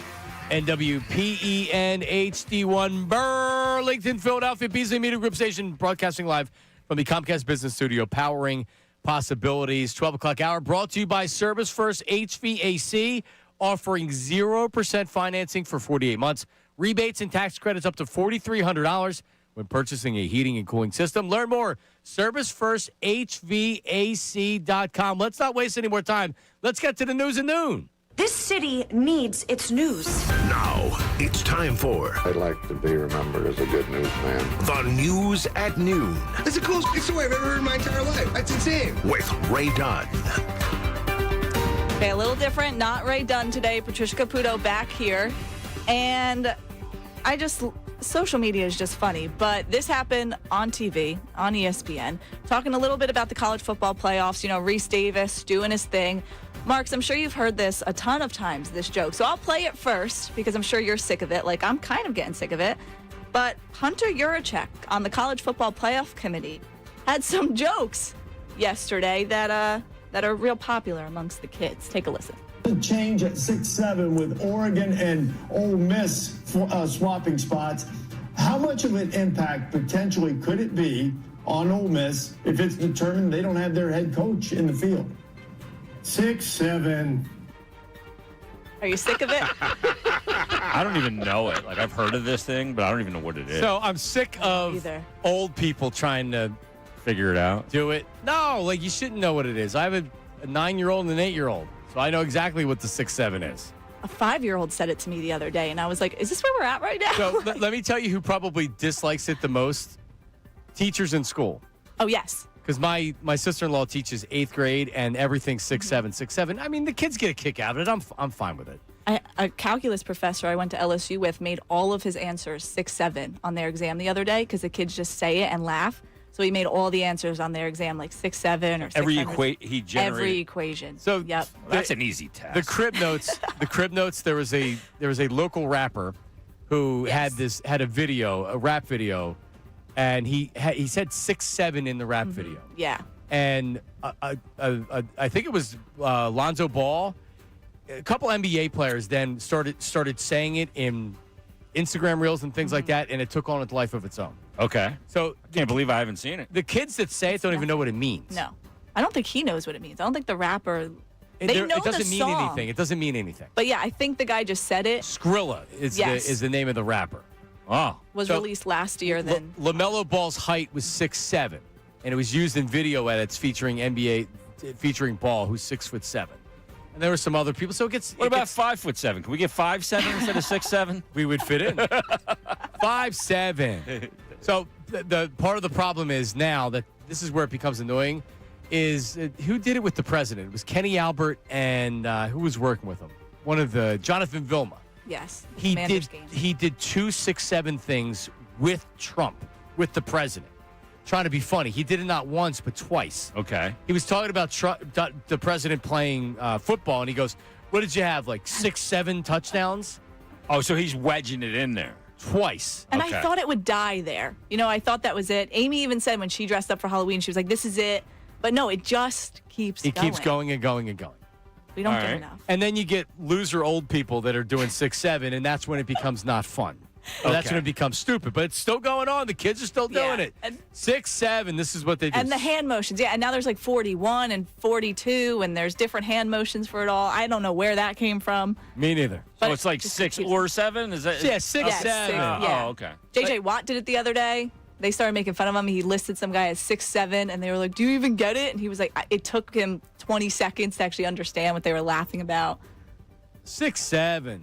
and WPEN HD1 Burlington, Philadelphia, Beasley Media Group Station, broadcasting live from the Comcast Business Studio, powering possibilities. 12 o'clock hour brought to you by Service First HVAC, offering 0% financing for 48 months, rebates and tax credits up to $4,300 when purchasing a heating and cooling system. Learn more, ServiceFirstHVAC.com. Let's not waste any more time. Let's get to the news at noon. This city needs its news. Now, it's time for I'd like to be remembered as a good newsman. the news at noon That's the coolest big story I've ever heard in my entire life. That's insane. with Ray Dunn. Okay, a little different. Not Ray Dunn today. Patricia Caputo back here. And social media is just funny. But this happened on TV, on ESPN, talking a little bit about the college football playoffs. You know, Reese Davis doing his thing. Marks, I'm sure you've heard this a ton of times, this joke. So I'll play it first because I'm sure you're sick of it. Like, I'm kind of getting sick of it. But Hunter Yurachek on the college football playoff committee had some jokes yesterday that are real popular amongst the kids. Take a listen. Change at 6-7 with Oregon and Ole Miss swapping spots. How much of an impact potentially could it be on Ole Miss if it's determined they don't have their head coach in the field? 6-7. Are you sick of it? I don't even know it. Like, I've heard of this thing, but I don't even know what it is. So I'm sick of old people trying to figure it out. do it. No, like you shouldn't know what it is. I have a 9-year-old and an 8-year-old, so I know exactly what the 6-7 is. A 5-year-old said it to me the other day, and I was like, is this where we're at right now? So let me tell you who probably dislikes it the most. Teachers in school. Oh, yes. Because my sister-in-law teaches 8th grade, and everything's 6-7, 6-7. I mean, the kids get a kick out of it. I'm fine with it. A calculus professor I went to LSU with made all of his answers 6-7 on their exam the other day because the kids just say it and laugh. So he made all the answers on their exam like 6-7 or 6. He generated every equation. So yep. Well, that's an easy task. The crib notes. There was a local rapper who had a rap video, and he said 6-7 in the rap video. Yeah. And I think it was Lonzo Ball. A couple NBA players then started saying it in Instagram reels and things like that, and it took on a life of its own. Okay. So Can't believe I haven't seen it. the kids that say it don't even know what it means. No. I don't think he knows what it means. I don't think the rapper, It they know doesn't the mean song. anything. It doesn't mean anything. But yeah, I think the guy just said it. Skrilla is the name of the rapper. Oh. Was released last year then. LaMelo Ball's height was 6'7", and it was used in video edits featuring Ball, who's 6'7". And there were some other people. So it gets. What about 5'7"? Can we get 5'7" instead of 6'7"? We would fit in. 5'7". So the part of the problem is now that this is where it becomes annoying. Is who did it with the president? It was Kenny Albert and who was working with him? One of the Jonathan Vilma. Yes. He did 2 6-7 things with Trump, with the president, trying to be funny. He did it not once but twice. Okay. He was talking about the president playing football, and he goes, "What did you have? Like 6-7 touchdowns?" Oh, so he's wedging it in there twice. And Okay. I thought it would die there. You know, I thought that was it. Amy even said when she dressed up for Halloween, she was like, "This is it." But no, it just keeps going. It keeps going and going and going. We don't All get right. enough. And then you get loser old people that are doing 6-7, and that's when it becomes not fun. Or that's Okay. when it becomes stupid. But it's still going on. The kids are still doing it. And 6-7, this is what they do. And the hand motions. Yeah, and now there's like 41 and 42, and there's different hand motions for it all. I don't know where that came from. Me neither. So But it's like just 6 keeps- or 7? Is that? Yeah, 6, Yes, 7. yeah. Oh, okay. JJ Watt did it the other day. They started making fun of him. He listed some guy as 6'7", and they were like, "Do you even get it?" And he was like, it took him 20 seconds to actually understand what they were laughing about. 6-7. There you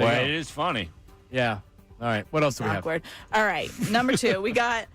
Well, go. it is funny. Yeah. All right. What else do we have? Awkward. All right, number 2, we got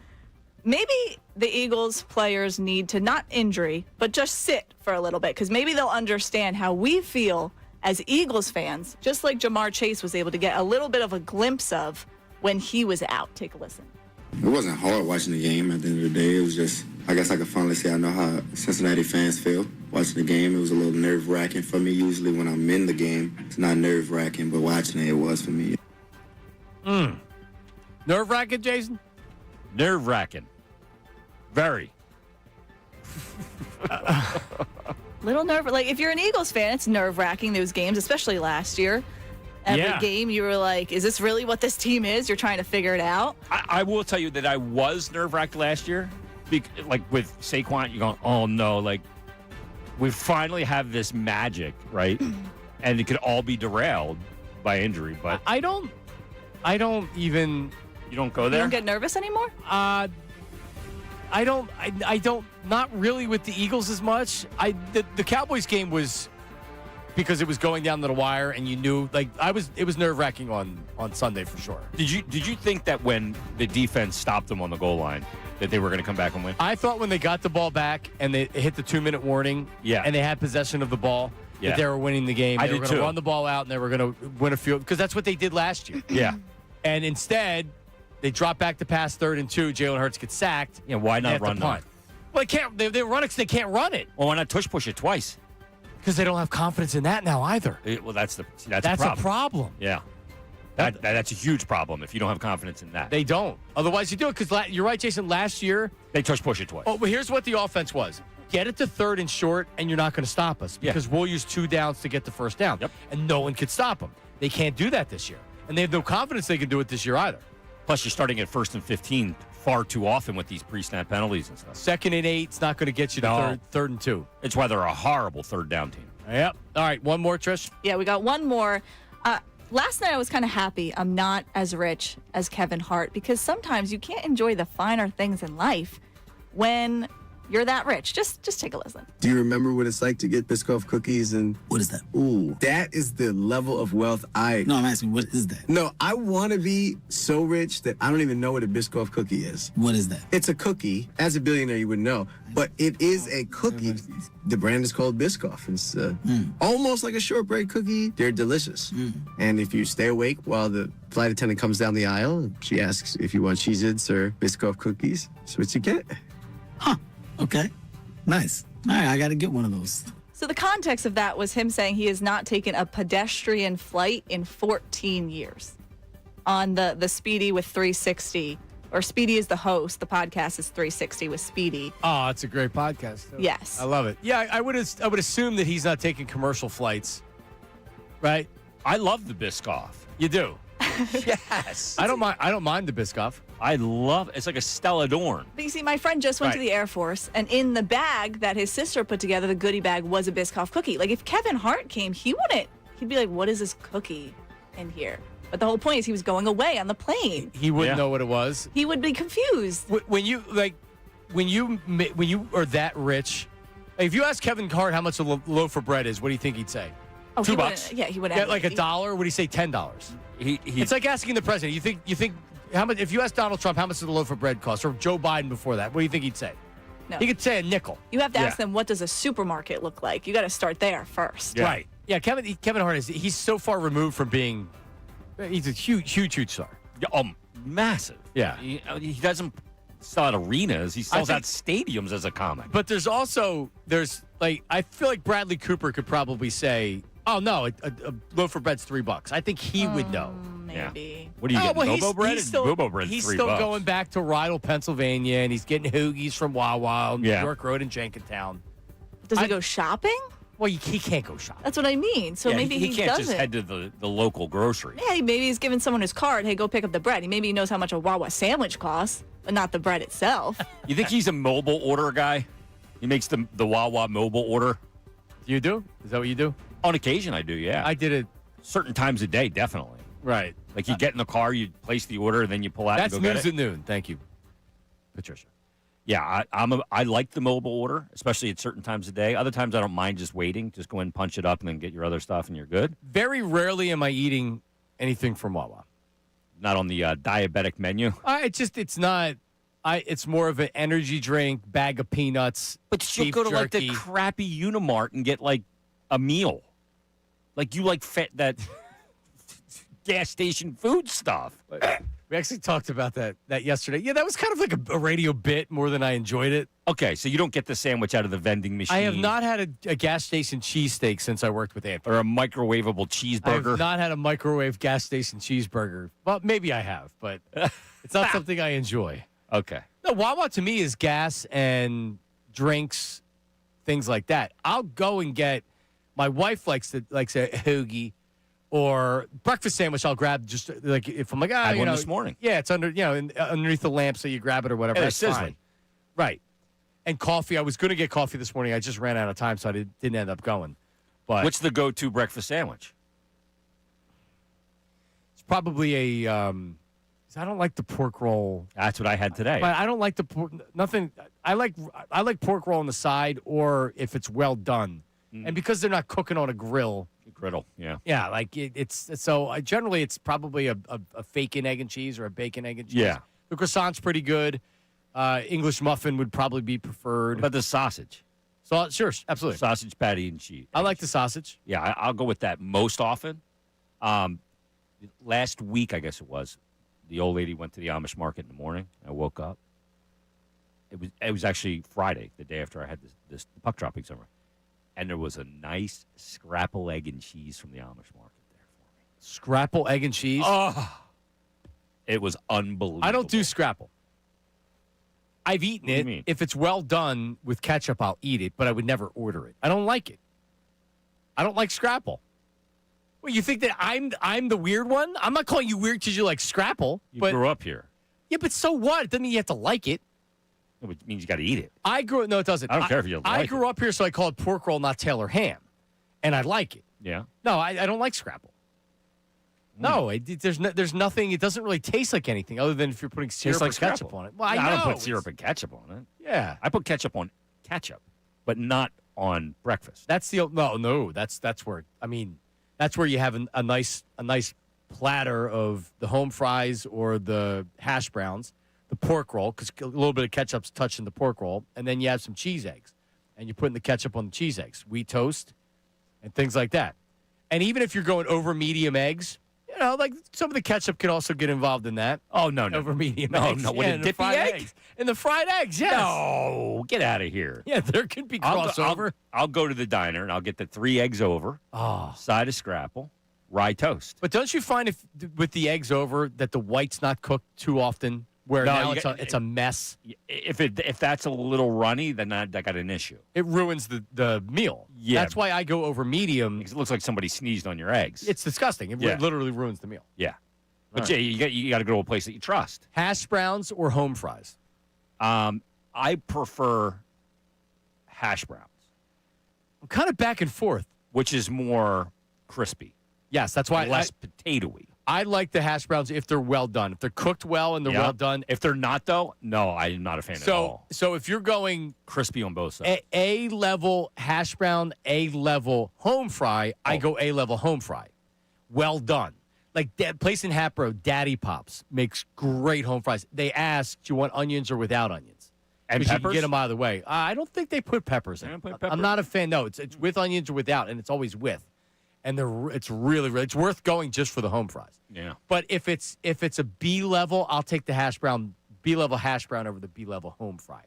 maybe the Eagles players need to not injury, but just sit for a little bit because maybe they'll understand how we feel as Eagles fans, just like Jamar Chase was able to get a little bit of a glimpse of when he was out. Take a listen. It wasn't hard watching the game at the end of the day. It was just, I guess I could finally say I know how Cincinnati fans feel watching the game. It was a little nerve-wracking for me. Usually when I'm in the game, it's not nerve-wracking, but watching it was for me. Nerve-wracking, Jason? Nerve-wracking. Very. Little like if you're an Eagles fan, it's nerve-wracking, those games, especially last year. Every game, you were like, is this really what this team is? You're trying to figure it out. I will tell you that I was nerve-wracked last year. Like with Saquon, you're going, oh, no, like, we finally have this magic, right? And it could all be derailed by injury. But I don't even... You don't go there? You don't get nervous anymore? I don't, not really with the Eagles as much. The Cowboys game was because it was going down to the wire and you knew, like, it was nerve-wracking on Sunday for sure. Did you think that when the defense stopped them on the goal line that they were going to come back and win? I thought when they got the ball back and they hit the 2-minute warning and they had possession of the ball, that they were winning the game. They were going to run the ball out and they were going to win a field because that's what they did last year. Yeah. And instead, they drop back to pass 3rd and 2. Jalen Hurts gets sacked. Yeah, why not run punt? Well, they can't. They run it because they can't run it. Well, why not push it twice? Because they don't have confidence in that now either. Well, that's a problem. Yeah. That's a huge problem if you don't have confidence in that. They don't. Otherwise, you do it because you're right, Jason. Last year, they push it twice. Oh, well, here's what the offense was. Get it to 3rd and short, and you're not going to stop us because we'll use 2 downs to get the first down. Yep. And no one could stop them. They can't do that this year. And they have no confidence they can do it this year either. Plus, you're starting at 1st and 15 far too often with these pre-snap penalties and stuff. 2nd and 8, it's not going to get you to 3rd and 2. It's why they're a horrible 3rd down team. Yep. All right, one more, Trish. Yeah, we got one more. Last night I was kind of happy I'm not as rich as Kevin Hart because sometimes you can't enjoy the finer things in life when you're that rich. Just take a listen. Do you remember what it's like to get Biscoff cookies and... What is that? Ooh, that is the level of wealth No, I'm asking, what is that? No, I want to be so rich that I don't even know what a Biscoff cookie is. What is that? It's a cookie. As a billionaire, you would know. But it is a cookie. The brand is called Biscoff. It's almost like a shortbread cookie. They're delicious. And if you stay awake while the flight attendant comes down the aisle, she asks if you want Cheez-Its or Biscoff cookies. That's what you get. Huh. Okay. Nice. All right, I got to get one of those. So the context of that was him saying he has not taken a pedestrian flight in 14 years on the Speedy with 360. Or Speedy is the host. The podcast is 360 with Speedy. Oh, it's a great podcast. Too. Yes. I love it. Yeah, I would assume that he's not taking commercial flights, right? I love the Biscoff. You do? Yes. I don't mind the Biscoff. I love it. It's like a Stella Dorn. But you see, my friend just went to the Air Force, and in the bag that his sister put together, the goodie bag was a Biscoff cookie. Like, if Kevin Hart came, he wouldn't. He'd be like, what is this cookie in here? But the whole point is he was going away on the plane. He wouldn't know what it was. He would be confused. When you are that rich, if you ask Kevin Hart how much a loaf of bread is, what do you think he'd say? Oh, $2. Yeah, he would. Get like $1. Would he say $10? It's like asking the president. You think how much? If you ask Donald Trump how much does a loaf of bread cost, or Joe Biden before that, what do you think he'd say? No. He could say a nickel. You have to ask them, what does a supermarket look like? You got to start there first. Yeah. Right. Yeah. Kevin Hart he's so far removed from being. He's a huge star. Yeah, massive. Yeah. He doesn't sell out arenas. He sells out stadiums as a comic. But there's I feel like Bradley Cooper could probably say, oh, no, a loaf of bread's $3. I think he would know. Maybe. Yeah. What do you get? Bobo bread? Bobo bread. He's $3. still going back to Rydell, Pennsylvania, and he's getting hoagies from Wawa on New Yeah. York Road in Jenkintown. Does he go shopping? Well, he can't go shopping. That's what I mean. So maybe he can't doesn't. just head to the local grocery. Yeah, maybe he's giving someone his card. Hey, go pick up the bread. Maybe he knows how much a Wawa sandwich costs, but not the bread itself. You think he's a mobile order guy? He makes the Wawa mobile order. You do? Is that what you do? On occasion, I do, yeah. I did it certain times a day, definitely. Right. Like you get in the car, you place the order, and then you pull out That's and go news get it. at noon. Thank you, Patricia. Yeah, I like the mobile order, especially at certain times of day. Other times I don't mind just waiting. Just go in, punch it up, and then get your other stuff, and you're good. Very rarely am I eating anything from Wawa. Not on the diabetic menu. It's more of an energy drink, bag of peanuts. But you'll beef go to like jerky. the crappy Unimart and get like a meal. Like you like that gas station food stuff. We actually talked about that yesterday. Yeah, that was kind of like a radio bit more than I enjoyed it. Okay, so you don't get the sandwich out of the vending machine. I have not had a gas station cheesesteak since I worked with Anthony. Or a microwavable cheeseburger. I have not had a microwave gas station cheeseburger. Well, maybe I have, but it's not something I enjoy. Okay. No, Wawa to me is gas and drinks, things like that. I'll go and get. My wife likes a hoagie or breakfast sandwich. I'll grab just like if I'm like, I had one this morning. Yeah, it's underneath the lamp, so you grab it or whatever. Yeah, That's sizzling. fine. Right. And coffee. I was going to get coffee this morning. I just ran out of time, so I didn't end up going. But What's the go-to breakfast sandwich? it's probably a. I don't like the pork roll. That's what I had today. But I don't like the pork. Nothing. I like pork roll on the side, or if it's well done, and because they're not cooking on a grill. Griddle, yeah. Yeah, like it's so. Generally, it's probably a bacon, egg, and cheese, or a bacon, egg, and cheese. Yeah. The croissant's pretty good. English muffin would probably be preferred. What about the sausage? So sure, absolutely. Sausage patty and cheese. I like the sausage. Yeah, I'll go with that most often. Last week, I guess it was, the old lady went to the Amish market in the morning. I woke up. It was actually Friday, the day after I had this puck dropping summer. And there was a nice scrapple egg and cheese from the Amish market there for me. Scrapple egg and cheese? Oh, it was unbelievable. I don't do scrapple. I've eaten What do you it. mean? If it's well done with ketchup, I'll eat it, but I would never order it. I don't like it. I don't like scrapple. Well, you think that I'm the weird one? I'm not calling you weird because you like scrapple. You but, grew up here. Yeah, but so what? It doesn't mean you have to like it. It means you got to eat it. No, it doesn't. I don't care if you like I grew up here, so I call it pork roll, not Taylor ham. And I like it. Yeah. No, I don't like scrapple. No, there's nothing. It doesn't really taste like anything other than if you're putting syrup like or ketchup scrapple. on it. Well, I don't know. put syrup and ketchup on it. Yeah. I put ketchup on ketchup, but not on breakfast. That's the no. That's where that's where you have a nice platter of the home fries or the hash browns, the pork roll, because a little bit of ketchup's touching the pork roll, and then you have some cheese eggs, and you're putting the ketchup on the cheese eggs, wheat toast, and things like that. And even if you're going over medium eggs, like some of the ketchup can also get involved in that. Oh no, over medium no, eggs. no, with Yeah, a in the dippy fried egg? eggs. In the fried eggs, yes. No, get out of here. Yeah, there can be crossover. I'll go to the diner and I'll get the 3 eggs over, side of scrapple, rye toast. But don't you find if with the eggs over that the white's not cooked too often, where now it's a mess? If that's a little runny, then I got an issue. It ruins the meal. Yeah. That's why I go over medium. Because it looks like somebody sneezed on your eggs. It's disgusting. It literally ruins the meal. Yeah. But All right. you got to go to a place that you trust. Hash browns or home fries? I prefer hash browns. I'm kind of back and forth. Which is more crispy. Yes, that's why less potatoey. I like the hash browns if they're well done. If they're cooked well and they're well done. If they're not, though, no, I'm not a fan at all. So if you're going crispy on both sides, A-level hash brown, A-level home fry, I go A-level home fry. Well done. Like that place in Hatboro, Daddy Pops, makes great home fries. They ask, do you want onions or without onions? And 'Cause you peppers? can get them out of the way. I don't think they put peppers in. They don't put I'm pepper? not a fan. No, it's with onions or without, and it's always with. And it's really it's worth going just for the home fries. Yeah. But if it's a B level, I'll take the B level hash brown over the B level home fry.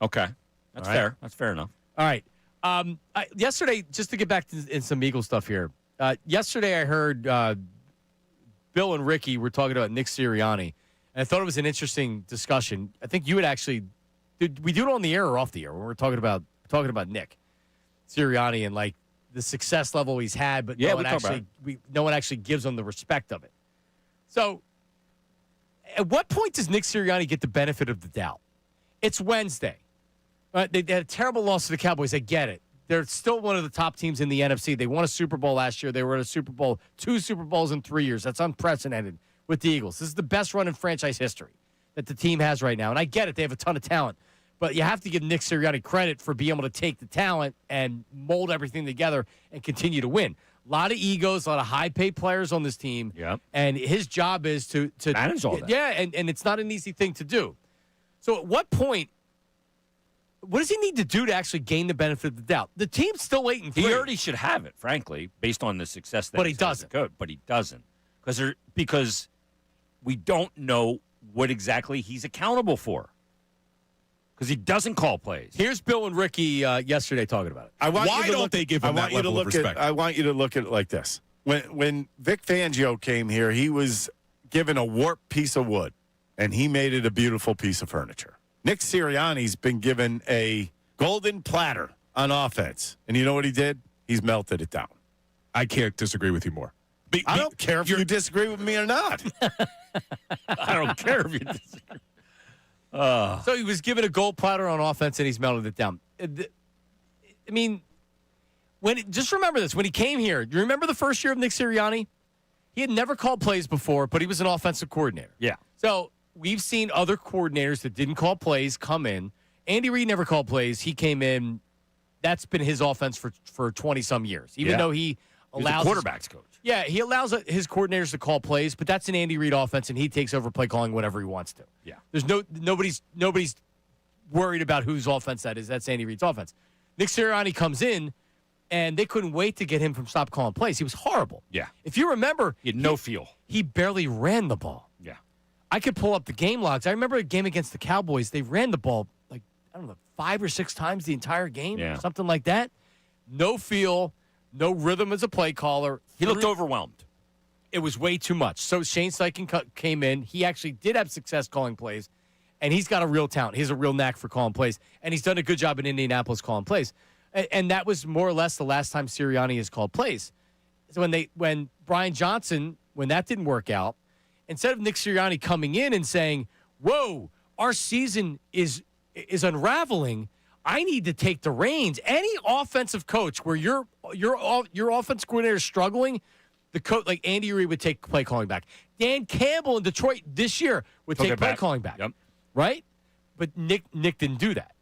Okay, that's All right. fair. That's fair enough. All right. Yesterday, just to get back to some Eagle stuff here. Yesterday, I heard Bill and Ricky were talking about Nick Sirianni, and I thought it was an interesting discussion. I think you had actually did we do it on the air or off the air when we were talking about Nick Sirianni and like the success level he's had, but no one actually gives him the respect of it. So, at what point does Nick Sirianni get the benefit of the doubt? It's Wednesday. They had a terrible loss to the Cowboys. I get it. They're still one of the top teams in the NFC. They won a Super Bowl last year. They were in a Super Bowl, 2 Super Bowls in 3 years. That's unprecedented with the Eagles. This is the best run in franchise history that the team has right now. And I get it. They have a ton of talent. But you have to give Nick Sirianni credit for being able to take the talent and mold everything together and continue to win. A lot of egos, a lot of high-paid players on this team. Yep. And his job is to manage all that. Yeah, and it's not an easy thing to do. So at what point, what does he need to do to actually gain the benefit of the doubt? The team's still 8-3. He already should have it, frankly, based on the success that But he he's had as a doesn't. coach. But he doesn't. Because we don't know what exactly he's accountable for. Because he doesn't call plays. Here's Bill and Ricky yesterday talking about it. Why don't they give him that level of respect? I want you to look at it like this. When Vic Fangio came here, he was given a warped piece of wood, and he made it a beautiful piece of furniture. Nick Sirianni's been given a golden platter on offense. And you know what he did? He's melted it down. I can't disagree with you more. I don't care if you disagree with me or not. I don't care if you disagree. So he was given a gold platter on offense, and he's melted it down. I mean, just remember this. When he came here, do you remember the first year of Nick Sirianni? He had never called plays before, but he was an offensive coordinator. Yeah. So we've seen other coordinators that didn't call plays come in. Andy Reid never called plays. He came in. That's been his offense for 20-some years, even though he allows the quarterbacks coach. Yeah, he allows his coordinators to call plays, but that's an Andy Reid offense, and he takes over play calling whenever he wants to. Yeah. There's nobody's worried about whose offense that is. That's Andy Reid's offense. Nick Sirianni comes in, and they couldn't wait to get him from stop calling plays. He was horrible. Yeah. If you remember, he had no feel. He barely ran the ball. Yeah. I could pull up the game logs. I remember a game against the Cowboys. They ran the ball, 5 or 6 times the entire game, something like that. No feel, no rhythm as a play caller. He looked overwhelmed. It was way too much. So Shane Steichen came in. He actually did have success calling plays, and he's got a real talent. He has a real knack for calling plays, and he's done a good job in Indianapolis calling plays. And that was more or less the last time Sirianni has called plays. So when Brian Johnson, when that didn't work out, instead of Nick Sirianni coming in and saying, "Whoa, our season is unraveling. I need to take the reins." Any offensive coach where your offense coordinator is struggling, the coach like Andy Reid would take play calling back. Dan Campbell in Detroit this year would take play calling back. Yep. Right? But Nick didn't do that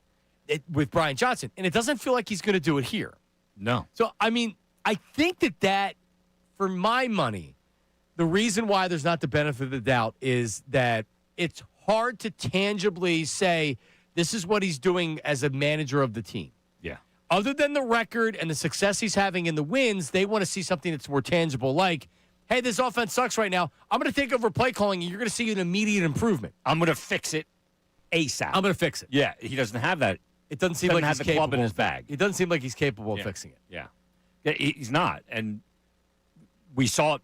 with Brian Johnson, and it doesn't feel like he's going to do it here. No. So I mean, I think that for my money, the reason why there's not the benefit of the doubt is that it's hard to tangibly say this is what he's doing as a manager of the team. Yeah. Other than the record and the success he's having in the wins, they want to see something that's more tangible, like, hey, this offense sucks right now. I'm going to take over play calling, and you're going to see an immediate improvement. I'm going to fix it ASAP. I'm going to fix it. Yeah, he doesn't have that. It doesn't seem like he's the capable club in his bag. It doesn't seem like he's capable of fixing it. Yeah. He's not. And we saw it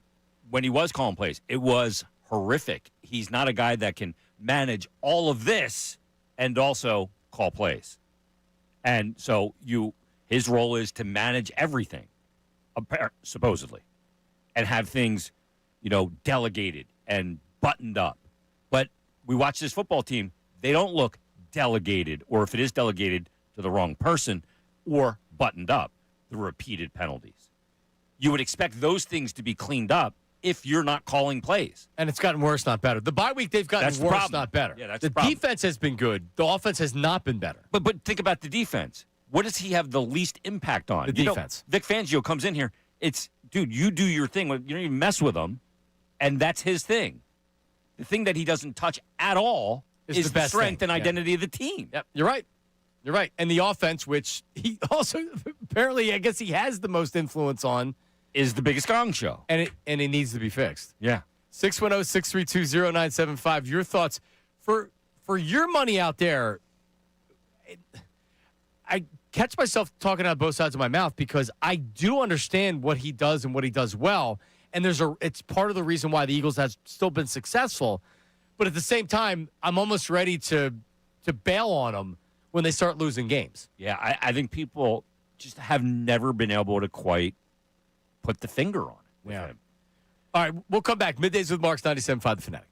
when he was calling plays. It was horrific. He's not a guy that can manage all of this and also call plays. And so his role is to manage everything, supposedly, and have things, delegated and buttoned up. But we watch this football team. They don't look delegated, or if it is delegated to the wrong person, or buttoned up, the repeated penalties. You would expect those things to be cleaned up if you're not calling plays. And it's gotten worse, not better. The bye week, they've gotten worse, not better. Yeah, that's the defense has been good. The offense has not been better. But think about the defense. What does he have the least impact on? The defense. Vic Fangio comes in here. It's, dude, you do your thing. You don't even mess with him, and that's his thing. The thing that he doesn't touch at all is the strength and identity of the team. Yep, you're right. You're right. And the offense, which he also apparently, I guess he has the most influence on, is the biggest gong show. And it needs to be fixed. Yeah. 610-632-0975. Your thoughts. For your money out there, I catch myself talking out both sides of my mouth because I do understand what he does and what he does well. And it's part of the reason why the Eagles have still been successful. But at the same time, I'm almost ready to bail on them when they start losing games. Yeah, I think people just have never been able to quite put the finger on it with him. All right, we'll come back. Middays with Marks, 97.5 The Fanatic.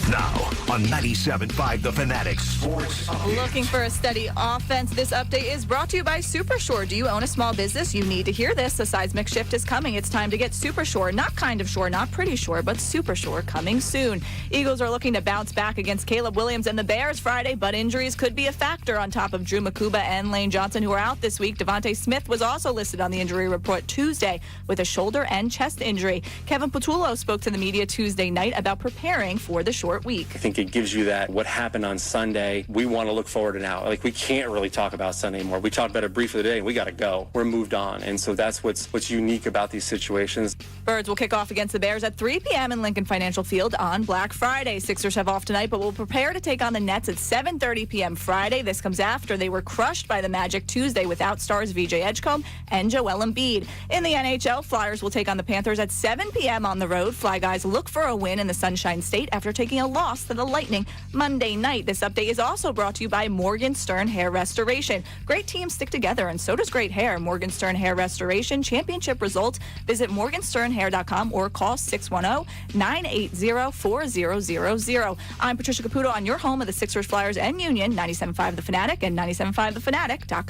Now on 97.5 The Fanatic Sports Update. Looking for a steady offense? This update is brought to you by Supershore. Do you own a small business? You need to hear this. A seismic shift is coming. It's time to get Supershore. Not kind of sure, not pretty sure, but Supershore coming soon. Eagles are looking to bounce back against Caleb Williams and the Bears Friday, but injuries could be a factor on top of Drew Makuba and Lane Johnson, who are out this week. Devontae Smith was also listed on the injury report Tuesday with a shoulder and chest injury. Kevin Patullo spoke to the media Tuesday night about preparing for the short week. I think it gives you that what happened on Sunday. We want to look forward to now. Like, we can't really talk about Sunday anymore. We talked about it briefly today, and we got to go. We're moved on. And so that's what's unique about these situations. Birds will kick off against the Bears at 3 p.m. in Lincoln Financial Field on Black Friday. Sixers have off tonight, but will prepare to take on the Nets at 7:30 p.m. Friday. This comes after they were crushed by the Magic Tuesday without stars VJ Edgecombe and Joel Embiid. In the NHL, Flyers will take on the Panthers at 7 p.m. on the road. Fly Guys look for a win in the Sunshine State after taking a loss to the Lightning Monday night. This update is also brought to you by Morgan Stern Hair Restoration. Great teams stick together, and so does great hair. Morgan Stern Hair Restoration championship results. Visit morgansternhair.com or call 610-980-4000. I'm Patricia Caputo on your home of the Sixers, Flyers, and Union, 97.5 The Fanatic and 97.5thefanatic.com.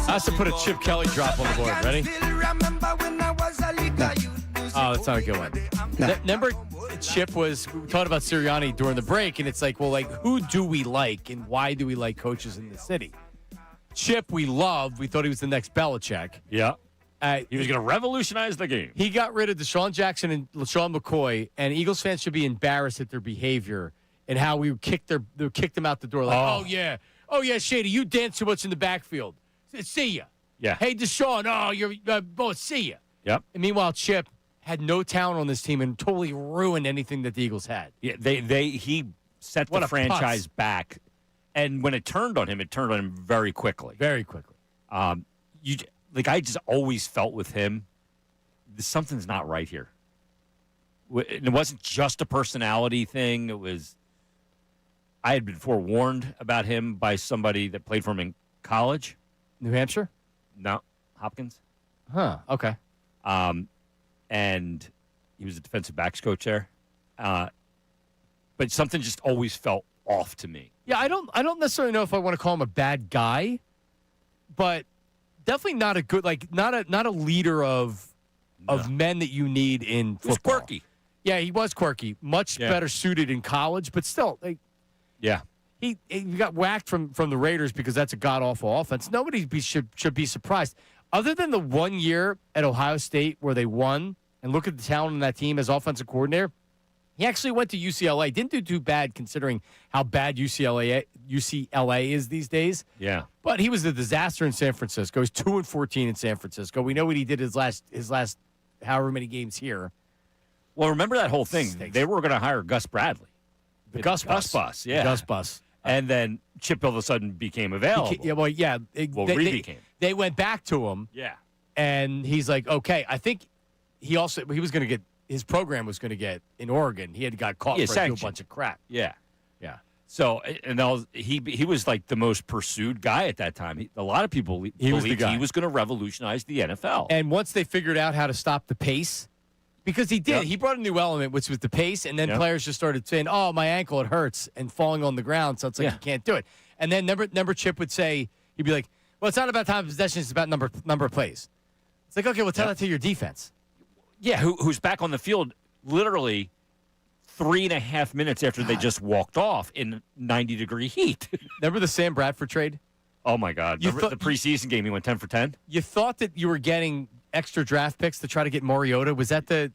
I have to put a Chip Kelly drop on the board. Ready? Oh, that's not a good one. Remember, Chip we talked about Sirianni during the break, and it's like, well, like, who do we like, and why do we like coaches in the city? Chip, we loved. We thought he was the next Belichick. Yeah. He was going to revolutionize the game. He got rid of Deshaun Jackson and LaShawn McCoy, and Eagles fans should be embarrassed at their behavior and how we kicked them out the door. Like, oh yeah, Shady, you dance too much in the backfield. See ya. Yeah. Hey, Deshaun, you're see ya. Yep. And meanwhile, Chip had no talent on this team and totally ruined anything that the Eagles had. Yeah, he set the franchise back, and when it turned on him very quickly. Very quickly. I just always felt with him, something's not right here. It wasn't just a personality thing. I had been forewarned about him by somebody that played for him in college. New Hampshire? No, Hopkins. Huh. Okay. And he was a defensive backs coach there. But something just always felt off to me. Yeah, I don't necessarily know if I want to call him a bad guy, but definitely not a good, not a leader of men that you need in football. He was quirky. Yeah, he was quirky. Much better suited in college, but still, he got whacked from the Raiders because that's a god-awful offense. Nobody should be surprised. Other than the 1 year at Ohio State where they won, and look at the talent on that team as offensive coordinator, he actually went to UCLA. Didn't do too bad considering how bad UCLA is these days. Yeah. But he was a disaster in San Francisco. He's 2-14 in San Francisco. We know what he did his last however many games here. Well, remember that whole thing. They were going to hire Gus Bradley. The Gus Bus. Yeah. The Gus Bus. And then Chip all of a sudden became available. They went back to him. Yeah. And he's like, okay, I think he was going to get, his program was going to get in Oregon. He had got caught for a bunch of crap. Yeah. Yeah. So, he was like the most pursued guy at that time. A lot of people believed he was going to revolutionize the NFL. And once they figured out how to stop the pace, because he did. Yep. He brought a new element, which was the pace, and then players just started saying, oh, my ankle, it hurts, and falling on the ground, so it's like you can't do it. And then number Chip would say, he'd be like, well, it's not about time of possession, it's about number of plays. It's like, okay, well, tell that to your defense. Yeah, who's back on the field literally 3.5 minutes after they just walked off in 90-degree heat. Remember the Sam Bradford trade? Oh, my God. The preseason game, he went 10 for 10? You thought that you were getting extra draft picks to try to get Mariota. Was that the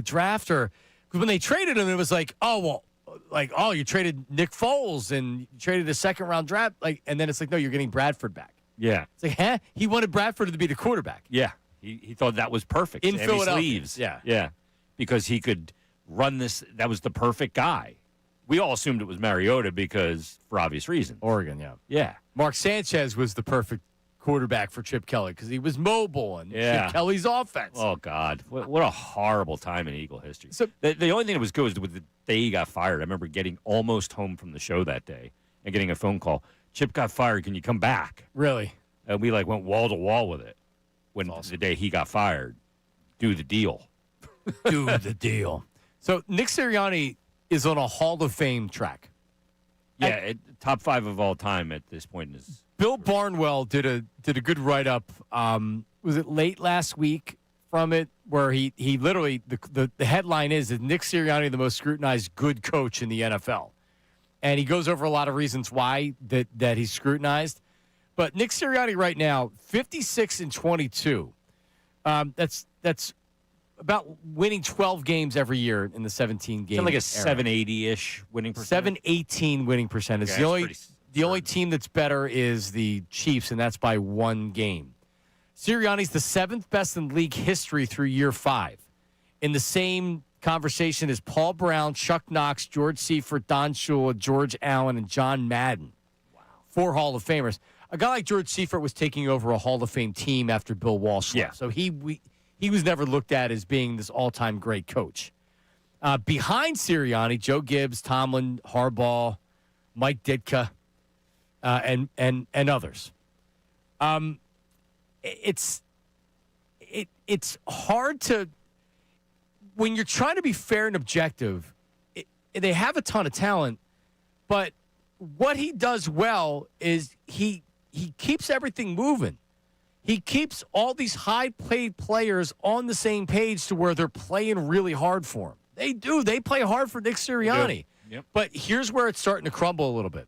draft? Or because when they traded him, it was like, you traded Nick Foles and you traded a second-round draft. And then it's like, no, you're getting Bradford back. Yeah. It's like, huh? He wanted Bradford to be the quarterback. Yeah. He thought that was perfect. In Philadelphia. Leaves. Yeah. Because he could run this. That was the perfect guy. We all assumed it was Mariota because, for obvious reasons. Oregon, yeah. Yeah. Mark Sanchez was the perfect quarterback for Chip Kelly because he was mobile and Chip Kelly's offense. Oh, God. What a horrible time in Eagle history. So the only thing that was good was with the day he got fired. I remember getting almost home from the show that day and getting a phone call. Chip got fired. Can you come back? Really? And we went wall to wall with it when the day he got fired. Do the deal. Do the deal. So Nick Sirianni is on a Hall of Fame track. Yeah, top 5 of all time at this point. Bill Barnwell did a good write-up, was it late last week from it, where he literally, the headline is Nick Sirianni the most scrutinized good coach in the NFL. And he goes over a lot of reasons why that he's scrutinized. But Nick Sirianni right now, 56-22. That's about winning 12 games every year in the 17 games. Like a 780-ish winning percentage. 718 winning percentage. Okay, the only team that's better is the Chiefs, and that's by 1 game. Sirianni's the 7th best in league history through year 5. In the same conversation as Paul Brown, Chuck Knox, George Seifert, Don Shula, George Allen, and John Madden. Wow. 4 Hall of Famers. A guy like George Seifert was taking over a Hall of Fame team after Bill Walsh left. Yeah. So he was never looked at as being this all-time great coach. Behind Sirianni, Joe Gibbs, Tomlin, Harbaugh, Mike Ditka, and others. It's hard to, when you're trying to be fair and objective, they have a ton of talent, but what he does well is he he keeps everything moving. He keeps all these high-paid players on the same page to where they're playing really hard for him. They do. They play hard for Nick Sirianni. Yep. But here's where it's starting to crumble a little bit.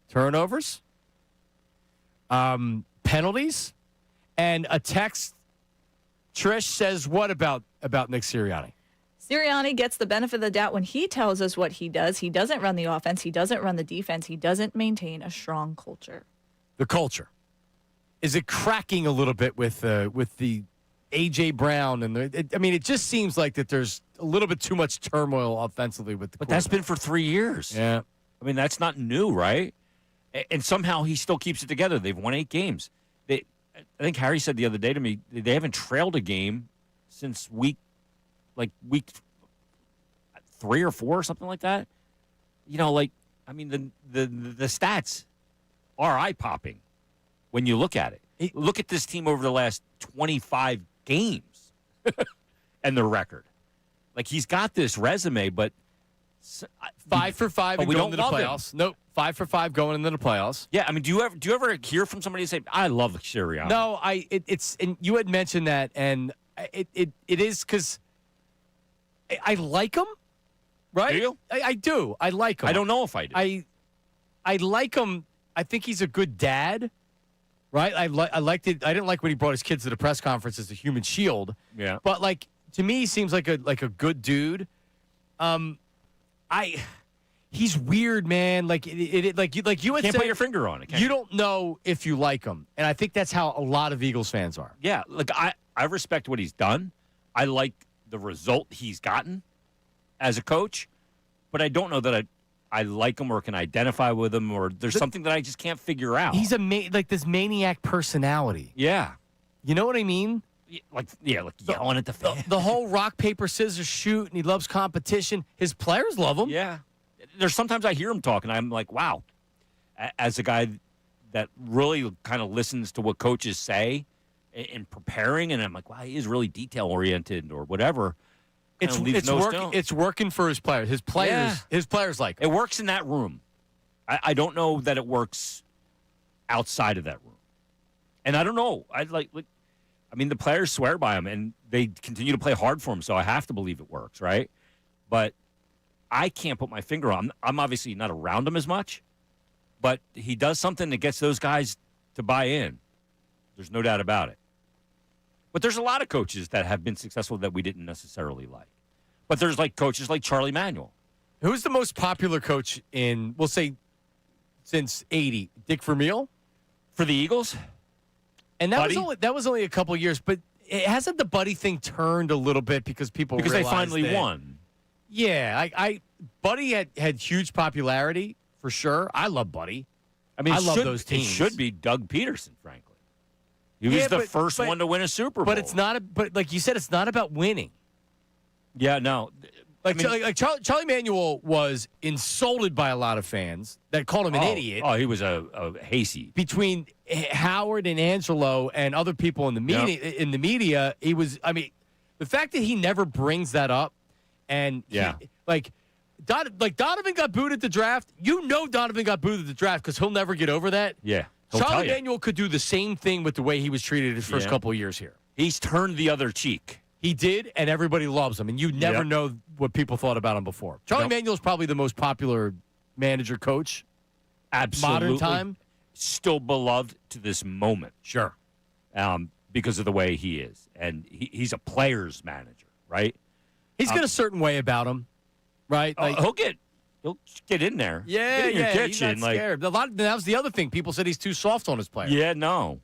Turnovers, penalties, and a text. Trish says what about Nick Sirianni? Sirianni gets the benefit of the doubt when he tells us what he does. He doesn't run the offense. He doesn't run the defense. He doesn't maintain a strong culture. The culture. Is it cracking a little bit with the A.J. Brown? And it just seems like that there's a little bit too much turmoil offensively with the But that's been for 3 years. Yeah. I mean, that's not new, right? And somehow he still keeps it together. They've won 8 games. I think Harry said the other day to me, they haven't trailed a game since week 3 or 4 or something like that. The stats are eye-popping when you look at it. Look at this team over the last 25 games and their record. Like, he's got this resume, but 5 for 5 and we going don't into the love him. playoffs. Nope, 5 for 5 going into the playoffs. Yeah, I mean, do you ever hear from somebody say, "I love Sirianni"? No, it's and you had mentioned that, and it is because I like him, right? Do you? I do. I like him. I don't know if I do. I like him. I think he's a good dad, right? I liked it. I didn't like when he brought his kids to the press conference as a human shield. Yeah, but like to me, he seems like a good dude. He's weird, man. Like you had can't said, put your finger on it. You don't know if you like him, and I think that's how a lot of Eagles fans are. Yeah, look, I respect what he's done. I like the result he's gotten as a coach, but I don't know that I like him or can identify with him, or there's something that I just can't figure out. He's like this maniac personality. Yeah, you know what I mean? Like yelling at the fan. The whole rock paper scissors shoot, and he loves competition. His players love him. Yeah. There's sometimes I hear him talk, and I'm like, wow. As a guy that really kind of listens to what coaches say in preparing, and I'm like, wow, he is really detail-oriented or whatever. It's working for his players. His players like him. It works in that room. I don't know that it works outside of that room. And I don't know. The players swear by him, and they continue to play hard for him, so I have to believe it works, right? But I can't put my finger on him. I'm obviously not around him as much, but he does something that gets those guys to buy in. There's no doubt about it. But there's a lot of coaches that have been successful that we didn't necessarily like. But there's coaches like Charlie Manuel. Who's the most popular coach in, we'll say, since 80? Dick Vermeil? For the Eagles? And that was only a couple years, but hasn't the Buddy thing turned a little bit because they realized finally that, won. Yeah, Buddy had huge popularity for sure. I love Buddy. I love those teams. It should be Doug Peterson, frankly. He was the first one to win a Super Bowl. But it's not. But like you said, it's not about winning. Yeah, no. Charlie Manuel was insulted by a lot of fans that called him an idiot. Oh, he was a hayseed. Between Howard and Angelo and other people in the media, he was. I mean, the fact that he never brings that up, and Donovan got booed at the draft. You know, Donovan got booed at the draft because he'll never get over that. Yeah, Charlie Manuel could do the same thing with the way he was treated his first couple of years here. He's turned the other cheek. He did, and everybody loves him. And you never know what people thought about him before. Charlie Manuel is probably the most popular manager coach. Absolutely. Modern time. Still beloved to this moment. Sure. Because of the way he is. And he's a player's manager, right? He's got a certain way about him, right? He'll get in there. Yeah, get in your kitchen. He's not scared. That was the other thing. People said he's too soft on his players. Yeah, no.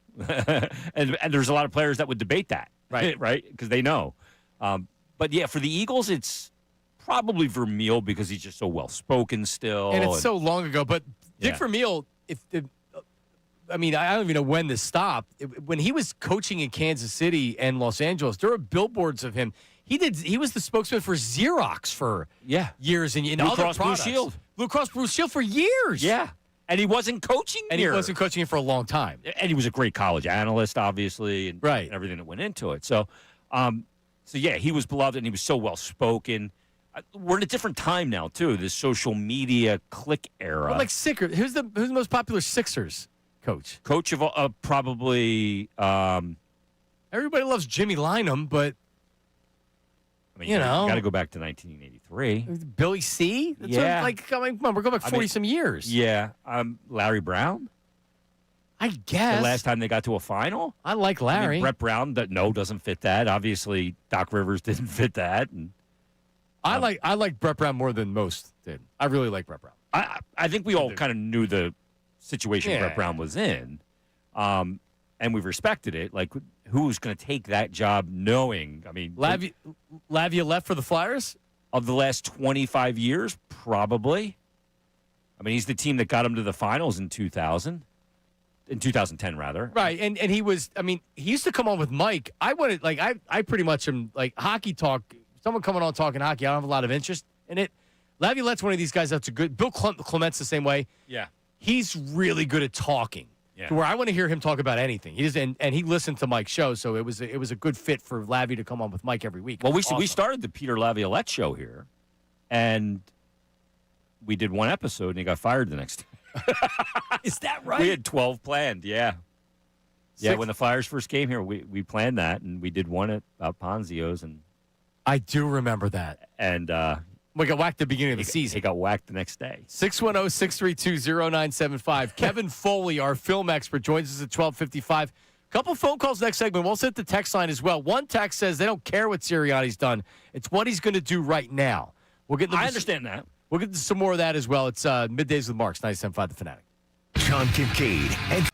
and there's a lot of players that would debate that. Right. Right? Because they know. But, yeah, for the Eagles, it's probably Vermeil because he's just so well-spoken still. And it's so long ago. But Dick Vermeil, I don't even know when this stopped. When he was coaching in Kansas City and Los Angeles, there were billboards of him. He was the spokesman for Xerox for years and Blue other Cross products. Blue Shield. Blue Cross Blue Shield for years. Yeah. And he wasn't coaching And here. he wasn't coaching for a long time. And he was a great college analyst, obviously, and everything that went into it. So, he was beloved, and he was so well-spoken. We're in a different time now, too, this social media click era. Well, like Sixers. Who's the most popular Sixers? coach? Coach of probably. Everybody loves Jimmy Lynam, but I mean, you got to go back to 1983. Billy C. That's Yeah. come on, we're going back 40 some years. Yeah. Larry Brown. I guess The last time they got to a final. I like Larry. I mean, Brett Brown. Doesn't fit that. Obviously, Doc Rivers didn't fit that. And I like Brett Brown more than most did. I really like Brett Brown. I think we all kind of knew the situation Brett Brown was in, and we've respected it. Like, who's going to take that job knowing? I mean, Lavia left for the Flyers? Of the last 25 years, probably. I mean, he's the team that got him to the finals in 2000. In 2010, rather. Right, and he was, I mean, he used to come on with Mike. I wanted, like, I pretty much am, like, hockey talk, someone coming on talking hockey, I don't have a lot of interest in it. Laviolette's one of these guys that's a good, Bill Clement's the same way. Yeah. He's really good at talking. Yeah. To where I want to hear him talk about anything. He does, and he listened to Mike's show, so it was a good fit for Lavie to come on with Mike every week. Well, we started the Peter Laviolette show here, and we did one episode, and he got fired the next day. Is that right? We had 12 planned, yeah. Yeah, when the Flyers first came here, we planned that, and we did one at Ponzio's. And I do remember that. And we got whacked at the beginning of the season. He got whacked the next day. 610-632-0975. Kevin Foley, our film expert, joins us at 12:55. Couple phone calls next segment. We'll hit the text line as well. One text says they don't care what Sirianni's done. It's what he's going to do right now. We'll get. I understand that. We'll get to some more of that as well. It's Middays with Marks, 97.5 The Fanatic. John Kincade and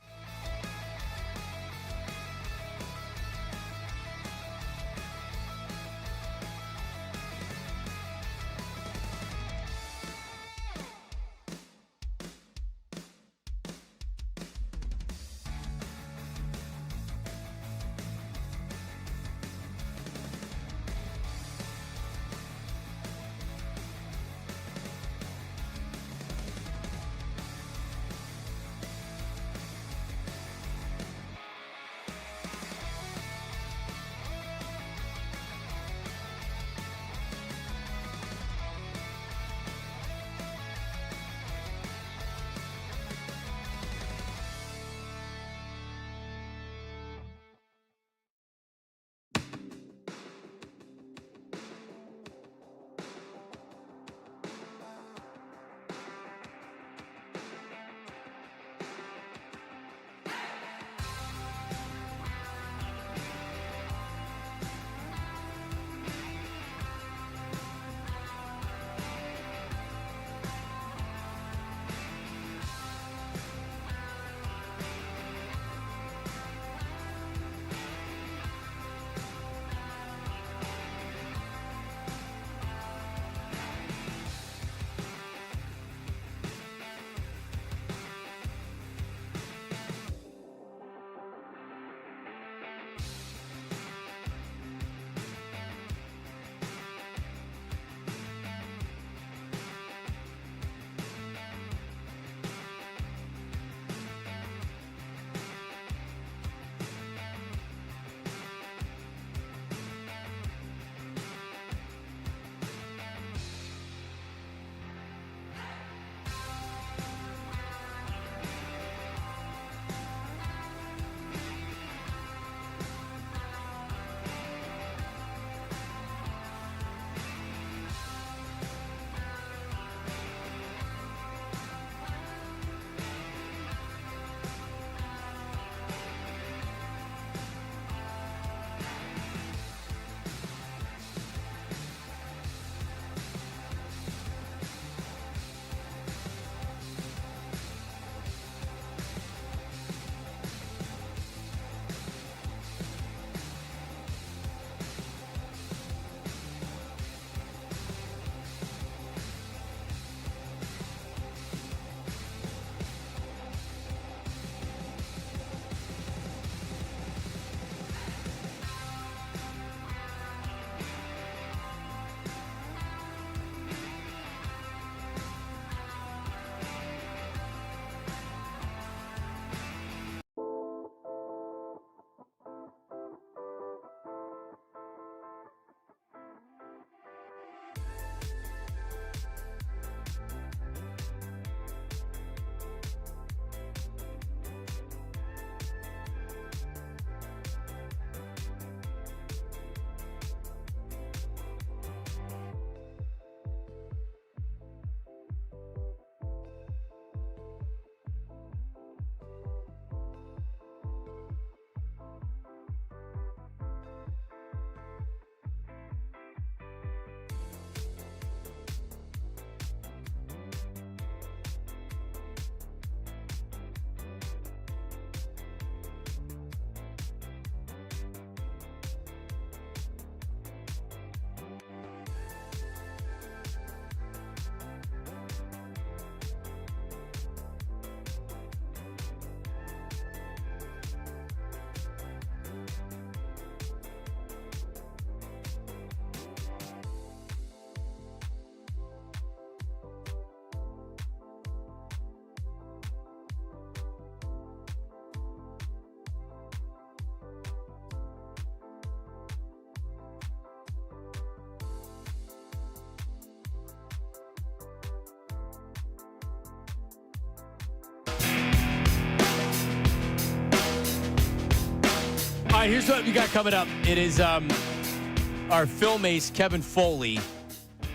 right, here's what we got coming up. It is our film ace, Kevin Foley,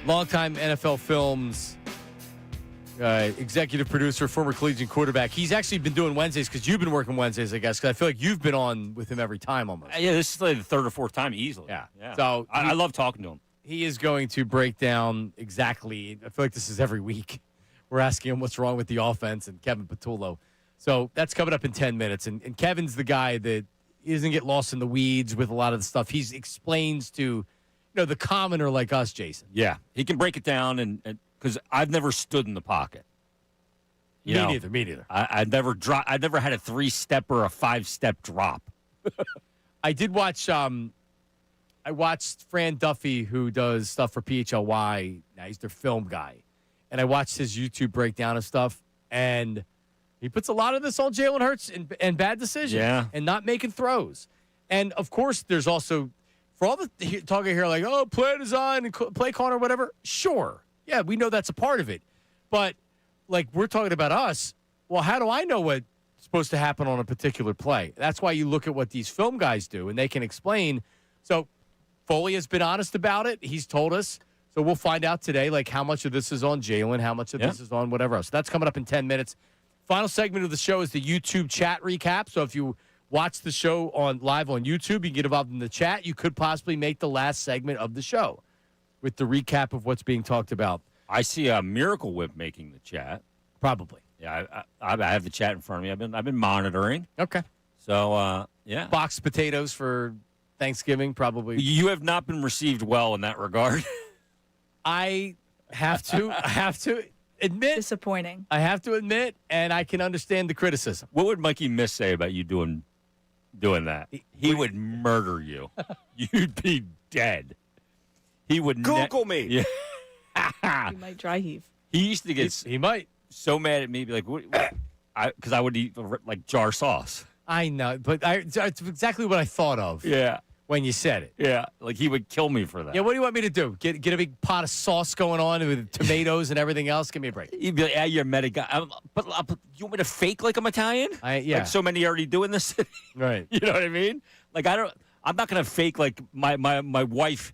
longtime NFL Films executive producer, former collegiate quarterback. He's actually been doing Wednesdays because you've been working Wednesdays, I guess, because I feel like you've been on with him every time almost. Yeah, this is like the third or fourth time easily. Yeah. So I love talking to him. He is going to break down exactly. I feel like this is every week. We're asking him what's wrong with the offense and Kevin Patullo. So that's coming up in 10 minutes. And Kevin's the guy that doesn't get lost in the weeds with a lot of the stuff. He explains to, the commoner like us, Jason. Yeah, he can break it down, and because I've never stood in the pocket. Me neither. I never had a 3-step or a 5-step drop. I did watch. I watched Fran Duffy, who does stuff for PHLY. Now he's their film guy, and I watched his YouTube breakdown of stuff, and he puts a lot of this on Jalen Hurts and bad decisions, and not making throws. And of course, there's also for all the talking here like, oh, play design and play calling or whatever. Sure, yeah, we know that's a part of it, but like we're talking about us. Well, how do I know what's supposed to happen on a particular play? That's why you look at what these film guys do, and they can explain. So Foley has been honest about it. He's told us. So we'll find out today, like how much of this is on Jalen, how much of this is on whatever else. So that's coming up in 10 minutes. Final segment of the show is the YouTube chat recap. So if you watch the show live on YouTube, you can get involved in the chat. You could possibly make the last segment of the show with the recap of what's being talked about. I see a Miracle Whip making the chat. Probably. Yeah, I have the chat in front of me. I've been monitoring. Okay. So yeah, boxed potatoes for Thanksgiving, probably. You have not been received well in that regard. I have to admit. Disappointing. I have to admit, and I can understand the criticism. What would Mikey Miss say about you doing that? He would murder you. You'd be dead. He would Google me. Yeah. You might dry heave. He used to get. He might so mad at me, be like, because I would eat like jar sauce. I know, but it's exactly what I thought of. Yeah. When you said it. Yeah, like he would kill me for that. Yeah, what do you want me to do? Get a big pot of sauce going on with tomatoes and everything else? Give me a break. You'd be like, yeah, you're a meta guy. But you want me to fake like I'm Italian? Yeah. Like so many already do in this city? Right. You know what I mean? Like I'm not going to fake like my wife,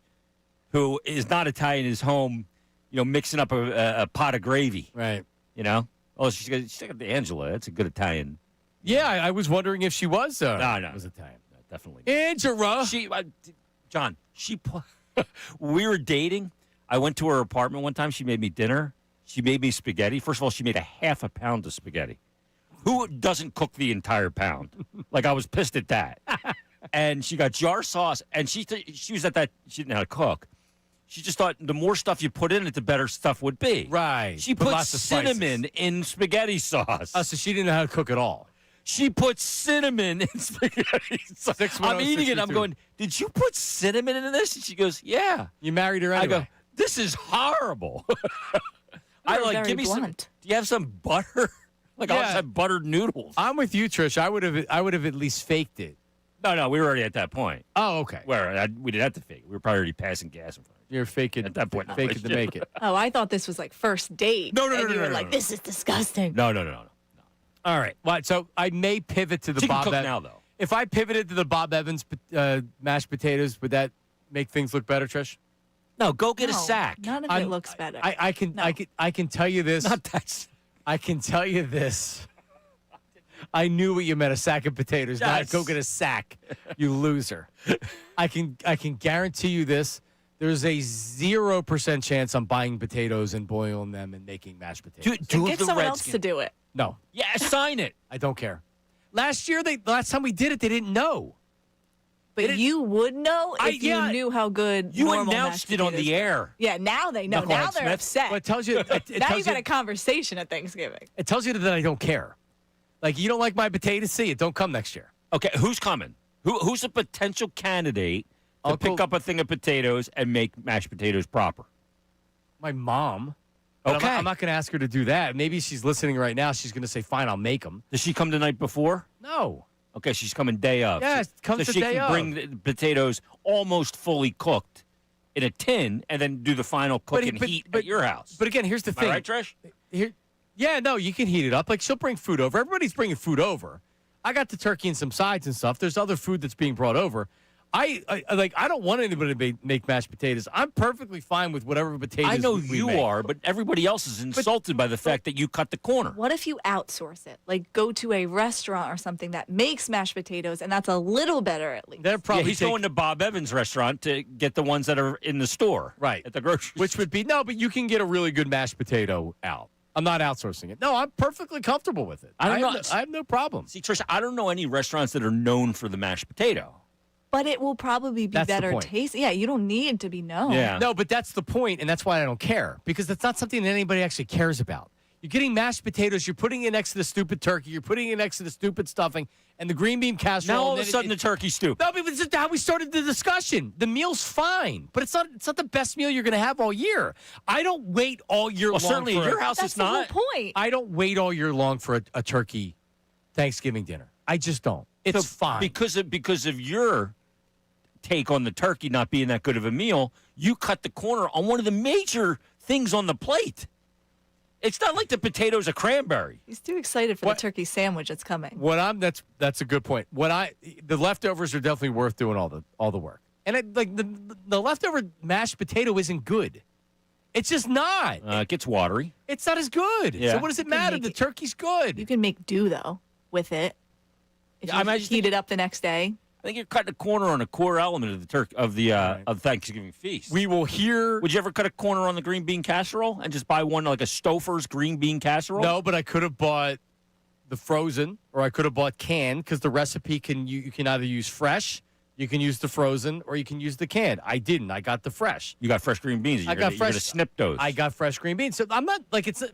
who is not Italian, is home, mixing up a pot of gravy. Right. Oh, she's got the Angela. That's a good Italian. Yeah, I was wondering if she was. No. Was Italian. Definitely. Angela. John, we were dating. I went to her apartment one time. She made me dinner. She made me spaghetti. First of all, she made a half a pound of spaghetti. Who doesn't cook the entire pound? Like, I was pissed at that. And she got jar sauce, and she was at that. She didn't know how to cook. She just thought the more stuff you put in it, the better stuff would be. Right. She put cinnamon in spaghetti sauce. Oh, so she didn't know how to cook at all. She put cinnamon in spaghetti sauce. I'm eating it. I'm going, did you put cinnamon in this? And she goes, yeah. You married her anyway. I go, this is horrible. I like, give me blunt. some. Do you have some butter? Like, I'll just have buttered noodles. I'm with you, Trish. I would have at least faked it. No, we were already at that point. Oh, okay. Where we didn't have to fake it. We were probably already passing gas in front of You're faking at that point. Fake it to make it. Oh, I thought this was like first date. No. And you were No. like, this is disgusting. No. All right. Well, so I may pivot to the She can Bob cook Evans. now, though. If I pivoted to the Bob Evans mashed potatoes, would that make things look better, Trish? No, go get a sack. None of it looks better. I can tell you this. Not that. I can tell you this. I knew what you meant, a sack of potatoes. Yes. Not go get a sack, you loser. I can guarantee you this. There's a 0% chance I'm buying potatoes and boiling them and making mashed potatoes. Get someone else to do it. No. Yeah, sign it. I don't care. Last time we did it, they didn't know. But you would know if you knew how good You normal announced mashed it on potatoes the were. air. Yeah, now they know. Knucklehead Now they're Smith. upset. Well, it tells you. It now tells you got you, a conversation at Thanksgiving. It tells you that I don't care. Like, you don't like my potatoes? See it. Don't come next year. Okay, who's coming? Who's a potential candidate to pick up a thing of potatoes and make mashed potatoes proper? My mom. But Okay. I'm not going to ask her to do that. Maybe she's listening right now. She's going to say, fine, I'll make them. Does she come the night before? No. Okay, she's coming day of. Yeah, it comes so the she day can of. bring the potatoes almost fully cooked in a tin and then do the final cook and heat at your house. But again, here's the Am thing. I right, Trish? Yeah, no, you can heat it up. Like, she'll bring food over. Everybody's bringing food over. I got the turkey and some sides and stuff. There's other food that's being brought over. I don't want anybody to make mashed potatoes. I'm perfectly fine with whatever potatoes I know we you make. are, but everybody else is insulted by the fact that you cut the corner. What if you outsource it? Like go to a restaurant or something that makes mashed potatoes, and that's a little better at least. They're probably he's going to Bob Evans' restaurant to get the ones that are in the store. Right. At the grocery store. Which would be, no, but you can get a really good mashed potato out. I'm not outsourcing it. No, I'm perfectly comfortable with it. I have no problem. See, Tricia, I don't know any restaurants that are known for the mashed potato. But it will probably be That's the better point. taste. Yeah, you don't need to be known. Yeah. No, but that's the point, and that's why I don't care, because that's not something that anybody actually cares about. You're getting mashed potatoes, you're putting it next to the stupid turkey, you're putting it next to the stupid stuffing, and the green bean casserole. Now all and of a then sudden the turkey's stupid. No, but this is how we started the discussion. The meal's fine, but it's not the best meal you're going to have all year. I don't wait all year long. Certainly for at your house That's it's the not. whole point. I don't wait all year long for a turkey Thanksgiving dinner. I just don't. It's fine. Because of your take on the turkey not being that good of a meal, you cut the corner on one of the major things on the plate. It's not like the potato's a cranberry. He's too excited for the turkey sandwich that's coming. That's a good point. The leftovers are definitely worth doing all the work. And the leftover mashed potato isn't good. It's just not. It gets watery. It's not as good. Yeah. So what does it matter? The turkey's good. You can make do though with it. If you heat it up the next day. I think you're cutting a corner on a core element of the of the Thanksgiving feast. We will hear. Would you ever cut a corner on the green bean casserole and just buy one like a Stouffer's green bean casserole? No, but I could have bought the frozen, or I could have bought canned, because the recipe you can either use fresh, you can use the frozen, or you can use the canned. I didn't. I got the fresh. You got fresh green beans. You're gonna snip those. I got fresh green beans. So I'm not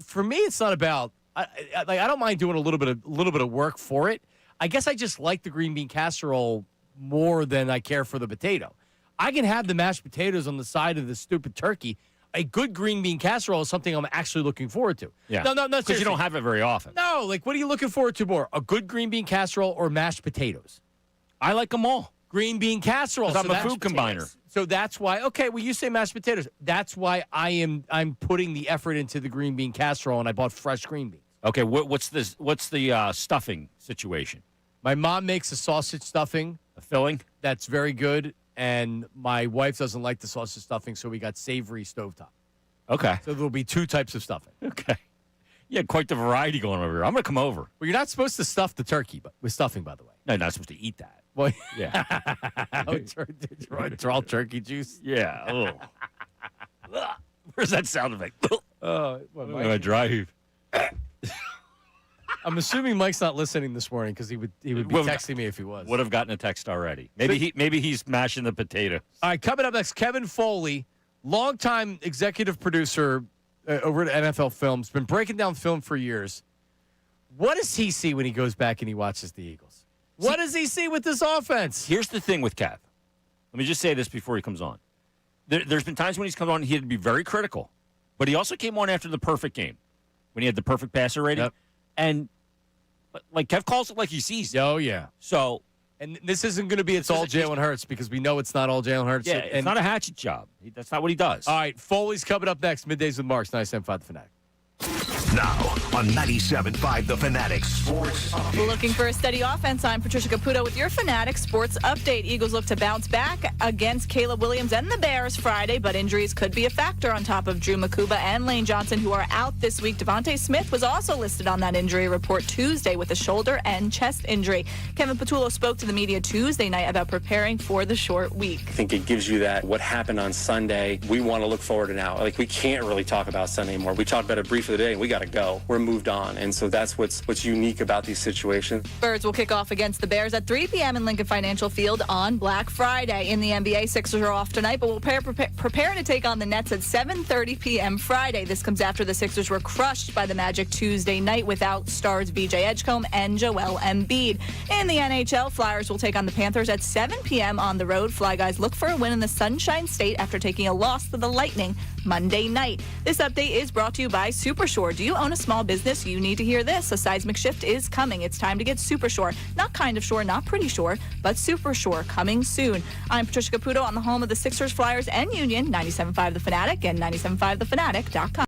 for me. It's not about. I don't mind doing a little bit of work for it. I guess I just like the green bean casserole more than I care for the potato. I can have the mashed potatoes on the side of the stupid turkey. A good green bean casserole is something I'm actually looking forward to. Yeah. No, because you don't have it very often. No, what are you looking forward to more? A good green bean casserole or mashed potatoes? I like them all. Green bean casserole. Because I'm a food combiner. So that's why. Okay, well, you say mashed potatoes. That's why I'm putting the effort into the green bean casserole, and I bought fresh green beans. Okay, what's this? What's the stuffing situation? My mom makes a sausage stuffing. A filling? That's very good. And my wife doesn't like the sausage stuffing, so we got savory stovetop. Okay. So there'll be two types of stuffing. Okay. Yeah, quite the variety going over here. I'm going to come over. Well, you're not supposed to stuff the turkey with stuffing, by the way. No, you're not supposed to eat that. Well, yeah. It's all turkey juice. Yeah. Where's that sound effect? I drive. I'm assuming Mike's not listening this morning, because he would be texting me if he was. Would have gotten a text already. Maybe he's mashing the potato. All right, coming up next, Kevin Foley, longtime executive producer over at NFL Films, been breaking down film for years. What does he see when he goes back and he watches the Eagles? What does he see with this offense? Here's the thing with Kev. Let me just say this before he comes on. There's been times when he's come on, he had to be very critical, but he also came on after the perfect game when he had the perfect passer rating. Yep. And like Kev calls it like he sees it. Oh, yeah. So, and this isn't going to be all Jalen Hurts, because we know it's not all Jalen Hurts. Yeah, it's not a hatchet job. That's not what he does. All right, Foley's coming up next. Middays with Marks, 97.5 The Fanatic. Now on 97.5 The Fanatic Sports Update. Looking for a steady offense, I'm Patricia Caputo with your Fanatic Sports Update. Eagles look to bounce back against Caleb Williams and the Bears Friday, but injuries could be a factor on top of Drew Makuba and Lane Johnson, who are out this week. Devontae Smith was also listed on that injury report Tuesday with a shoulder and chest injury. Kevin Patullo spoke to the media Tuesday night about preparing for the short week. I think it gives you that what happened on Sunday. We want to look forward to now. We can't really talk about Sunday anymore. We talked about it briefly today, and we got to go. We're moved on. And so that's what's unique about these situations. Birds will kick off against the Bears at 3 p.m. in Lincoln Financial Field on Black Friday. In the NBA, Sixers are off tonight, but will prepare to take on the Nets at 7:30 p.m. Friday. This comes after the Sixers were crushed by the Magic Tuesday night without stars VJ Edgecombe and Joel Embiid. In the NHL, Flyers will take on the Panthers at 7 p.m. on the road. Fly Guys look for a win in the Sunshine State after taking a loss to the Lightning Monday night. This update is brought to you by Supershore. Do you own a small business? You need to hear this. A seismic shift is coming. It's time to get Supershore. Not kind of sure, not pretty sure, but Supershore coming soon. I'm Patricia Caputo on the home of the Sixers, Flyers, and Union, 97.5 The Fanatic and 97.5thefanatic.com.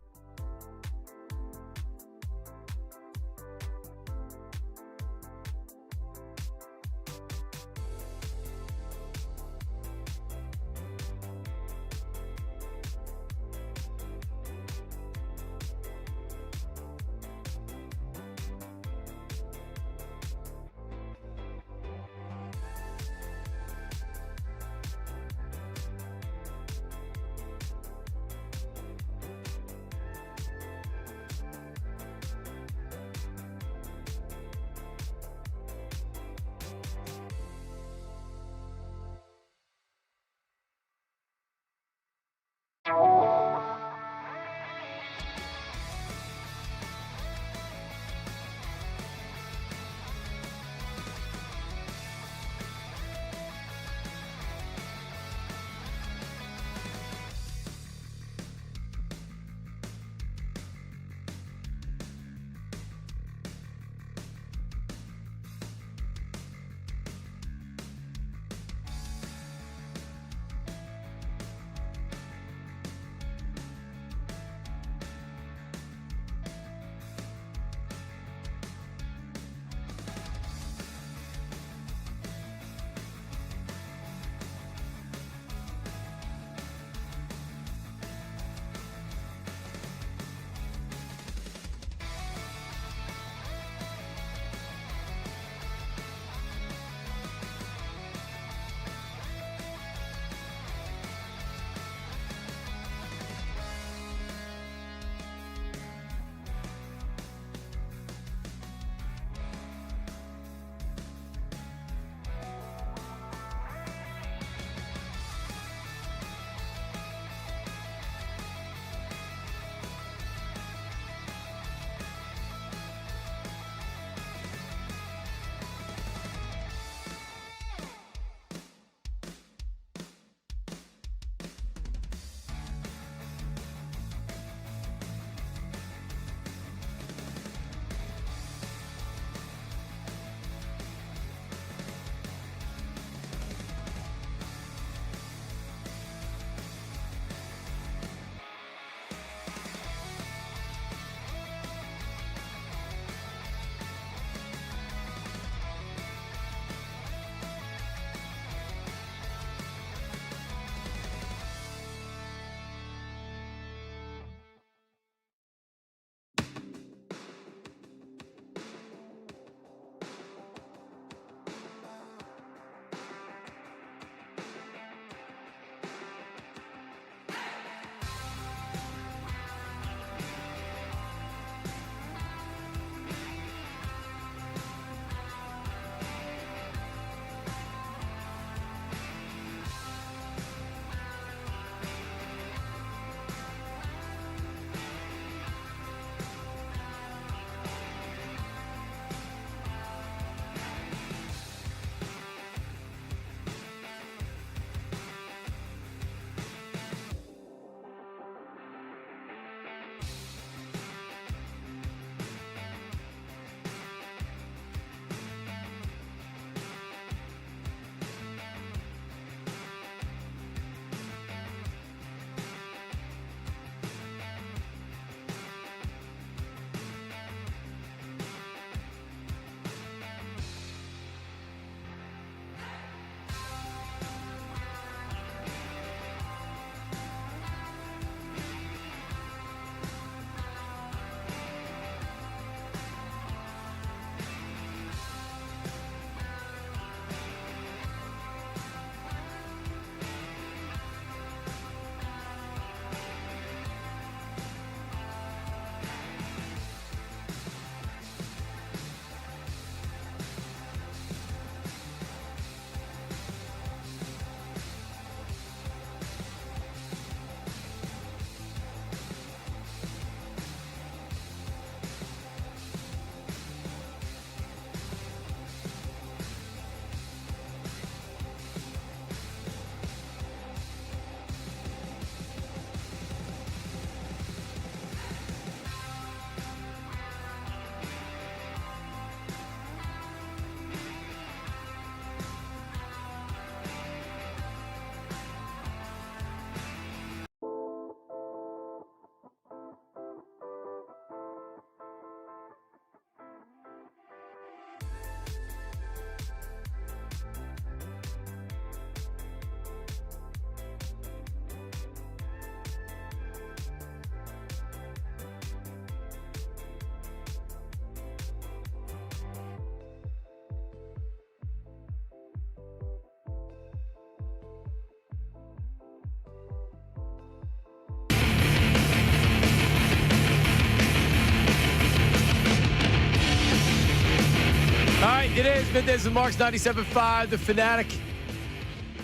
It is Middays with Marks 97.5, the Fanatic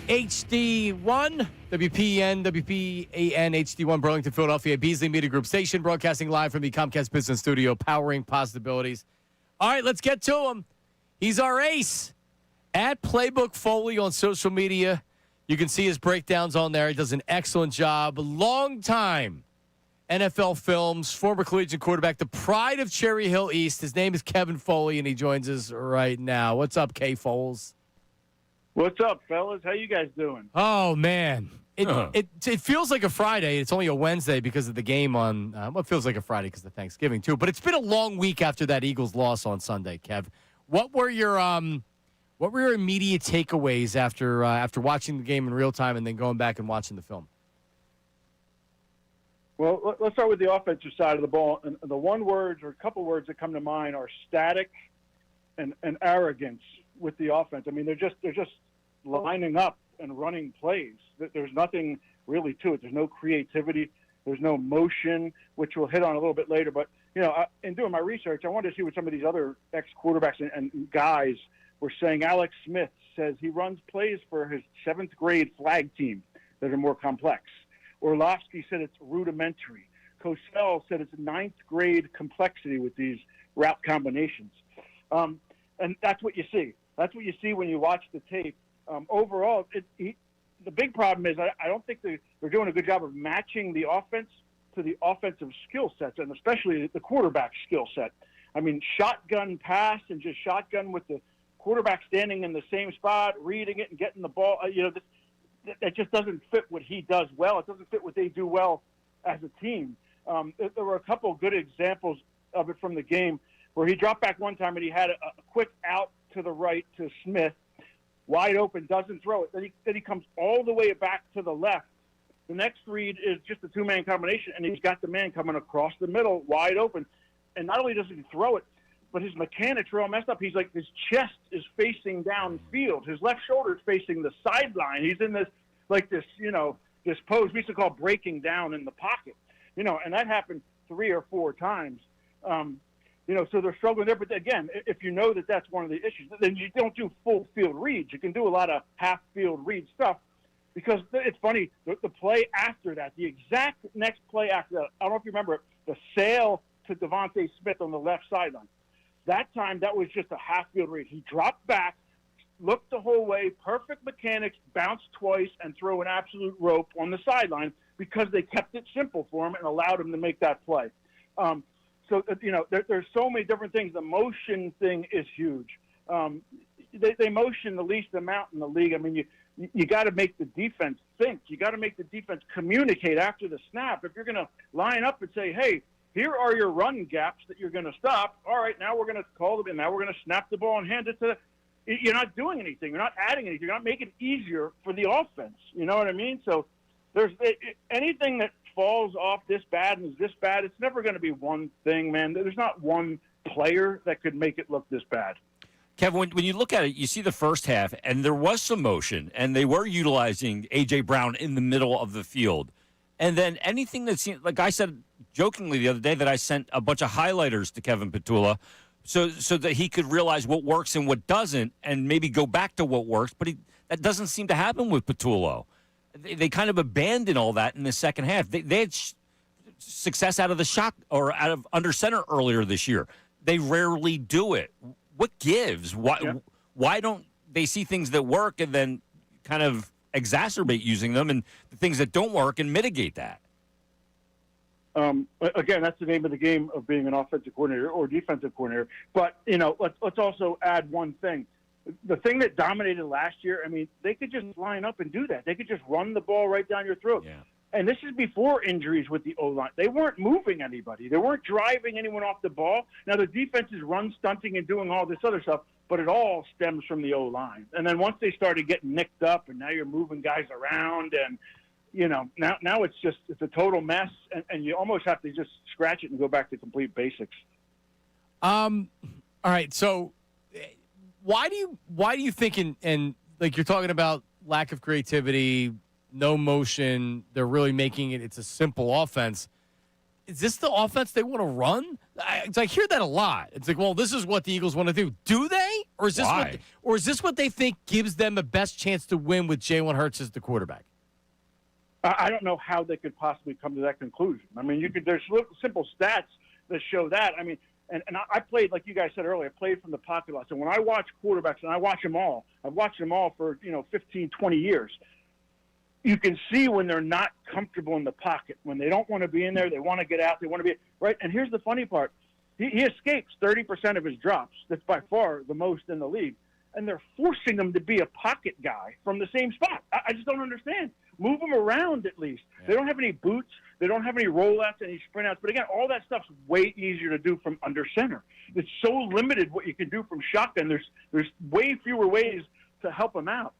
HD1, WPN, HD1, Burlington, Philadelphia, Beasley Media Group Station, broadcasting live from the Comcast Business Studio, powering possibilities. All right, let's get to him. He's our ace at Playbook Foley on social media. You can see his breakdowns on there. He does an excellent job. Long time NFL Films, former collegiate quarterback, the pride of Cherry Hill East. His name is Kevin Foley, and he joins us right now. What's up, K. Foles? What's up, fellas? How you guys doing? Oh, man. It feels like a Friday. It's only a Wednesday because of the game on it feels like a Friday because of Thanksgiving, too. But it's been a long week after that Eagles loss on Sunday, Kev. What were your immediate takeaways after watching the game in real time and then going back and watching the film? Well, let's start with the offensive side of the ball. And the one words or a couple words that come to mind are static and arrogance with the offense. I mean, they're just lining up and running plays. There's nothing really to it. There's no creativity. There's no motion, which we'll hit on a little bit later. But, in doing my research, I wanted to see what some of these other ex-quarterbacks and guys were saying. Alex Smith says he runs plays for his 7th grade flag team that are more complex. Orlovsky said it's rudimentary. Cosell said it's 9th grade complexity with these route combinations. And that's what you see. That's what you see when you watch the tape. Overall, the big problem is I don't think they're doing a good job of matching the offense to the offensive skill sets, and especially the quarterback skill set. I mean, shotgun pass and just shotgun with the quarterback standing in the same spot, reading it and getting the ball. That just doesn't fit what he does well. It doesn't fit what they do well as a team. There were a couple of good examples of it from the game where he dropped back one time and he had a quick out to the right to Smith, wide open, doesn't throw it. Then he comes all the way back to the left. The next read is just a two-man combination, and he's got the man coming across the middle, wide open. And not only does he throw it, but his mechanics are all messed up. He's like, his chest is facing downfield. His left shoulder is facing the sideline. He's in this pose we used to call breaking down in the pocket, and that happened 3 or 4 times. So they're struggling there. But again, if you know that that's one of the issues, then you don't do full field reads. You can do a lot of half field read stuff because it's funny. The play after that, the exact next play after that, I don't know if you remember it, the sail to Devontae Smith on the left sideline. That time, that was just a half-field read. He dropped back, looked the whole way, perfect mechanics, bounced twice, and threw an absolute rope on the sideline because they kept it simple for him and allowed him to make that play. There's so many different things. The motion thing is huge. They motion the least amount in the league. I mean, you got to make the defense think. You got to make the defense communicate after the snap. If you're going to line up and say, hey, here are your run gaps that you're going to stop. All right, now we're going to call them, and now we're going to snap the ball and hand it to. You're not doing anything. You're not adding anything. You're not making it easier for the offense. You know what I mean? So there's anything that falls off this bad and is this bad. It's never going to be one thing, man. There's not one player that could make it look this bad. Kevin, when you look at it, you see the first half, and there was some motion, and they were utilizing A.J. Brown in the middle of the field. And then anything that seemed, like I said jokingly the other day, that I sent a bunch of highlighters to Kevin Petula so that he could realize what works and what doesn't and maybe go back to what works. But that doesn't seem to happen with Petullo. They kind of abandoned all that in the second half. They had success out of the shot or out of under center earlier this year. They rarely do it. What gives? Why don't they see things that work and then kind of exacerbate using them and the things that don't work and mitigate that? Again, that's the name of the game of being an offensive coordinator or defensive coordinator. But, let's also add one thing. The thing that dominated last year, I mean, they could just line up and do that. They could just run the ball right down your throat. Yeah. And this is before injuries with the O-line. They weren't moving anybody. They weren't driving anyone off the ball. Now, the defense is run stunting and doing all this other stuff, but it all stems from the O-line. And then once they started getting nicked up and now you're moving guys around and, now it's a total mess, and you almost have to just scratch it and go back to complete basics. All right, so why do you think and like you're talking about lack of creativity, no motion, they're really making it's a simple offense. Is this the offense they want to run? I hear that a lot. It's like, well, this is what the Eagles want to do. Do they? Or is this what they think gives them the best chance to win with Jalen Hurts as the quarterback? I don't know how they could possibly come to that conclusion. I mean, there's simple stats that show that. I mean, and I played, like you guys said earlier, I played from the pocket a lot. So when I watch quarterbacks, and I watch them all, I've watched them all for, 15, 20 years. You can see when they're not comfortable in the pocket, when they don't want to be in there, they want to get out, they want to be right. And here's the funny part: he escapes 30% of his drops. That's by far the most in the league, and they're forcing him to be a pocket guy from the same spot. I just don't understand. Move them around at least. Yeah. They don't have any boots. They don't have any rollouts, any sprint outs. But again, all that stuff's way easier to do from under center. It's so limited what you can do from shotgun. There's way fewer ways to help them out.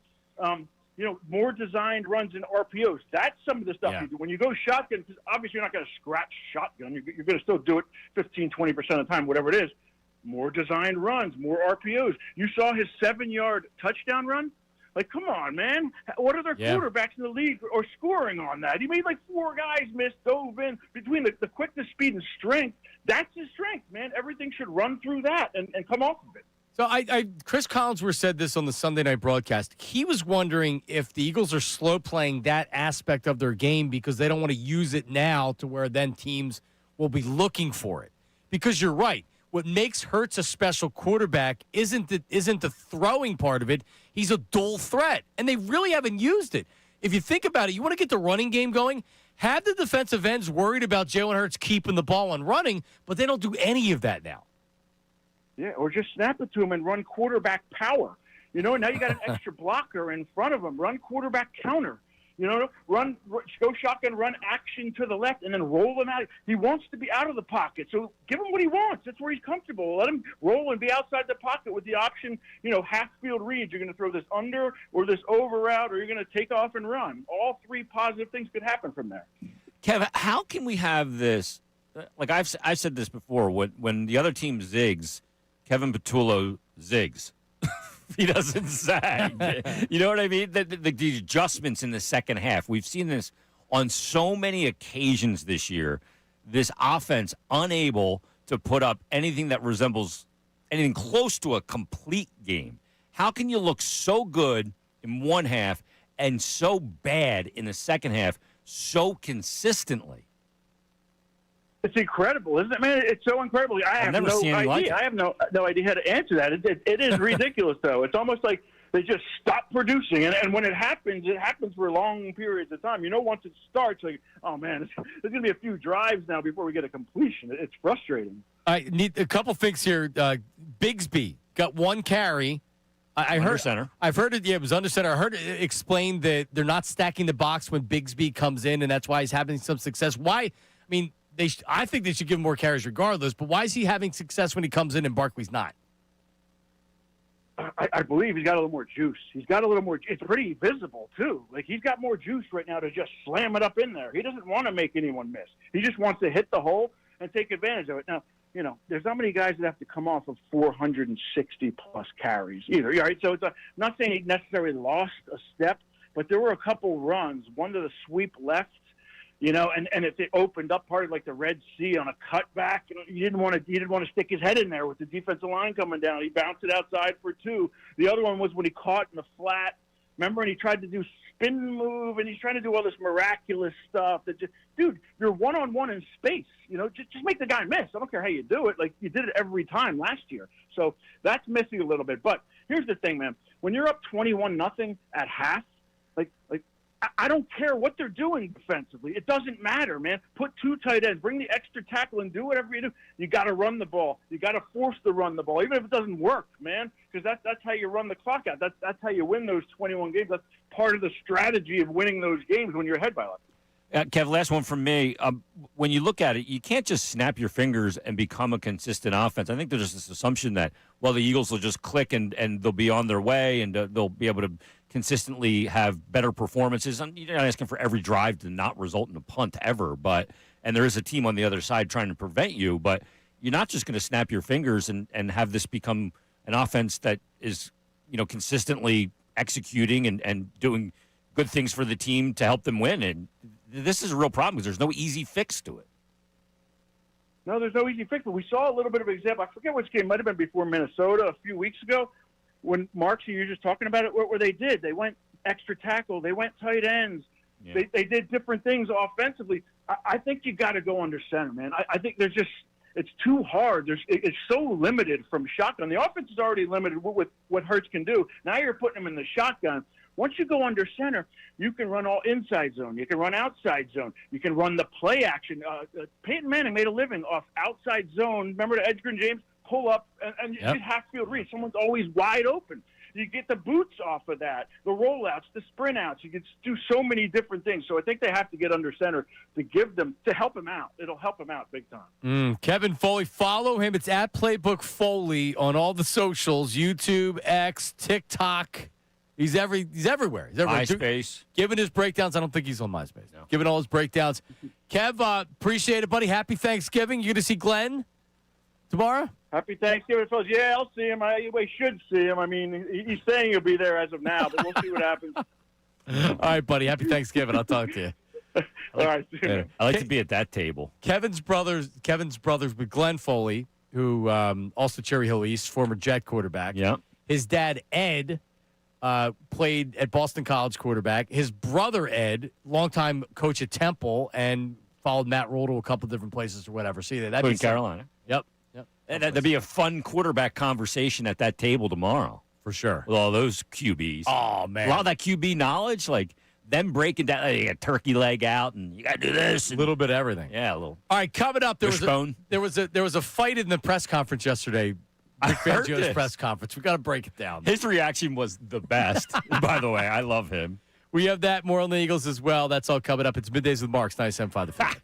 More designed runs and RPOs. That's some of the stuff you do. When you go shotgun, because obviously you're not going to scratch shotgun. You're going to still do it 15, 20% of the time, whatever it is. More designed runs, more RPOs. You saw his 7-yard touchdown run? Like, come on, man. What other quarterbacks in the league are scoring on that? He made like 4 guys miss, dove in. Between the quickness, speed, and strength, that's his strength, man. Everything should run through that and come off of it. So Chris Collinsworth said this on the Sunday night broadcast. He was wondering if the Eagles are slow playing that aspect of their game because they don't want to use it now to where then teams will be looking for it. Because you're right. What makes Hurts a special quarterback isn't the throwing part of it. He's a dual threat, and they really haven't used it. If you think about it, you want to get the running game going, have the defensive ends worried about Jalen Hurts keeping the ball and running, but they don't do any of that now. Yeah, or just snap it to him and run quarterback power. Now you got an extra blocker in front of him. Run quarterback counter. Go shotgun, run action to the left, and then roll him out. He wants to be out of the pocket, so give him what he wants. That's where he's comfortable. Let him roll and be outside the pocket with the option, half-field reads. You're going to throw this under or this over route, or you're going to take off and run. All 3 positive things could happen from there. Kev, how can we have this? Like I've said this before. When the other team zigs, Kevin Patullo zigs. He doesn't sag. You know what I mean? The adjustments in the second half. We've seen this on so many occasions this year. This offense unable to put up anything that resembles anything close to a complete game. How can you look so good in one half and so bad in the second half so consistently? It's incredible, isn't it, man? It's so incredible. I've never seen anything like it. I have no idea how to answer that. It is ridiculous, though. It's almost like they just stop producing, and when it happens for long periods of time. Once it starts, like, oh man, there's going to be a few drives now before we get a completion. It's frustrating. I need a couple things here. Bigsby got 1 carry. Under center. I've heard it. Yeah, it was under center. I heard it explained that they're not stacking the box when Bigsby comes in, and that's why he's having some success. Why? I mean. I think they should give him more carries regardless, but why is he having success when he comes in and Barkley's not? I believe he's got a little more juice. He's got a little more. It's pretty visible, too. Like, he's got more juice right now to just slam it up in there. He doesn't want to make anyone miss. He just wants to hit the hole and take advantage of it. Now, there's not many guys that have to come off of 460-plus carries either. Right? So I'm not saying he necessarily lost a step, but there were a couple runs, one to the sweep left, and if it opened up part of like the Red Sea on a cutback, you didn't want to stick his head in there with the defensive line coming down. He bounced it outside for 2. The other one was when he caught in the flat. Remember, and he tried to do spin move, and he's trying to do all this miraculous stuff. Dude, you're one-on-one in space. Just make the guy miss. I don't care how you do it. Like, you did it every time last year. So that's missing a little bit. But here's the thing, man. When you're up 21-0 at half, I don't care what they're doing defensively. It doesn't matter, man. Put 2 tight ends. Bring the extra tackle and do whatever you do. You got to run the ball. You got to force to run the ball, even if it doesn't work, man, because that's how you run the clock out. That's how you win those 21 games. That's part of the strategy of winning those games when you're ahead by a lot. Kev, last one from me. When you look at it, you can't just snap your fingers and become a consistent offense. I think there's this assumption that, well, the Eagles will just click and they'll be on their way and they'll be able to consistently have better performances. And you're not asking for every drive to not result in a punt ever, and there is a team on the other side trying to prevent you, but you're not just going to snap your fingers and have this become an offense that is, consistently executing and doing good things for the team to help them win. And this is a real problem because there's no easy fix to it. No, there's no easy fix. But we saw a little bit of an example. I forget which game. Might have been before Minnesota a few weeks ago when Marks, you were just talking about it, where they did. They went extra tackle. They went tight ends. Yeah. They did different things offensively. I think you got to go under center, man. I think there's just it's too hard. It's so limited from shotgun. The offense is already limited with what Hurts can do. Now you're putting him in the shotgun. Once you go under center, you can run all inside zone. You can run outside zone. You can run the play action. Peyton Manning made a living off outside zone. Remember the Edgerrin James pull up and you get half field read. Someone's always wide open. You get the boots off of that, the rollouts, the sprint outs. You can do so many different things. So I think they have to get under center to help him out. It'll help him out big time. Kevin Foley, follow him. It's at Playbook Foley on all the socials, YouTube, X, TikTok. He's everywhere. He's everywhere. MySpace. Giving his breakdowns. I don't think he's on MySpace. No. Giving all his breakdowns. Kev, appreciate it, buddy. Happy Thanksgiving. You going to see Glenn tomorrow? Happy Thanksgiving, folks. Yeah, I'll see him. We should see him. I mean, he's saying he'll be there as of now, but we'll see what happens. All right, buddy. Happy Thanksgiving. I'll talk to you. All right. See you, I like to be at that table. Kevin's brothers with Glenn Foley, who also Cherry Hill East, former Jet quarterback. Yeah. His dad, Ed, played at Boston College quarterback. His brother, Ed, longtime coach at Temple and followed Matt Rule to a couple different places or whatever. See, that'd be Carolina. Yep. And that'd be a fun quarterback conversation at that table tomorrow. For sure. With all those QBs. Oh, man. A lot of that QB knowledge, like them breaking down, you got turkey leg out, and you got to do this. A little bit of everything. Yeah, a little. All right, coming up, there was a fight in the press conference yesterday. I heard Fangio's this. press conference. We got to break it down. His reaction was the best, by the way. I love him. We have that, more on the Eagles as well. That's all coming up. It's Middays with Marks, 97.5 The Fan.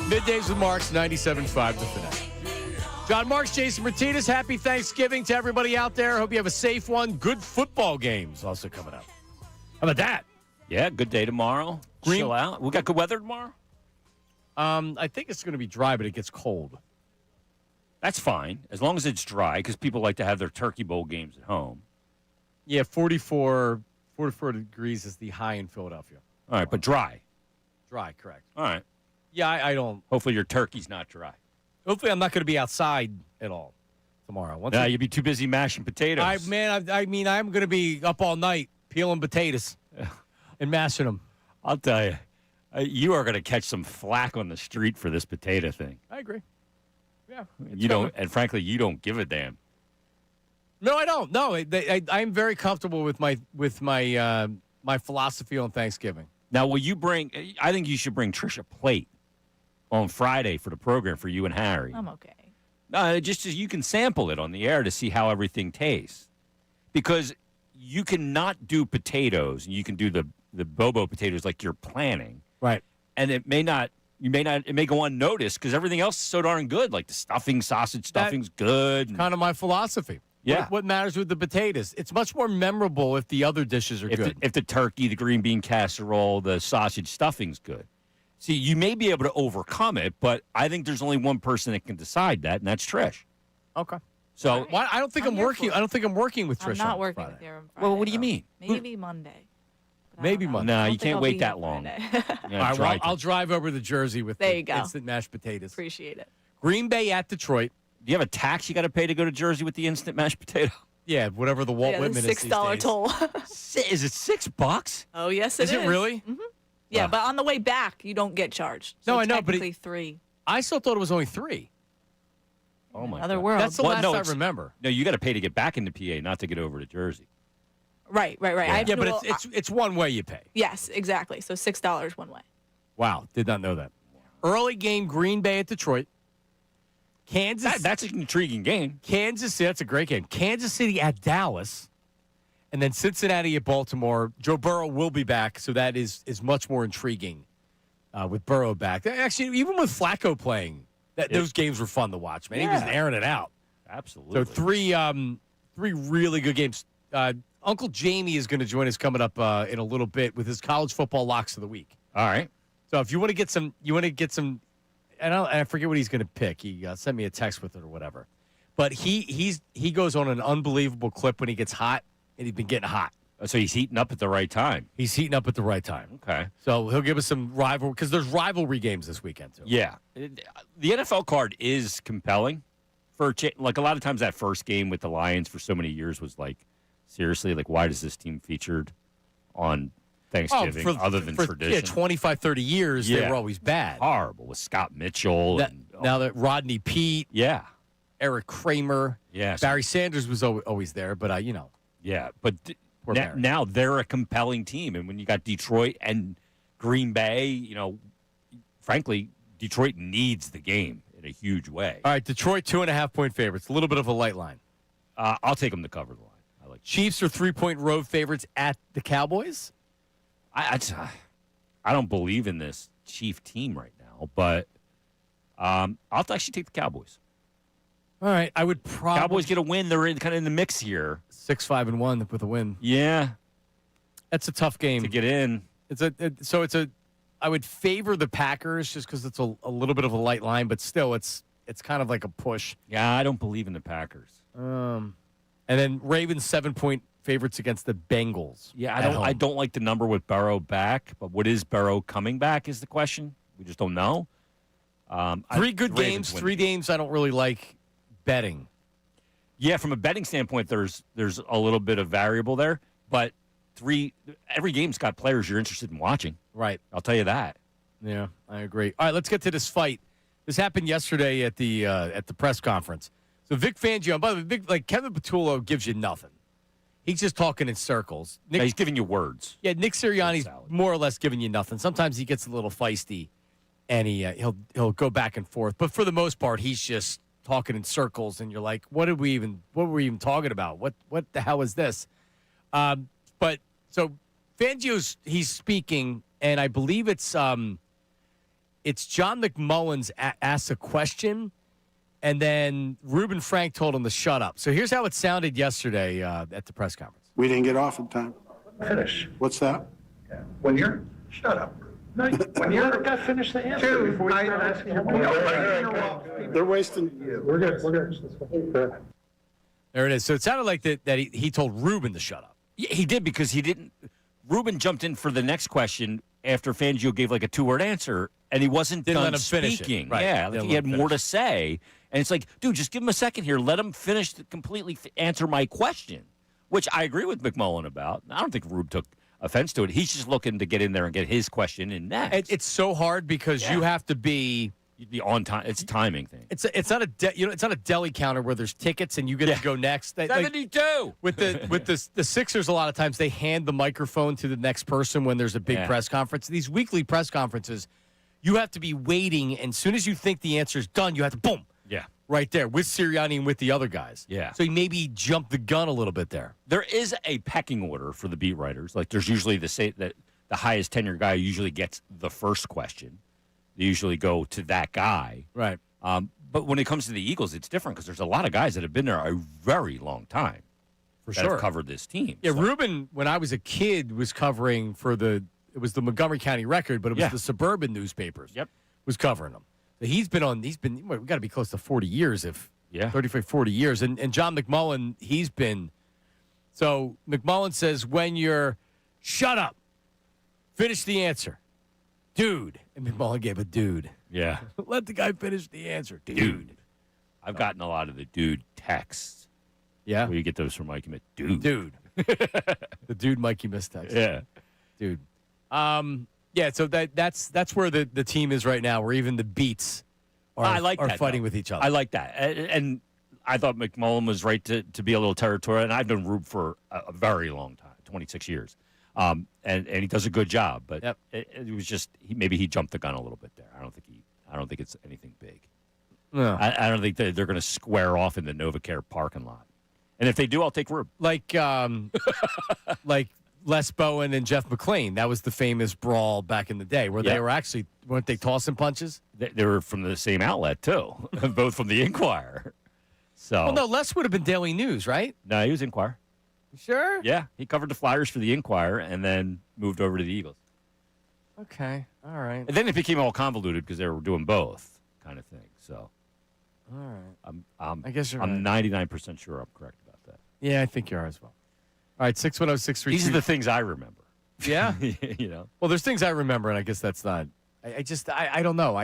Middays with Marks, 97.5 The Fanatic. John Marks, Jason Martinez, happy Thanksgiving to everybody out there. Hope you have a safe one. Good football games also coming up. How about that? Yeah, good day tomorrow. Chill out. We got good weather tomorrow? I think it's going to be dry, but it gets cold. That's fine, as long as it's dry, because people like to have their Turkey Bowl games at home. Yeah, 44 degrees is the high in Philadelphia. All right, but dry. Dry, correct. All right. Yeah, I don't. Hopefully your turkey's not dry. Hopefully I'm not going to be outside at all tomorrow. You'd be too busy mashing potatoes. I mean, I'm going to be up all night peeling potatoes and mashing them. I'll tell you, you are going to catch some flack on the street for this potato thing. I agree. Yeah. You don't, and frankly, you don't give a damn. No, I don't. No, I'm very comfortable with my philosophy on Thanksgiving. Now, will you bring? I think you should bring Trish a plate on Friday for the program for you and Harry. I'm okay. No, just you can sample it on the air to see how everything tastes, because you cannot do potatoes and you can do the bobo potatoes like you're planning, right? And it may go unnoticed because everything else is so darn good, like the sausage stuffing's good. Kind of my philosophy. Yeah. What matters with the potatoes? It's much more memorable if the other dishes are good. If the turkey, the green bean casserole, the sausage stuffing's good. See, you may be able to overcome it, but I think there's only one person that can decide that, and that's Trish. Okay. So I don't think I'm working. I don't think I'm working with Trish. I'm not on working Friday. with you on Friday. Well, what do you mean? Maybe Monday. Maybe Monday. No, I you don't think can't I'll wait be that here long. Friday. All right, well, I'll drive over to Jersey with There the you go. instant mashed potatoes. Appreciate it. Green Bay at Detroit. Do you have a tax you got to pay to go to Jersey with the instant mashed potato? Yeah, whatever the Walt Whitman is. $6 toll. Is it $6? Oh, yes, it is. Is it really? Mm-hmm. Yeah, but on the way back, you don't get charged. So No, I know, but technically $3. I still thought it was only $3. Oh my Another God. world. That's the last I remember. No, you got to pay to get back into PA, not to get over to Jersey. Right. Yeah, but it's one way you pay. Yes, exactly. So $6 one way. Wow, did not know that. Early game, Green Bay at Detroit. Kansas. That's an intriguing game. Kansas City, that's a great game. Kansas City at Dallas. And then Cincinnati at Baltimore. Joe Burrow will be back, so that is much more intriguing with Burrow back. Actually, even with Flacco playing, those games were fun to watch, man. Yeah. He was airing it out. Absolutely. So three really good games. Uncle Jamie is going to join us coming up in a little bit with his college football locks of the week. All right. So if you want to get some, I forget what he's going to pick. He sent me a text with it or whatever. But he goes on an unbelievable clip when he gets hot, and he's been getting hot. So he's heating up at the right time. He's heating up at the right time. Okay. So he'll give us some rivalry, because there's rivalry games this weekend too. Yeah. The NFL card is compelling. Like a lot of times that first game with the Lions for so many years was like, seriously, like why does this team featured on Thanksgiving other than tradition? Yeah, 25, 30 years, they were always bad. Horrible with Scott Mitchell. Now that Rodney Peete. Yeah. Eric Kramer. Yeah. Barry Sanders was always there, but Yeah, but now they're a compelling team. And when you got Detroit and Green Bay, frankly, Detroit needs the game in a huge way. All right, Detroit 2.5-point favorites. A little bit of a light line. I'll take them to cover the line. I like Chiefs are 3-point road favorites at the Cowboys. I don't believe in this Chief team right now, but I'll actually take the Cowboys. All right, I would probably Cowboys get a win. They're kind of in the mix here. 6-5-1 with a win. Yeah, that's a tough game to get in. I would favor the Packers just because it's a little bit of a light line, but still, it's kind of like a push. Yeah, I don't believe in the Packers. And then Ravens 7-point favorites against the Bengals. Yeah, I don't like the number with Burrow back, but what is Burrow coming back is the question. We just don't know. Three good games, 3 games I don't really like betting. Yeah, from a betting standpoint, there's a little bit of variable there, but every game's got players you're interested in watching. Right. I'll tell you that. Yeah, I agree. All right, let's get to this fight. This happened yesterday at the press conference. So Vic Fangio, by the way, Kevin Patullo gives you nothing. He's just talking in circles. He's giving you words. Yeah, Nick Sirianni's more or less giving you nothing. Sometimes he gets a little feisty, and he'll go back and forth. But for the most part, he's just talking in circles, and you're like, what were we even talking about? What the hell is this? But so Fangio's he's speaking, and I believe it's it's John McMullen's asked a question, and then Reuben Frank told him to shut up. So here's how it sounded yesterday at the press conference. We didn't get off in time. Finish. What's that? Yeah. When you're, shut up. No, when you're, got to finish the answer before we start asking your They're wasting. We're good. We're good. There it is. So it sounded like that he told Reuben to shut up. Yeah, he did because he didn't. Reuben jumped in for the next question after Fangio gave like a 2-word answer, and he wasn't Didn't done let him finish it. speaking. Right. Yeah, Didn't he let had him more to finish. say, and it's like, dude, just give him a second here. Let him finish to completely answer my question, which I agree with McMullen about. I don't think Rube took offense to it. He's just looking to get in there and get his question in next. It's so hard because you have to be You'd be on time. It's a timing thing. It's not a it's not a deli counter where there's tickets and you get to go next. 72 with the Sixers. A lot of times they hand the microphone to the next person when there's a big press conference. These weekly press conferences, you have to be waiting, and as soon as you think the answer's done, you have to boom. Yeah. Right there with Sirianni and with the other guys. Yeah. So he maybe jumped the gun a little bit there. There is a pecking order for the beat writers. Like there's usually the highest tenure guy usually gets the first question. They usually go to that guy. Right. But when it comes to the Eagles, it's different because there's a lot of guys that have been there a very long time. For that sure. have covered this team. Yeah, So- Reuben, when I was a kid, was covering it was the Montgomery County Record, but it was the suburban newspapers. Yep. Was covering them. So we got to be close to 40 years, 35, 40 years. And John McMullen, he's been, so McMullen says, when you're, shut up, finish the answer. Dude. And McMullen gave a dude. Yeah. Let the guy finish the answer. Dude. I've gotten a lot of the dude texts. Yeah. Where you get those from Mikey Mitt. Dude. The dude Mikey missed text. Yeah. Dude. Yeah, so that's where the team is right now, where even the beats are fighting with each other. I like that. And I thought McMullen was right to be a little territorial, and I've known Rube for a very long time, 26 years. And he does a good job, but it was just maybe he jumped the gun a little bit there. I don't think it's anything big. No. I don't think they're going to square off in the NovaCare parking lot. And if they do, I'll take Rube. Like Les Bowen and Jeff McClain. That was the famous brawl back in the day where they were actually, weren't they tossing punches? They were from the same outlet, too, both from the Inquirer. So, Well, no, Les would have been Daily News, right? No, he was Inquirer. Sure? Yeah, he covered the Flyers for the Inquirer and then moved over to the Eagles. Okay, all right. And then it became all convoluted because they were doing both kind of thing. So, all right. I guess you're I'm right. 99% sure I'm correct about that. Yeah, I think you are as well. All right, 610-632. These are the things I remember. Yeah? You know? Well, there's things I remember, and I guess that's not. I don't know.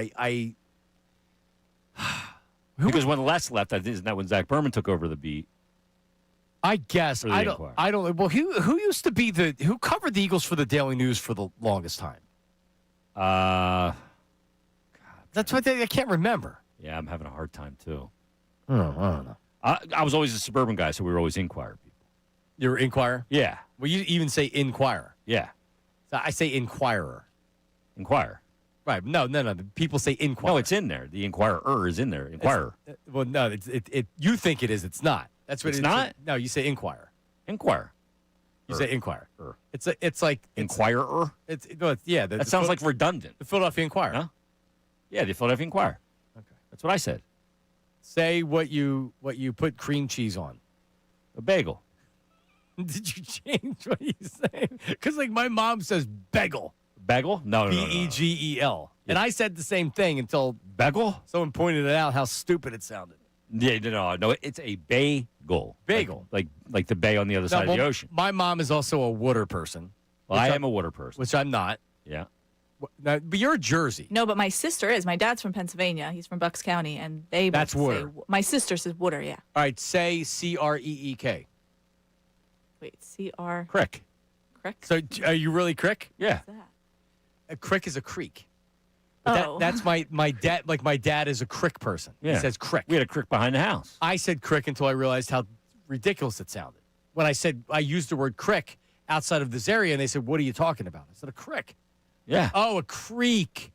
Because when Les left, isn't that when Zach Berman took over the beat? I guess. For the Inquirer. I don't. Well, who used to be who covered the Eagles for the Daily News for the longest time? That's what I can't remember. Yeah, I'm having a hard time, too. I don't know. I was always a suburban guy, so we were always Inquirer people. You were Inquirer? Yeah. Well, you even say Inquirer. Yeah. So I say Inquirer. Inquirer. Right. No. People say Inquirer. No, it's in there. The Inquirer is in there. Inquirer. Well, no. It. You think it is. It's not. That's what It's it is. not? No, you say Inquirer. Inquirer. You say Inquirer. It's like Inquirer. Yeah. That sounds like redundant. The Philadelphia Inquirer. Huh? Yeah, the Philadelphia Inquirer. Okay. That's what I said. Say what you put cream cheese on. A bagel. Did you change what you say? Because like my mom says bagel. Bagel? No. Begel. And I said the same thing until bagel. Someone pointed it out how stupid it sounded. Yeah, no. It's a bagel. Bagel. Like the bay on the other side of the ocean. My mom is also a water person. Well, I am a water person. Which I'm not. Yeah. Now, but you're a Jersey. No, but my sister is. My dad's from Pennsylvania. He's from Bucks County, and they That's both water. say, my sister says water, yeah. All right, say Creek. Wait, C-R... Crick. Crick? So are you really Crick? Yeah. What's that? A crick is a creek. But that's my dad. Like my dad is a crick person. Yeah. He says crick. We had a crick behind the house. I said crick until I realized how ridiculous it sounded. When I used the word crick outside of this area, and they said, "What are you talking about?" I said, "A crick." Yeah. Oh, a creek.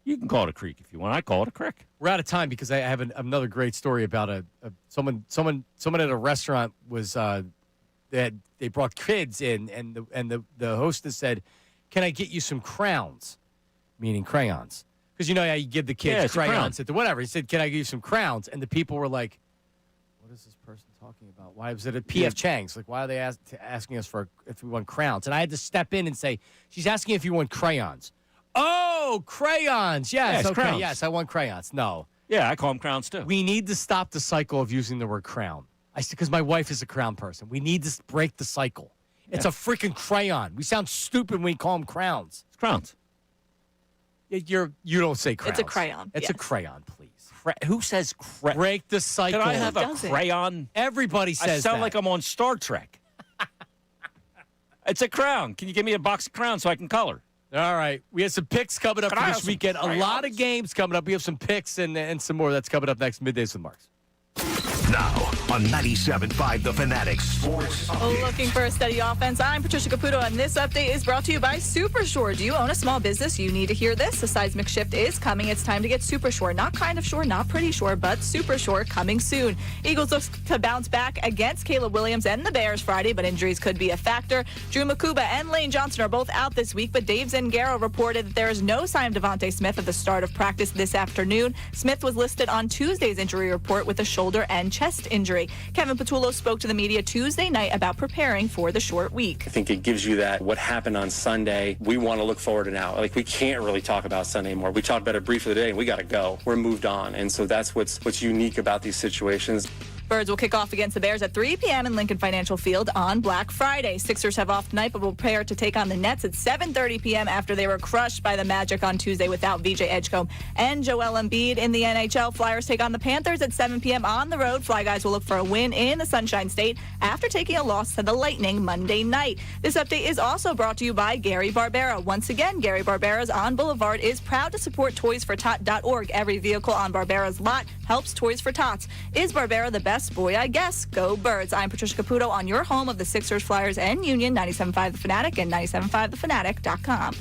You can call it a creek if you want. I call it a crick. We're out of time because I have another great story about someone at a restaurant was they brought kids in, and the hostess said, "Can I get you some crowns?" Meaning crayons. Because you know how you give the kids Yeah, it's a crown. crayons at the whatever. He said, "Can I give you some crowns?" And the people were like, "What is this person talking about? Why was it at P.F. Chang's? Like, why are they asking us for if we want crowns?" And I had to step in and say, "She's asking if you want crayons." Oh, crayons! Yes, Yeah, it's okay, crowns. yes, I want crayons. No, Yeah, I call them crowns too. we need to stop the cycle of using the word crown. Because my wife is a crown person. We need to break the cycle. It's a freaking crayon. We sound stupid when we call them crowns. It's crowns. You don't say crowns. It's a crayon. It's a yes. crayon, please. Who says crayon? Break the cycle. Can I have a doesn't? crayon? Everybody says I sound that. like I'm on Star Trek. It's a crown. Can you give me a box of crowns so I can color? All right. We have some picks coming up Can for I this have some weekend. A lot of crayons? games coming up. We have some picks and some more. That's coming up next. Middays with Marks. Now on 97.5 The Fanatic Sports Update. Looking for a steady offense? I'm Patricia Caputo, and this update is brought to you by Supershore. Do you own a small business? You need to hear this. The seismic shift is coming. It's time to get Supershore. Not kind of sure, not pretty sure, but Supershore coming soon. Eagles look to bounce back against Caleb Williams and the Bears Friday, but injuries could be a factor. Drew Makuba and Lane Johnson are both out this week, but Dave Zangaro reported that there is no sign of Devontae Smith at the start of practice this afternoon. Smith was listed on Tuesday's injury report with a shoulder and chest injury. Kevin Patullo spoke to the media Tuesday night about preparing for the short week. I think it gives you that what happened on Sunday. We want to look forward to now. Like, we can't really talk about Sunday anymore. We talked about it briefly today, and we got to go. We're moved on. And so that's what's unique about these situations. Birds will kick off against the Bears at 3 p.m. in Lincoln Financial Field on Black Friday. Sixers have off tonight, but will prepare to take on the Nets at 7:30 p.m. after they were crushed by the Magic on Tuesday without VJ Edgecombe and Joel Embiid. In the NHL, Flyers take on the Panthers at 7 p.m. on the road. Fly Guys will look for a win in the Sunshine State after taking a loss to the Lightning Monday night. This update is also brought to you by Gary Barbera. Once again, Gary Barbera's on Boulevard is proud to support ToysForTot.org. Every vehicle on Barbera's lot helps Toys for Tots. Is Barbera the best? Boy, I guess. Go Birds. I'm Patricia Caputo on your home of the Sixers, Flyers, and Union, 97.5 The Fanatic and 97.5thefanatic.com.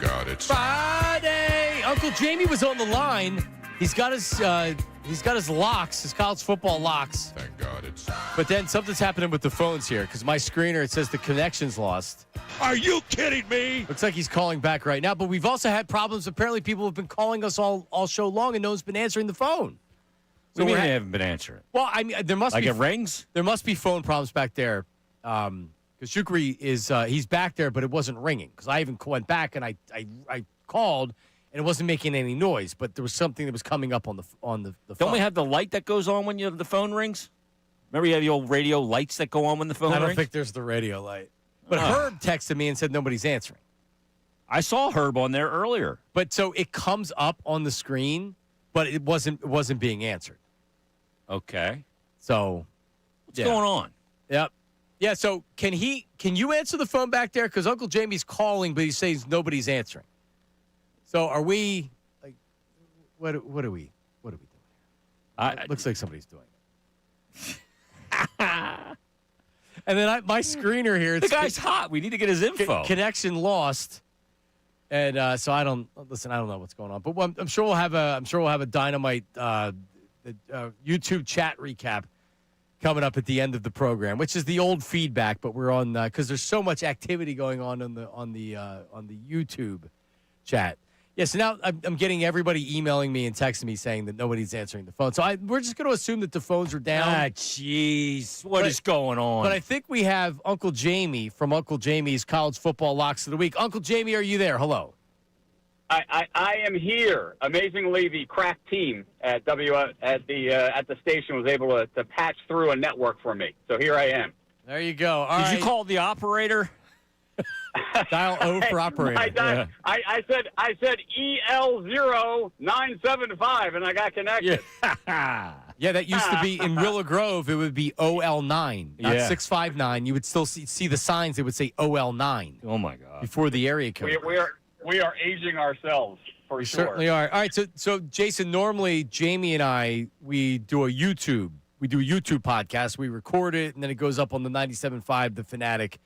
God it's Friday. Uncle Jamie was on the line. He's got his locks, his college football locks. Thank God it's. But then something's happening with the phones here because my screener, it says the connection's lost. Are you kidding me? Looks like he's calling back right now. But we've also had problems. Apparently, people have been calling us all show long, and no one's been answering the phone. So we haven't been answering. Well, I mean, there must like be it rings. There must be phone problems back there. Because Shukri is he's back there, but it wasn't ringing. Because I even went back and I called, and it wasn't making any noise. But there was something that was coming up on the phone. Don't we have the light that goes on when the phone rings? Remember you have the old radio lights that go on when the phone rings? I don't think there's the radio light. But Herb texted me and said nobody's answering. I saw Herb on there earlier. But so it comes up on the screen, but it wasn't being answered. Okay. So what's going on? Yep. Yeah, so can you answer the phone back there? Because Uncle Jamie's calling, but he says nobody's answering. So are we like what are we doing here? It looks like somebody's doing it. And then my screener here. The guy's hot. We need to get his info. Connection lost, and so I don't know what's going on. But I'm sure we'll have a dynamite YouTube chat recap coming up at the end of the program, which is the old feedback. But we're on because there's so much activity going on the YouTube chat. Yeah, so now I'm getting everybody emailing me and texting me saying that nobody's answering the phone. So we're just going to assume that the phones are down. Jeez. What is going on? But I think we have Uncle Jamie from Uncle Jamie's College Football Locks of the Week. Uncle Jamie, are you there? Hello. I am here. Amazingly, the crack team at the station was able to patch through a network for me. So here I am. There you go. Did you call the operator? Dial O for operator. I said EL0975, and I got connected. Yeah, that used to be in Willow Grove. It would be OL9, not 659. You would still see the signs. It would say OL9. Oh my God! Before the area code. We are aging ourselves for we sure. Certainly are. All right, so Jason, normally Jamie and I we do a YouTube podcast. We record it and then it goes up on the 97.5 The Fanatic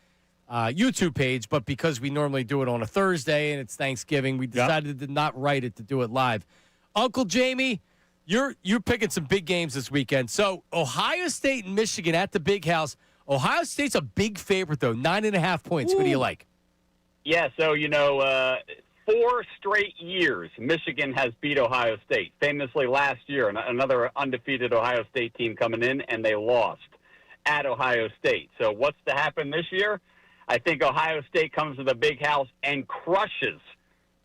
YouTube page, but because we normally do it on a Thursday and it's Thanksgiving, we decided to not write it to do it live. Uncle Jamie, you're picking some big games this weekend. So Ohio State and Michigan at the Big House. Ohio State's a big favorite, though, 9.5 points. Ooh. Who do you like? Yeah, so, 4 straight years Michigan has beat Ohio State. Famously last year, another undefeated Ohio State team coming in, and they lost at Ohio State. So what's to happen this year? I think Ohio State comes to the Big House and crushes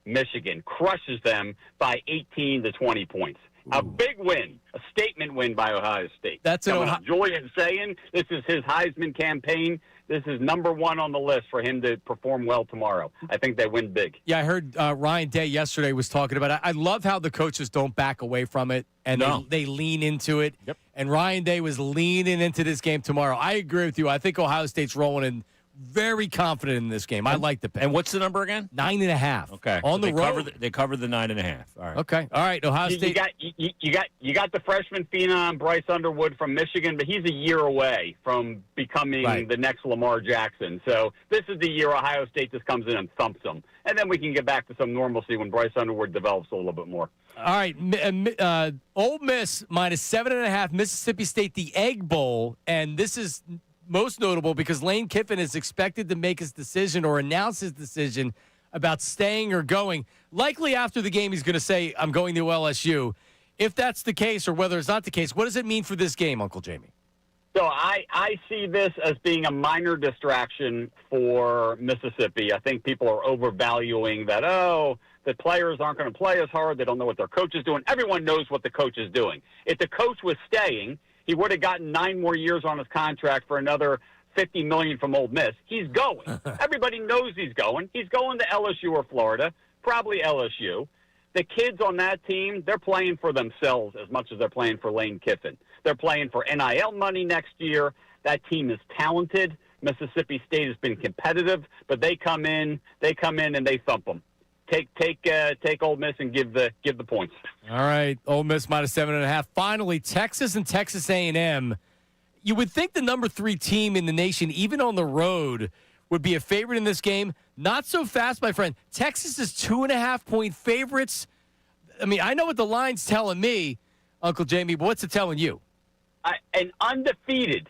Michigan, crushes them by 18 to 20 points. Ooh. A big win, a statement win by Ohio State. That's it. Julian saying this is his Heisman campaign. This is number one on the list for him to perform well tomorrow. I think they win big. Yeah, I heard Ryan Day yesterday was talking about it. I love how the coaches don't back away from it, and they lean into it. Yep. And Ryan Day was leaning into this game tomorrow. I agree with you. I think Ohio State's rolling in very confident in this game. I like the pick. And what's the number again? 9.5. Okay. On the road. They covered the 9.5. All right. Okay. All right. Ohio State. You got the freshman phenom Bryce Underwood from Michigan, but he's a year away from becoming the next Lamar Jackson. So this is the year Ohio State just comes in and thumps them, and then we can get back to some normalcy when Bryce Underwood develops a little bit more. All right. Ole Miss minus 7.5. Mississippi State, the Egg Bowl, and this is most notable because Lane Kiffin is expected to make his decision or announce his decision about staying or going. Likely after the game, he's going to say, I'm going to LSU. If that's the case or whether it's not the case, what does it mean for this game, Uncle Jamie? So I see this as being a minor distraction for Mississippi. I think people are overvaluing that, the players aren't going to play as hard. They don't know what their coach is doing. Everyone knows what the coach is doing. If the coach was staying, he would have gotten 9 more years on his contract for another $50 million from Ole Miss. He's going. Everybody knows he's going. He's going to LSU or Florida, probably LSU. The kids on that team, they're playing for themselves as much as they're playing for Lane Kiffin. They're playing for NIL money next year. That team is talented. Mississippi State has been competitive, but they come in and they thump them. Take Ole Miss and give the points. All right, Ole Miss minus 7.5. Finally, Texas and Texas A&M. You would think the number 3 team in the nation, even on the road, would be a favorite in this game. Not so fast, my friend. Texas is 2.5-point favorites. I mean, I know what the line's telling me, Uncle Jamie, but what's it telling you? An undefeated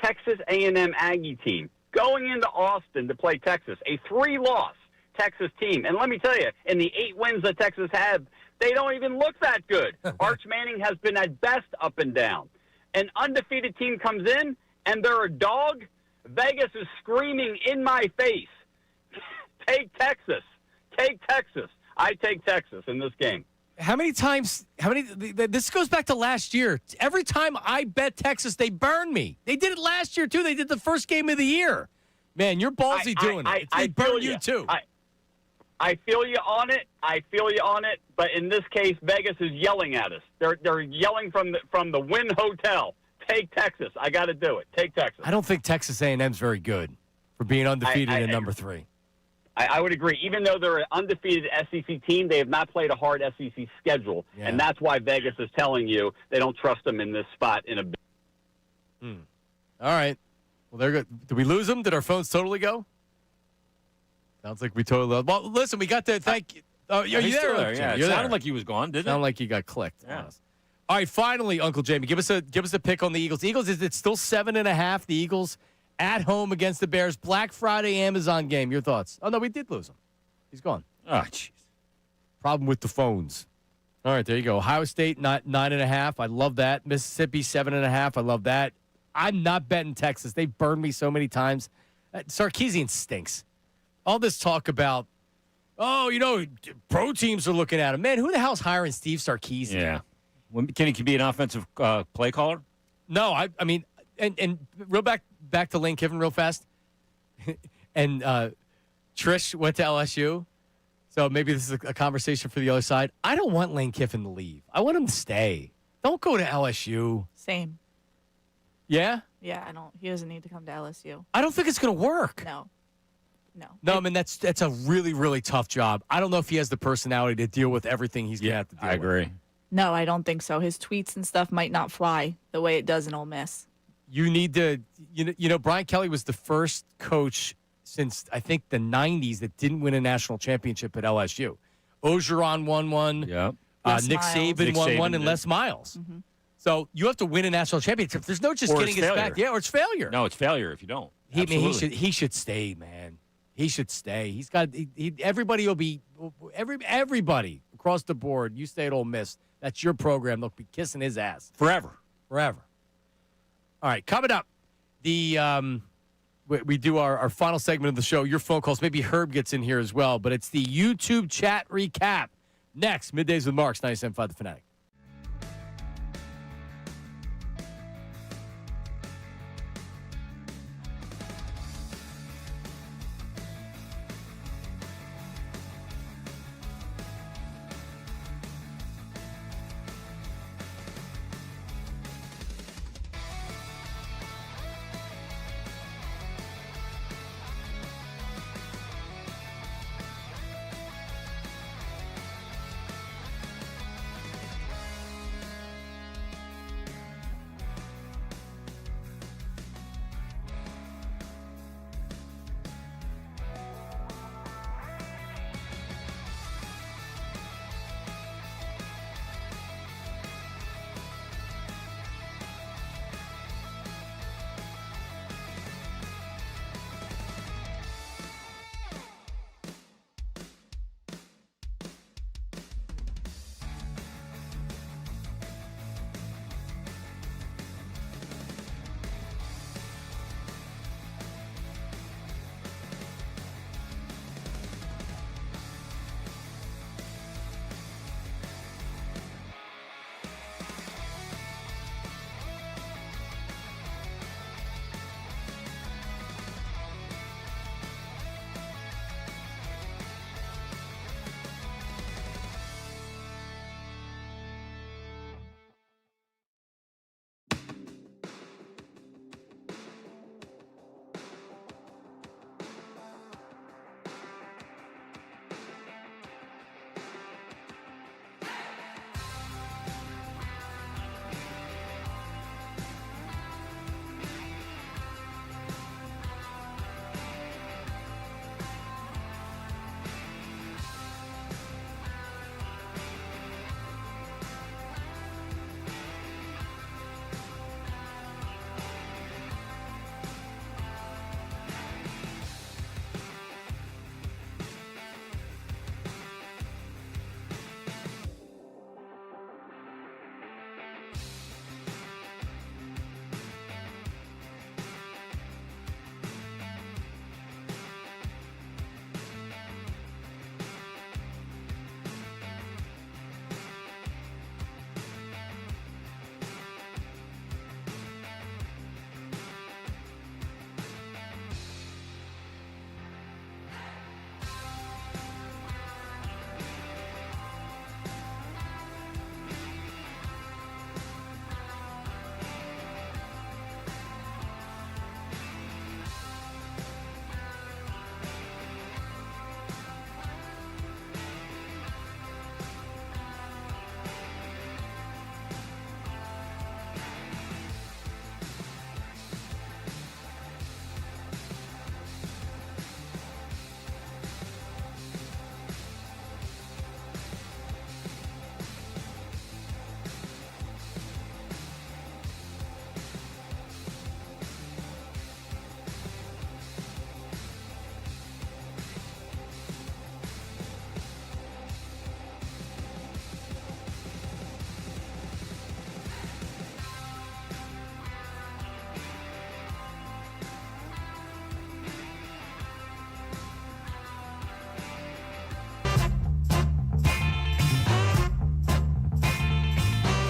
Texas A&M Aggie team going into Austin to play Texas, a 3-loss Texas team. And let me tell you, in the 8 wins that Texas had, they don't even look that good. Arch Manning has been at best up and down. An undefeated team comes in, and they're a dog. Vegas is screaming in my face, take Texas. Take Texas. I take Texas in this game. This goes back to last year. Every time I bet Texas, they burn me. They did it last year, too. They did the first game of the year. Man, you're ballsy doing it. They burn you, too. I feel you on it. But in this case, Vegas is yelling at us. They're yelling from the Wynn Hotel. Take Texas. I got to do it. Take Texas. I don't think Texas A&M's very good for being undefeated at number 3. I would agree. Even though they're an undefeated SEC team, they have not played a hard SEC schedule, and that's why Vegas is telling you they don't trust them in this spot in a. All right. Well, they're good. Did we lose them? Did our phones totally go? Sounds like we totally lost. Well, listen, we got to thank you. Oh, are you there? Yeah, it sounded like he was gone, didn't it? Sounded like he got clicked. Yeah. All right, finally, Uncle Jamie, give us a pick on the Eagles. Eagles, is it still 7.5? The Eagles at home against the Bears. Black Friday Amazon game. Your thoughts? Oh, no, we did lose him. He's gone. Oh, jeez. Problem with the phones. All right, there you go. Ohio State, 9.5. I love that. Mississippi, 7.5. I love that. I'm not betting Texas. They burned me so many times. Sarkisian stinks. All this talk about, pro teams are looking at him. Man, who the hell's hiring Steve Sarkisian? Yeah. Can he be an offensive play caller? No, I mean, and real back to Lane Kiffin real fast. And Trish went to LSU. So maybe this is a conversation for the other side. I don't want Lane Kiffin to leave. I want him to stay. Don't go to LSU. Same. Yeah? Yeah, he doesn't need to come to LSU. I don't think it's going to work. No, I mean, that's a really, really tough job. I don't know if he has the personality to deal with everything he's going to have to deal with. I agree. No, I don't think so. His tweets and stuff might not fly the way it does in Ole Miss. You need to, Brian Kelly was the first coach since, I think, the 90s that didn't win a national championship at LSU. Ogeron won one. Yep. Nick Saban won one, and Les Miles. Mm-hmm. So you have to win a national championship. There's no just getting his back. Yeah, or it's failure. No, it's failure if you don't. He should stay, man. He should stay. He's got everybody will be everybody across the board. You stay at Ole Miss. That's your program. They'll be kissing his ass forever. All right, coming up, we do our final segment of the show. Your phone calls. Maybe Herb gets in here as well, but it's the YouTube chat recap next. Middays with Marks, 97.5 The Fanatic.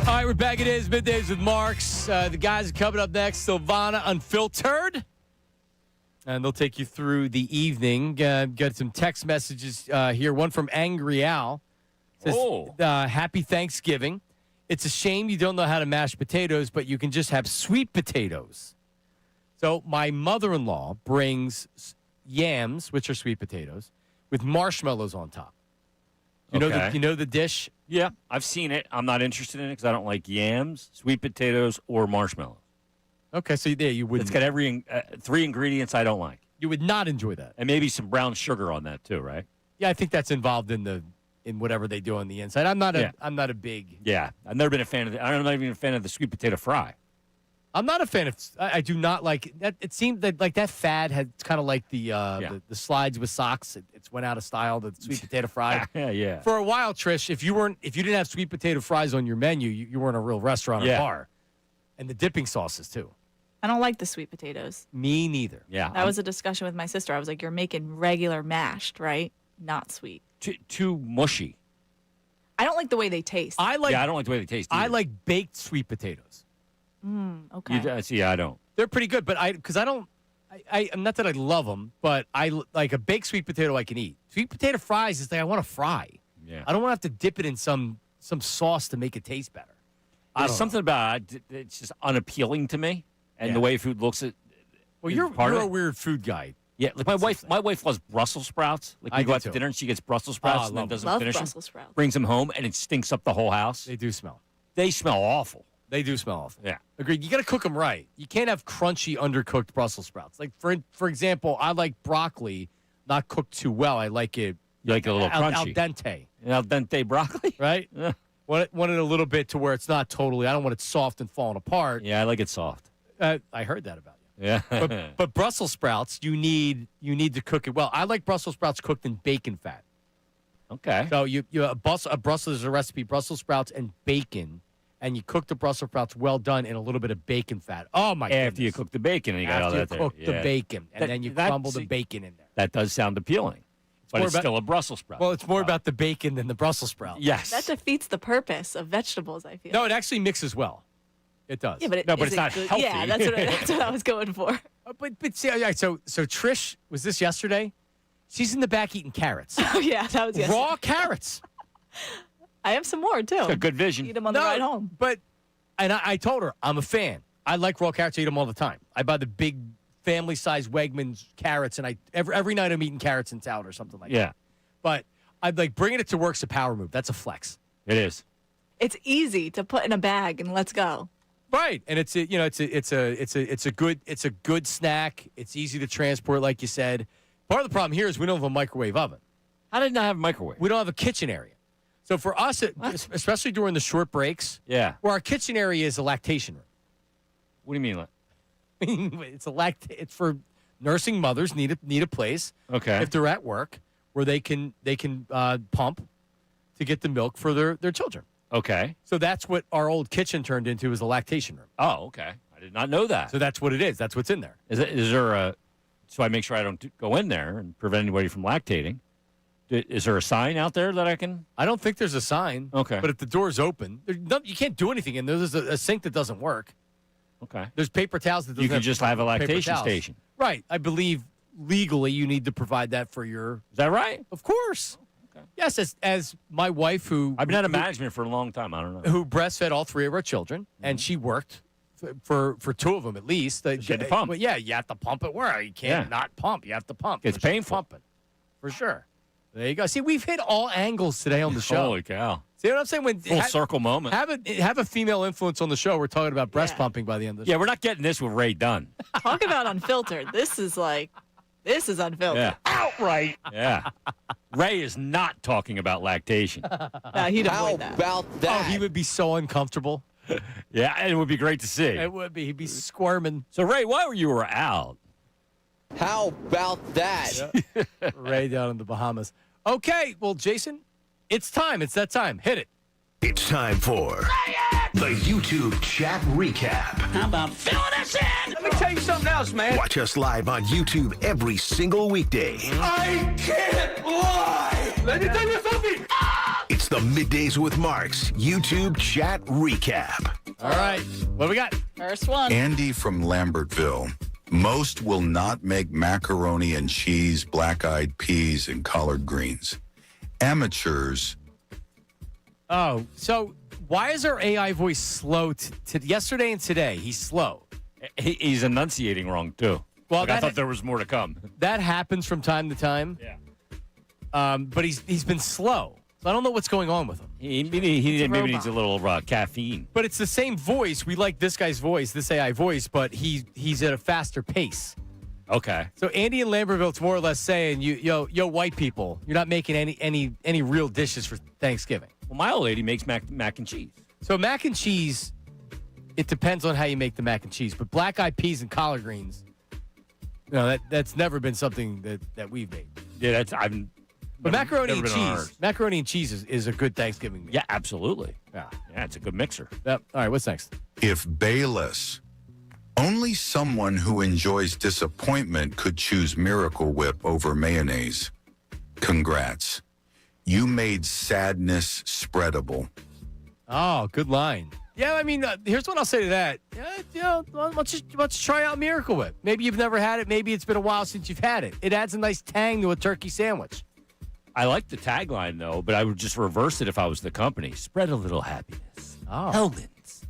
All right, we're back. It is Middays with Marks. The guys are coming up next. Silvana Unfiltered. And they'll take you through the evening. Got some text messages here. One from Angry Al. Says, Happy Thanksgiving. It's a shame you don't know how to mash potatoes, but you can just have sweet potatoes. So my mother-in-law brings yams, which are sweet potatoes, with marshmallows on top. You know the dish? Yeah, I've seen it. I'm not interested in it because I don't like yams, sweet potatoes, or marshmallows. Okay, so there you wouldn't. It's got every 3 ingredients I don't like. You would not enjoy that. And maybe some brown sugar on that too, right? Yeah, I think that's involved in whatever they do on the inside. I'm not a big. Yeah, I've never been a fan of I'm not even a fan of the sweet potato fry. I'm not a fan of. I do not like that. It seemed that like that fad had kind of like the slides with socks. It's went out of style. The sweet potato fry. Yeah. For a while, Trish, if you didn't have sweet potato fries on your menu, you weren't a real restaurant or bar. And the dipping sauces too. I don't like the sweet potatoes. Me neither. Yeah. That was a discussion with my sister. I was like, you're making regular mashed, right? Not sweet. Too mushy. I don't like the way they taste. I don't like the way they taste either. I like baked sweet potatoes. Okay. See, I don't. They're pretty good, but I'm not that I love them, but I like a baked sweet potato I can eat. Sweet potato fries is like I want to fry. Yeah. I don't want to have to dip it in some sauce to make it taste better. There's something about it, it's just unappealing to me, and the way food looks at. Well, you're a weird food guy. Yeah, like my wife loves Brussels sprouts. Like we go out to dinner and she gets Brussels sprouts and then doesn't finish them. Sprouts. Brings them home and it stinks up the whole house. They do smell. They smell awful. They do smell awful. Yeah. Agreed. You got to cook them right. You can't have crunchy, undercooked Brussels sprouts. Like, for example, I like broccoli not cooked too well. I like it. You like it a little crunchy. Al dente. Al dente broccoli? Right? Yeah. Want it a little bit to where it's not totally. I don't want it soft and falling apart. Yeah, I like it soft. I heard that about you. Yeah. but Brussels sprouts, you need to cook it well. I like Brussels sprouts cooked in bacon fat. Okay. So there's a recipe, Brussels sprouts and bacon. And you cook the Brussels sprouts well done in a little bit of bacon fat. Oh, my goodness. After you cook the bacon and you got all that there. After you cook the bacon, and then you crumble the bacon in there. That does sound appealing. But it's still a Brussels sprout. Well, it's more about the bacon than the Brussels sprout. Yes. That defeats the purpose of vegetables, I feel. No, it actually mixes well. It does. Yeah, but it's not healthy. Yeah, that's what I was going for. But see, so Trish, was this yesterday? She's in the back eating carrots. Oh, yeah, that was yesterday. Raw carrots. I have some more, too. It's got good vision. Eat them on the ride home. But, and I told her, I'm a fan. I like raw carrots. I eat them all the time. I buy the big family-sized Wegmans carrots, and every night I'm eating carrots and salad or something like that. But I'd like bringing it to work's a power move. That's a flex. It is. It's easy to put in a bag and let's go. Right, and it's a good snack. It's easy to transport, like you said. Part of the problem here is we don't have a microwave oven. How did not have a microwave? We don't have a kitchen area. So for us, especially during the short breaks, where our kitchen area is a lactation room. What do you mean? It's it's for nursing mothers need a place. Okay. If they're at work where they can pump to get the milk for their children. Okay. So that's what our old kitchen turned into, is a lactation room. Oh, okay. I did not know that. So that's what it is. That's what's in there. Is there so I make sure I don't go in there and prevent anybody from lactating? Is there a sign out there that I can? I don't think there's a sign. Okay. But if the door's open, you can't do anything in there. There's a sink that doesn't work. Okay. There's paper towels that doesn't You can just have a lactation station. Right. I believe legally you need to provide that for your... Is that right? Of course. Okay. Yes, as my wife who... I've been out of management for a long time. I don't know. Who breastfed all three of our children, and she worked for two of them at least. You had to pump. Well, yeah, you have to pump it where you can't not pump. You have to pump. It's painful. Pumping, for sure. There you go. See, we've hit all angles today on the show. Holy cow. See what I'm saying? Full circle moment. Have a female influence on the show. We're talking about breast pumping by the end of the show. Yeah, we're not getting this with Ray Dunn. Talk about unfiltered. This is unfiltered. Yeah. Outright. Yeah. Ray is not talking about lactation. No, he'd avoid that. How about that? Oh, he would be so uncomfortable. Yeah, and it would be great to see. It would be. He'd be squirming. So, Ray, while you were out. How about that? Yeah. Ray down in the Bahamas. Okay, well, Jason, it's time. It's that time. Hit it. It's time for the YouTube chat recap. How about filling us in? Let me tell you something else, man. Watch us live on YouTube every single weekday. I can't lie. Let me tell you something. It's It's the Middays with Marks YouTube chat recap. All right. What do we got? First one. Andy from Lambertville. Most will not make macaroni and cheese, black-eyed peas, and collard greens. Amateurs. Oh, so why is our AI voice slow yesterday and today? He's slow. He's enunciating wrong, too. Well, I thought there was more to come. That happens from time to time. Yeah. But he's been slow. So I don't know what's going on with him. He maybe needs a little caffeine. But it's the same voice. We like this guy's voice, this AI voice, but he's at a faster pace. Okay. So Andy in Lambertville, it's more or less saying, yo, white people, you're not making any real dishes for Thanksgiving. Well, my old lady makes mac and cheese. So mac and cheese, it depends on how you make the mac and cheese. But black-eyed peas and collard greens, that's never been something that we've made. Yeah, But macaroni and cheese is a good Thanksgiving meal. Yeah, absolutely. Yeah, it's a good mixer. Yep. All right, what's next? If Bayless, only someone who enjoys disappointment could choose Miracle Whip over mayonnaise. Congrats. You made sadness spreadable. Oh, good line. Yeah, I mean, here's what I'll say to that. Let's try out Miracle Whip. Maybe you've never had it. Maybe it's been a while since you've had it. It adds a nice tang to a turkey sandwich. I like the tagline, though, but I would just reverse it if I was the company. Spread a little happiness. Oh. Hellman's.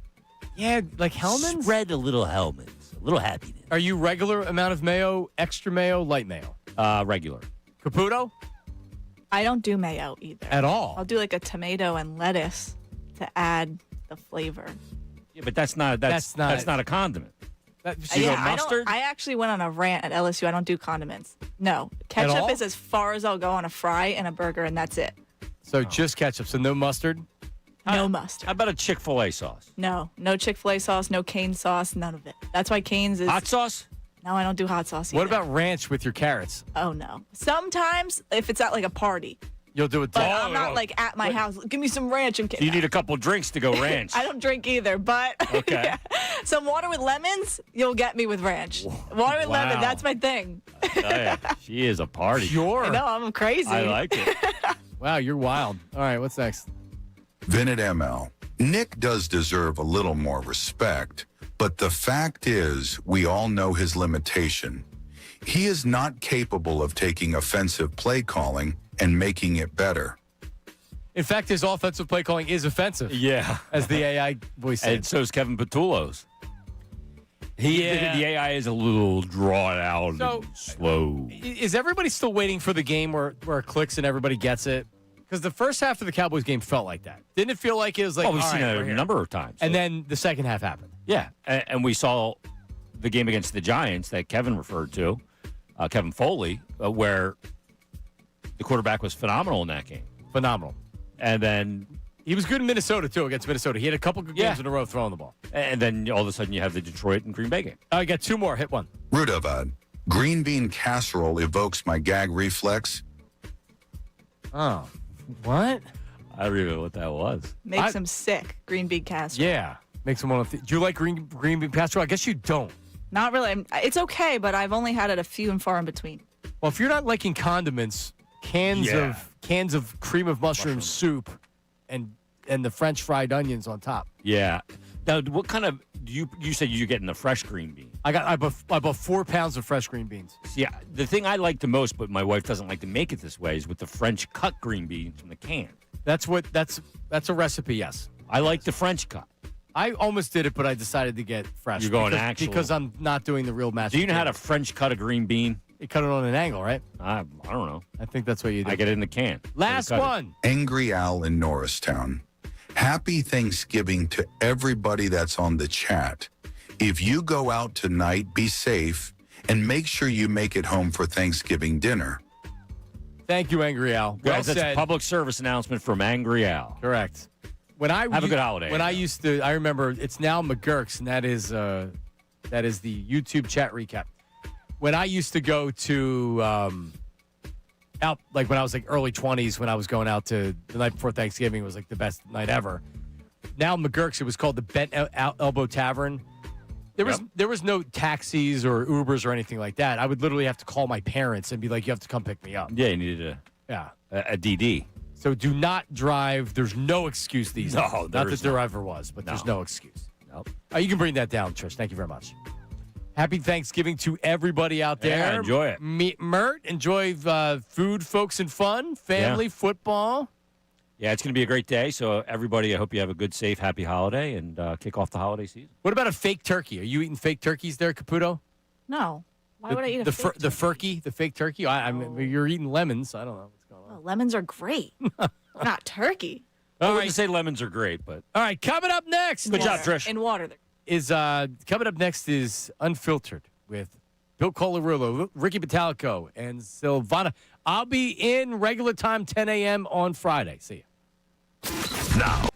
Yeah, like Hellman's? Spread a little Hellman's. A little happiness. Are you regular amount of mayo, extra mayo, light mayo? Regular. Caputo? I don't do mayo either. At all? I'll do like a tomato and lettuce to add the flavor. Yeah, but that's not a condiment. I actually went on a rant at LSU. I don't do condiments. No. Ketchup is as far as I'll go on a fry and a burger, and that's it. So just ketchup, so no mustard? No mustard. How about a Chick-fil-A sauce? No Chick-fil-A sauce, no cane sauce, none of it. That's why Cane's is... Hot sauce? No, I don't do hot sauce either. What about ranch with your carrots? Oh, no. Sometimes, if it's at like a party. You'll do it. But I'm not like at my house. Give me some ranch. I'm kidding. You need a couple drinks to go ranch. I don't drink either, but okay. Yeah. Some water with lemons, you'll get me with ranch. Water with lemon, that's my thing. She is a party. Sure. I know, I'm crazy. I like it. Wow, you're wild. All right, what's next? Vinit ML. Nick does deserve a little more respect, but the fact is, we all know his limitation. He is not capable of taking offensive play calling and making it better. In fact, his offensive play calling is offensive. Yeah. As the AI voice said. And so is Kevin Patullo's. The AI is a little drawn out and slow. Is everybody still waiting for the game where it clicks and everybody gets it? Because the first half of the Cowboys game felt like that. Didn't it feel like it was like, we've seen it a number of times. And then the second half happened. Yeah. And we saw the game against the Giants that Kevin referred to, Kevin Foley, where the quarterback was phenomenal in that game. Phenomenal. And then he was good in Minnesota, too, against Minnesota. He had a couple good games in a row throwing the ball. And then all of a sudden you have the Detroit and Green Bay game. I got two more. Hit one. Rudavad. Green bean casserole evokes my gag reflex. Oh. What? I don't even know what that was. Makes him sick. Green bean casserole. Yeah. Makes him want to... Do you like green bean casserole? I guess you don't. Not really. It's okay, but I've only had it a few and far in between. Well, if you're not liking condiments, cans of cream of mushroom soup and the French fried onions on top. Yeah. Now, what kind of... You said you're getting the fresh green bean. I bought 4 pounds of fresh green beans. Yeah, the thing I like the most, but my wife doesn't like to make it this way, is with the French cut green beans from the can. That's a recipe, yes. I like the French cut. I almost did it, but I decided to get fresh. You're going actual. Because I'm not doing the real mashed Do you know how to French cut a green bean? You cut it on an angle, right? I don't know. I think that's what you do. I get it in the can. Last one. Angry Al in Norristown. Happy Thanksgiving to everybody that's on the chat. If you go out tonight, be safe and make sure you make it home for Thanksgiving dinner. Thank you, Angry Al. Well Guys, that's a public service announcement from Angry Al. Correct. Have a good holiday. When I remember, it's now McGurk's, and that is the YouTube chat recap. When I used to go to out, like when I was like early 20s, when I was going out to the night before Thanksgiving, it was like the best night ever. Now McGurk's, it was called the Bent Elbow Tavern. There was no taxis or Ubers or anything like that. I would literally have to call my parents and be like, "You have to come pick me up." Yeah, you needed a DD. So do not drive. There's no excuse these days. No, Not there that is there not. ever was, but there's no excuse. Nope. You can bring that down, Trish. Thank you very much. Happy Thanksgiving to everybody out there. Yeah, enjoy it. Mert, enjoy food, folks, and fun, family, football. Yeah, it's going to be a great day. So, everybody, I hope you have a good, safe, happy holiday and kick off the holiday season. What about a fake turkey? Are you eating fake turkeys there, Caputo? No. Why would I eat a fake the furky, the fake turkey? I mean, you're eating lemons. I don't know what's going on. Oh, lemons are great. Not turkey. I wouldn't say lemons are great, but. All right, coming up next. Good job, Trish. In water. Coming up next is Unfiltered with Bill Colarulo, Ricky Batalico, and Silvana. I'll be in regular time, 10 a.m. on Friday. See you. Now,